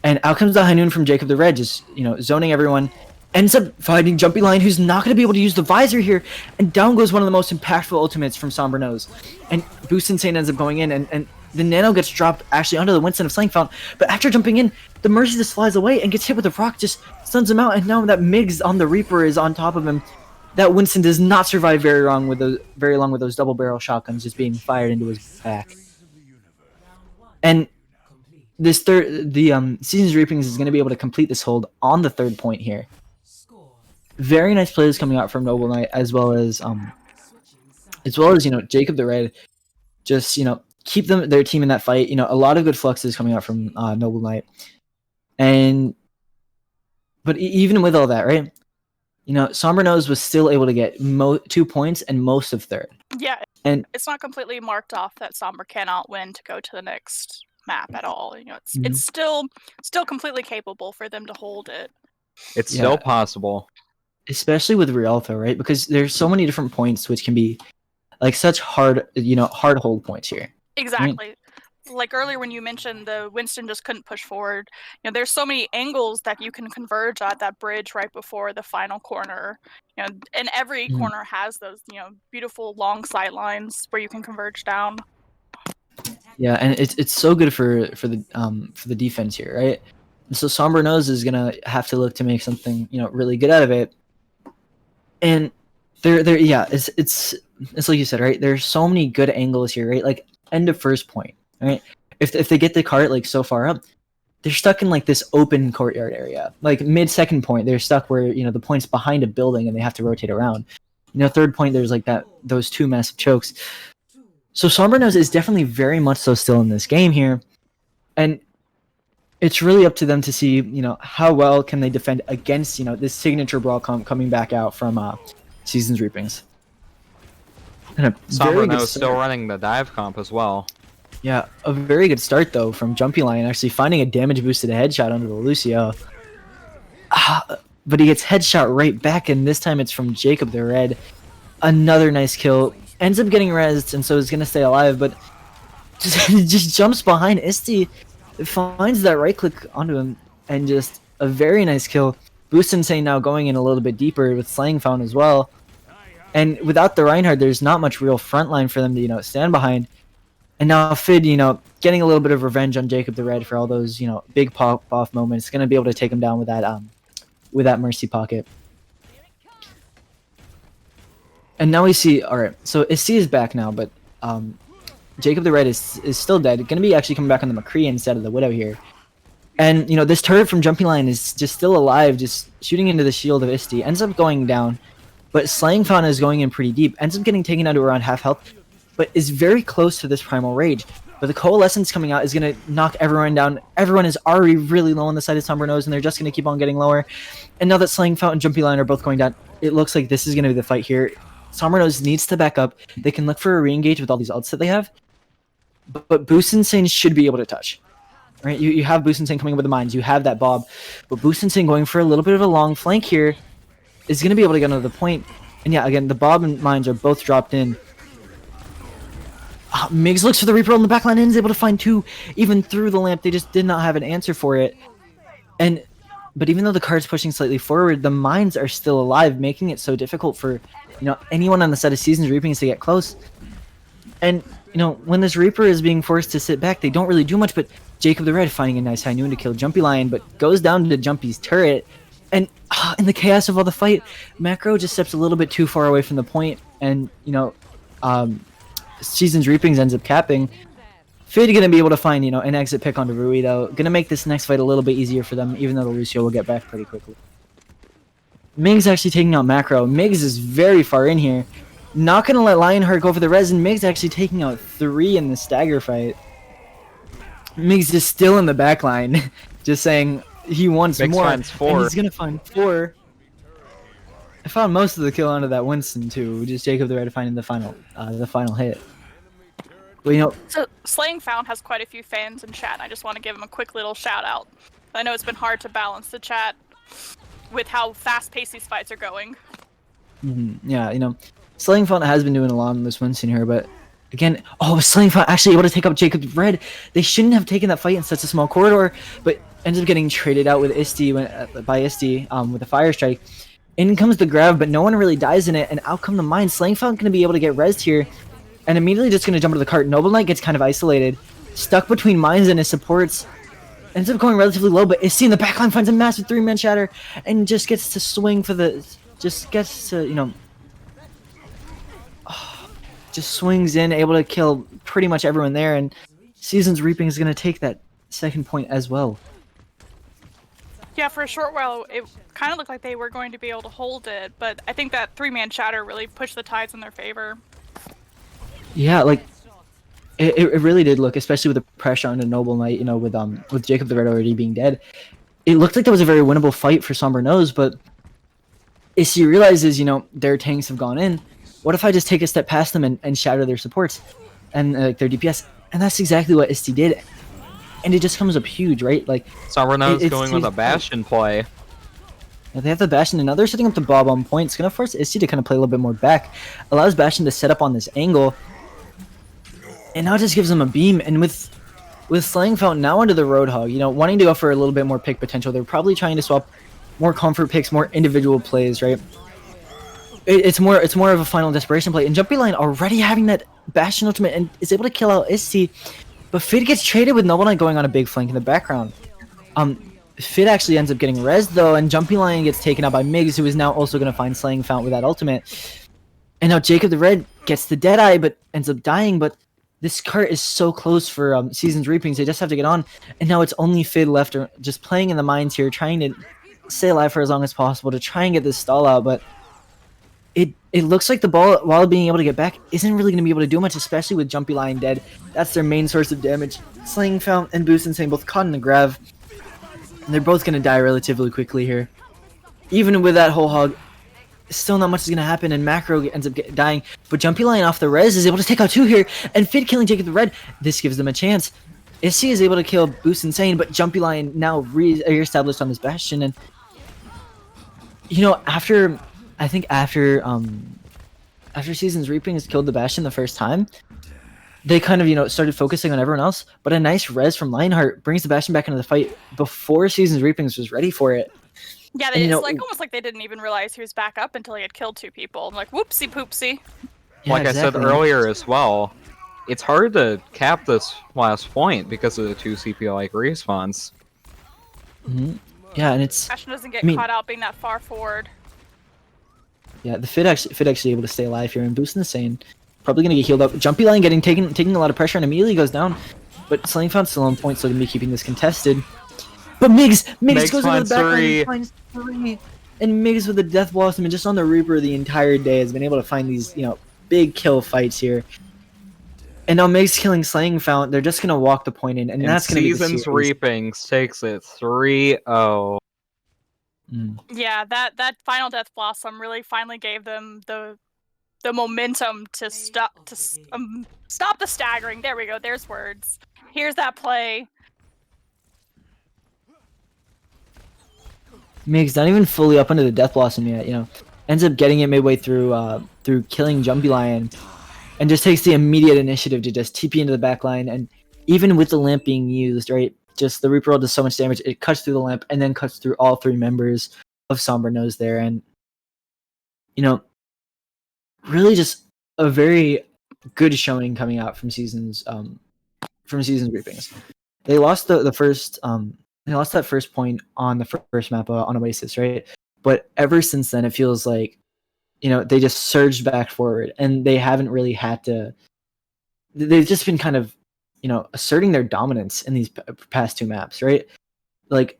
[SPEAKER 1] And out comes the High Noon from Jacob the Red, just, zoning everyone. Ends up finding Jumpy Lion, who's not going to be able to use the Visor here. And down goes one of the most impactful ultimates from Sombra Nose. And Boost Insane ends up going in, and the Nano gets dropped actually onto the Winston of Slaying Fount, but after jumping in, the Mercy just flies away and gets hit with a rock, just stuns him out, and now that Migs on the Reaper is on top of him, that Winston does not survive very long with those double barrel shotguns just being fired into his back. And this Season's Reapings is going to be able to complete this hold on the 3rd point here. Very nice plays coming out from Noble Knight, as well as Jacob the Red, just keep their team in that fight. A lot of good fluxes coming out from Noble Knight. But even with all that, right? Sombra Nose was still able to get 2 points and most of 3rd.
[SPEAKER 5] Yeah,
[SPEAKER 1] and
[SPEAKER 5] it's not completely marked off that Sombra cannot win to go to the next map at all. It's still completely capable for them to hold it.
[SPEAKER 4] It's still possible.
[SPEAKER 1] Especially with Rialto, right? Because there's so many different points which can be such hard hold points here.
[SPEAKER 5] Exactly. Right? Like earlier when you mentioned the Winston just couldn't push forward, there's so many angles that you can converge at that bridge right before the final corner. And every corner has those, beautiful long sight lines where you can converge down.
[SPEAKER 1] Yeah, and it's so good for the defense here, right? And so Sombra Nose is gonna have to look to make something, really good out of it. And it's like you said, right? There's so many good angles here, right? End of 1st point, right? If they get the cart so far up, they're stuck in this open courtyard area. Mid 2nd point, they're stuck where the point's behind a building and they have to rotate around. 3rd point, there's those 2 massive chokes. So Sombra Nose is definitely very much so still in this game here, and it's really up to them to see how well can they defend against this signature brawl coming back out from Season's Reapings. And a very
[SPEAKER 4] Sombra
[SPEAKER 1] good
[SPEAKER 4] is still
[SPEAKER 1] start.
[SPEAKER 4] running the dive comp as well.
[SPEAKER 1] Yeah, a very good start though from Jumpy Lion, actually finding a damage boosted headshot onto the Lucio. But he gets headshot right back, and this time it's from Jacob the Red. Another nice kill. Ends up getting rezzed, and so is gonna stay alive, but just jumps behind Isti, finds that right click onto him, and just a very nice kill. Boost Insane now going in a little bit deeper with Slaying Fountain as well. And without the Reinhardt, there's not much real front line for them to, stand behind. And now Fid, getting a little bit of revenge on Jacob the Red for all those, big pop-off moments. Gonna be able to take him down with that Mercy Pocket. And now we see, alright, so Isti is back now, but Jacob the Red is still dead. Gonna be actually coming back on the McCree instead of the Widow here. And, this turret from Jumpy Lion is just still alive, just shooting into the shield of Isti. Ends up going down, but Slaying Fountain is going in pretty deep. Ends up getting taken down to around half health, but is very close to this Primal Rage. But the Coalescence coming out is going to knock everyone down. Everyone is already really low on the side of Sombra Nose, and they're just going to keep on getting lower. And now that Slaying Fountain and Jumpy Lion are both going down, it looks like this is going to be the fight here. Sombra Nose needs to back up. They can look for a re-engage with all these ults that they have. But Boost Insane should be able to touch. Right? You have Boost Insane coming with the mines. You have that Bob. But Boost Insane going for a little bit of a long flank here is going to be able to get onto the point. And yeah, again, the Bob and mines are both dropped in. Migs looks for the Reaper on the backline and is able to find two. Even through the lamp, they just did not have an answer for it. But even though the card's pushing slightly forward, the mines are still alive, making it so difficult for anyone on the side of Seasons Reapings to get close. And when this Reaper is being forced to sit back, they don't really do much. But Jacob the Red finding a nice high noon to kill Jumpy Lion, but goes down to Jumpy's turret. And in the chaos of all the fight, Macro just steps a little bit too far away from the point, and Seasons Reapings ends up capping. Fid gonna be able to find an exit pick onto Rui though. Gonna make this next fight a little bit easier for them, even though the Lucio will get back pretty quickly. Migs actually taking out Macro. Migs is very far in here. Not gonna let Lionheart go for the res, and Migs actually taking out 3 in the stagger fight. Migs is still in the back line, just saying he wants
[SPEAKER 4] Migs
[SPEAKER 1] more,
[SPEAKER 4] finds 4.
[SPEAKER 1] and he's gonna find 4. I found most of the kill onto that Winston too, just Jacob the Red finding the final hit. Well,
[SPEAKER 5] So Slaying Found has quite a few fans in chat, and I just want to give him a quick little shout out. I know it's been hard to balance the chat with how fast-paced these fights are going.
[SPEAKER 1] yeah, Slaying Fountain has been doing a lot on this Winston here, but again, Slaying Fountain actually able to take up Jacob Red. They shouldn't have taken that fight in such a small corridor, but ends up getting traded out with Isti by Isti with a Fire Strike. In comes the grab, but no one really dies in it, and out come the mines. Slaying Fountain going to be able to get rezzed here, and immediately just going to jump into the cart. Noble Knight gets kind of isolated, stuck between mines and his supports. Ends up going relatively low, but Isti in the backline finds a massive 3-man shatter, and just gets to swing for the... Just gets to, just swings in, able to kill pretty much everyone there, and Seasons Reaping is going to take that second point as well.
[SPEAKER 5] Yeah, for a short while, it kind of looked like they were going to be able to hold it, but I think that 3-man shatter really pushed the tides in their favor.
[SPEAKER 1] Yeah, it really did look, especially with the pressure on the Noble Knight, with Jacob the Red already being dead. It looked like that was a very winnable fight for Sombra Nose, but Isti realizes, their tanks have gone in. What if I just take a step past them and shatter their supports and their DPS? And that's exactly what Isti did. And it just comes up huge, right?
[SPEAKER 4] Sombra Nose
[SPEAKER 1] it's
[SPEAKER 4] going with a Bastion play.
[SPEAKER 1] Yeah, they have the Bastion, and now they're setting up the Bob on point. It's going to force Isti to kind of play a little bit more back. Allows Bastion to set up on this angle. And now it just gives them a beam. And with Slaying Fountain now under the Roadhog, wanting to go for a little bit more pick potential, they're probably trying to swap more comfort picks, more individual plays, right? It's more of a final desperation play. And Jumpy Lion already having that Bastion ultimate and is able to kill out Isti. But Fid gets traded with Noble Knight going on a big flank in the background. Fid actually ends up getting rezzed though, and Jumpy Lion gets taken out by Migs, who is now also going to find Slaying Fountain with that ultimate. And now Jacob the Red gets the Deadeye, but ends up dying. But this cart is so close for Seasons Reapings, they just have to get on. And now it's only Fid left, just playing in the mines here, trying to stay alive for as long as possible to try and get this stall out. But it looks like the ball, while being able to get back, isn't really going to be able to do much, especially with Jumpy Lion dead. That's their main source of damage. Slaying Fountain and Boost Insane both caught in the grab. And they're both going to die relatively quickly here. Even with that whole hog, still not much is going to happen, and Macro ends up dying. But Jumpy Lion off the res is able to take out 2 here, and Fid killing Jacob the Red. This gives them a chance. Issy is able to kill Boost Insane, but Jumpy Lion now re-established on this Bastion, and after Season's Reaping has killed the Bastion the first time, they kind of started focusing on everyone else. But a nice res from Lionheart brings the Bastion back into the fight before Season's Reaping was ready for it.
[SPEAKER 5] Yeah,
[SPEAKER 1] And,
[SPEAKER 5] it's like almost like they didn't even realize he was back up until he had killed 2 people. I'm like, whoopsie poopsie.
[SPEAKER 1] Yeah,
[SPEAKER 4] Like I said
[SPEAKER 1] exactly.
[SPEAKER 4] earlier as well, it's hard to cap this last point because of the 2 CP-like respawns.
[SPEAKER 1] Mhm. Yeah, and it's
[SPEAKER 5] Bastion doesn't get
[SPEAKER 1] I mean-
[SPEAKER 5] caught out being that far forward.
[SPEAKER 1] the Fid actually able to stay alive here, and Boost Insane probably gonna get healed up. Jumpy Lion taking a lot of pressure and immediately goes down, but Slaying Found's still on point, so gonna be keeping this contested. But Migs
[SPEAKER 4] Migs
[SPEAKER 1] goes into
[SPEAKER 4] finds
[SPEAKER 1] the back line,
[SPEAKER 4] three.
[SPEAKER 1] he finds 3, and Migs with the Death Blossom and just on the Reaper the entire day has been able to find these big kill fights here. And now Migs killing Slaying Fountain, they're just gonna walk the point in, and that's gonna be the
[SPEAKER 4] Season's
[SPEAKER 1] series.
[SPEAKER 4] Reapings takes it 3-0.
[SPEAKER 1] Mm.
[SPEAKER 5] Yeah, that final Death Blossom really finally gave them the momentum to stop the staggering. There we go. There's words. Here's that play.
[SPEAKER 1] Migs not even fully up under the Death Blossom yet, ends up getting it midway through killing Jumpy Lion, and just takes the immediate initiative to just TP into the back line. And even with the lamp being used, right, just the Reaper does so much damage, it cuts through the lamp and then cuts through all 3 members of Somber Nose there, and really just a very good showing coming out from Season's Reapings. They lost the first they lost that first point on the first map on Oasis, right? But ever since then, it feels like they just surged back forward, and they haven't really had to. They've just been kind of asserting their dominance in these past 2 maps, right? Like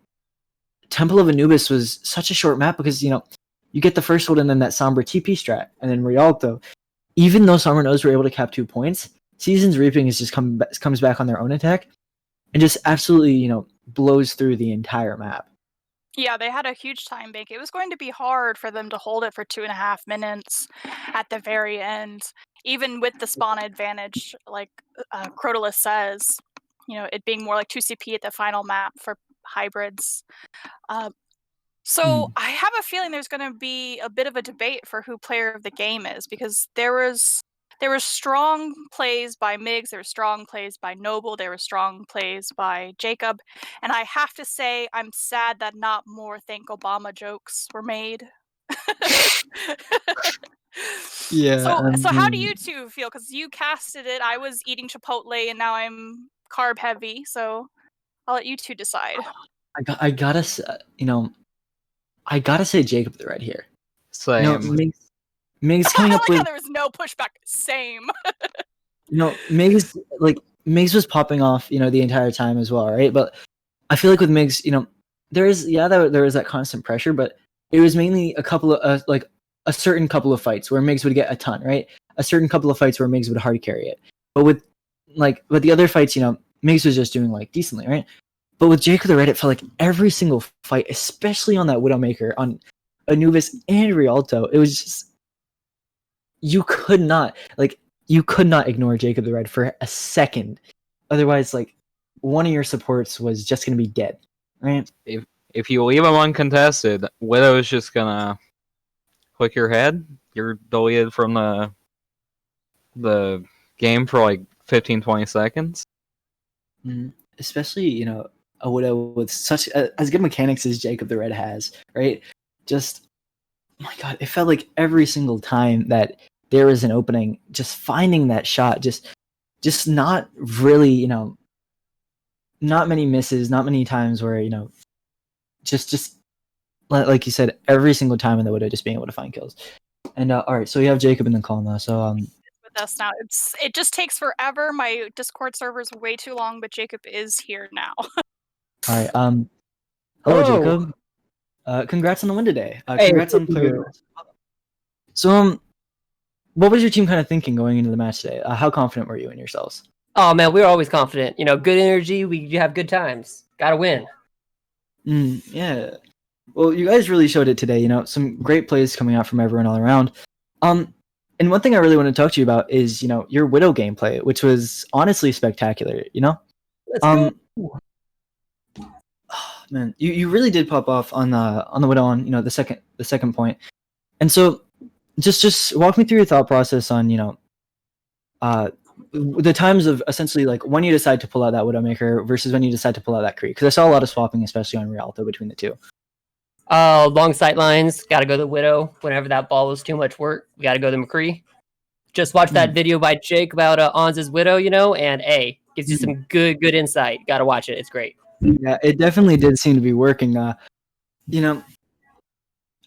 [SPEAKER 1] Temple of Anubis was such a short map because you get the first hold and then that Sombra TP strat, and then Rialto. Even though Somber Nose were able to cap 2 points, Season's Reaping is just comes back on their own attack, and just absolutely blows through the entire map.
[SPEAKER 5] Yeah, they had a huge time bank. It was going to be hard for them to hold it for 2.5 minutes at the very end, even with the spawn advantage, like Crotalus says. It being more like 2 CP at the final map for hybrids. So I have a feeling there's going to be a bit of a debate for who player of the game is, because there was strong plays by Migs, there were strong plays by Noble, there were strong plays by Jacob, and I have to say I'm sad that not more Thank Obama jokes were made.
[SPEAKER 1] Yeah.
[SPEAKER 5] So how do you 2 feel? Because you casted it, I was eating Chipotle, and now I'm carb heavy, so I'll let you 2 decide.
[SPEAKER 1] I gotta say Jacob the Red here.
[SPEAKER 4] Same.
[SPEAKER 1] Migs
[SPEAKER 5] I
[SPEAKER 1] coming
[SPEAKER 5] like
[SPEAKER 1] up
[SPEAKER 5] how
[SPEAKER 1] with
[SPEAKER 5] there was no pushback. Same.
[SPEAKER 1] Migs was popping off the entire time as well, right? But I feel like with Migs, there is that constant pressure, but it was mainly a couple of a certain couple of fights where Migs would get a ton, right? A certain couple of fights where Migs would hard carry it. But with the other fights, Migs was just doing decently, right? But with Jacob the Red, it felt like every single fight, especially on that Widowmaker, on Anubis and Rialto, it was just you could not ignore Jacob the Red for a second. Otherwise, one of your supports was just gonna be dead, right?
[SPEAKER 4] If you leave them uncontested, Widow's just gonna click your head. You're deleted from the game for 15-20 seconds.
[SPEAKER 1] Especially a Widow with such as good mechanics as Jacob the Red has, right? Just oh my god, it felt like every single time that there was an opening, just finding that shot, just not really, not many misses, not many times where just like you said, every single time in the Widow just being able to find kills. And all right, so we have Jacob in the call now. So
[SPEAKER 5] with us now, it just takes forever. My Discord server's way too long, but Jacob is here now.
[SPEAKER 1] all right, hello
[SPEAKER 7] Hello.
[SPEAKER 1] Jacob. Congrats on the win today.
[SPEAKER 7] Hey,
[SPEAKER 1] Congrats on
[SPEAKER 7] thank
[SPEAKER 1] player.
[SPEAKER 7] you.
[SPEAKER 1] So what was your team kind of thinking going into the match today? How confident were you in yourselves?
[SPEAKER 7] Oh man, we're always confident. Good energy. We have good times. Gotta win.
[SPEAKER 1] Yeah. Well, you guys really showed it today. Some great plays coming out from everyone all around. And one thing I really want to talk to you about is, your Widow gameplay, which was honestly spectacular.
[SPEAKER 7] Let's
[SPEAKER 1] Um,
[SPEAKER 7] go.
[SPEAKER 1] Man, you really did pop off on the Widow on the second point. And so, just walk me through your thought process on the times of essentially like when you decide to pull out that Widowmaker versus when you decide to pull out that Kree, because I saw a lot of swapping, especially on Rialto, between the two.
[SPEAKER 7] Long sight lines. Got to go the Widow. Whenever that ball was too much work, we got to go the McCree. Just watch that video by Jake about Onz's Widow, and gives you some good insight. Got to watch it. It's great.
[SPEAKER 1] Yeah, it definitely did seem to be working.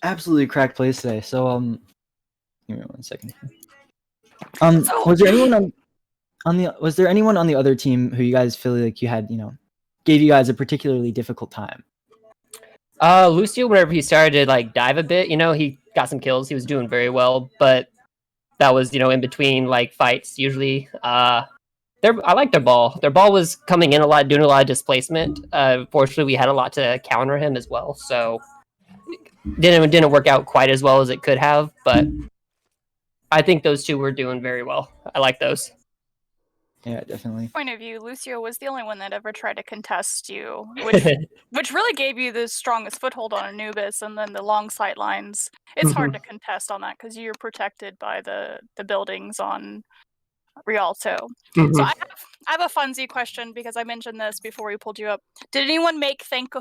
[SPEAKER 1] Absolutely cracked plays today. So give me 1 second. Was there anyone was there anyone on the other team who you guys feel like you had gave you guys a particularly difficult time?
[SPEAKER 7] Lucio, whenever he started to like dive a bit, he got some kills. He was doing very well, but that was in between like fights. Usually, I like their ball. Their ball was coming in a lot, doing a lot of displacement. Fortunately, we had a lot to counter him as well, so didn't work out quite as well as it could have. But I think those two were doing very well. I like those.
[SPEAKER 1] Yeah, definitely.
[SPEAKER 5] Point of view, Lucio was the only one that ever tried to contest you, which really gave you the strongest foothold on Anubis, and then the long sight lines. It's hard to contest on that because you're protected by the buildings on Rialto. So I have a funsy question because I mentioned this before we pulled you up. Did anyone make thank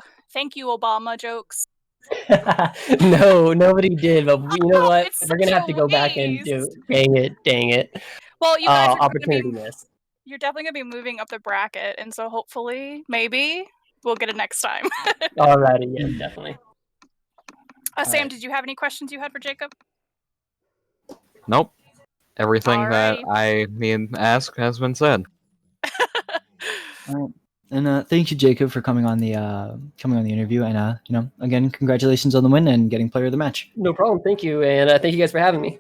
[SPEAKER 5] you Obama jokes?
[SPEAKER 7] No, nobody did. But you know what?
[SPEAKER 5] It's
[SPEAKER 7] We're gonna
[SPEAKER 5] such
[SPEAKER 7] have to
[SPEAKER 5] a
[SPEAKER 7] go back and
[SPEAKER 5] waste.
[SPEAKER 7] do. Dang it.
[SPEAKER 5] Well, you guys are
[SPEAKER 7] Opportunity missed.
[SPEAKER 5] you're definitely gonna be moving up the bracket, and so hopefully, maybe we'll get it next time.
[SPEAKER 7] Alrighty, yes, definitely.
[SPEAKER 5] Sam, did you have any questions you had for Jacob?
[SPEAKER 4] Nope. Everything that
[SPEAKER 5] Alrighty.
[SPEAKER 4] I need to ask has been said.
[SPEAKER 1] And thank you, Jacob, for coming on the interview. And again, congratulations on the win and getting player of the match.
[SPEAKER 7] No problem. Thank you, and thank you guys for having me.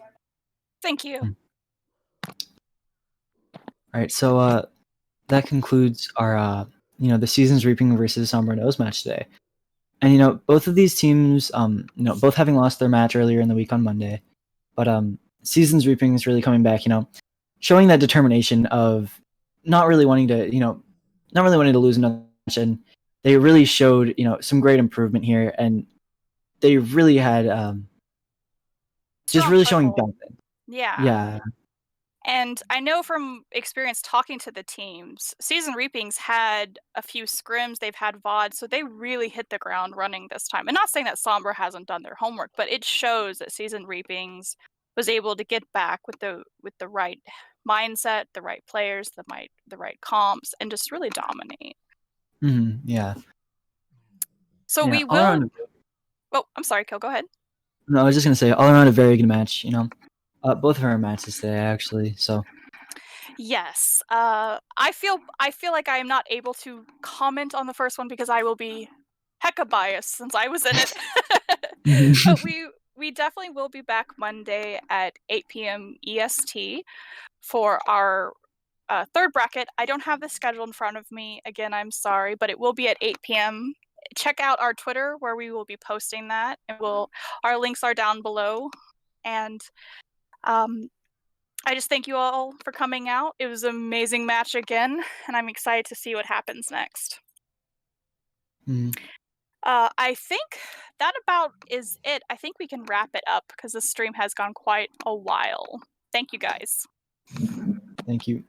[SPEAKER 5] Thank you.
[SPEAKER 1] All right, so that concludes our the Seasons Reaping versus Sombra Nose match today. And both of these teams, both having lost their match earlier in the week on Monday, but Seasons Reaping is really coming back, showing that determination of not really wanting to lose another match, and they really showed some great improvement here, and they really had just
[SPEAKER 5] Strong
[SPEAKER 1] really showing
[SPEAKER 5] foothold.
[SPEAKER 1] dominance.
[SPEAKER 5] Yeah. And I know from experience talking to the teams, Season Reapings had a few scrims, they've had VOD, so they really hit the ground running this time. And not saying that Sombra hasn't done their homework, but it shows that Season Reapings was able to get back with the right mindset, the right players, the right comps, and just really dominate.
[SPEAKER 1] Yeah.
[SPEAKER 5] So
[SPEAKER 1] Yeah,
[SPEAKER 5] we
[SPEAKER 1] all around
[SPEAKER 5] will. Oh, I'm sorry, Kill. Go ahead.
[SPEAKER 1] No, I was just gonna say all around a very good match. Both of our matches today actually. So
[SPEAKER 5] Yes. I feel like I am not able to comment on the first one because I will be hecka biased since I was in it. But we definitely will be back Monday at 8 p.m. EST for our third bracket. I don't have the schedule in front of me. Again, I'm sorry, but it will be at 8 p.m. Check out our Twitter where we will be posting that, and our links are down below. And I just thank you all for coming out. It was an amazing match again, and I'm excited to see what happens next. I think that about is it. I think we can wrap it up because the stream has gone quite a while. Thank you guys.
[SPEAKER 1] Thank you.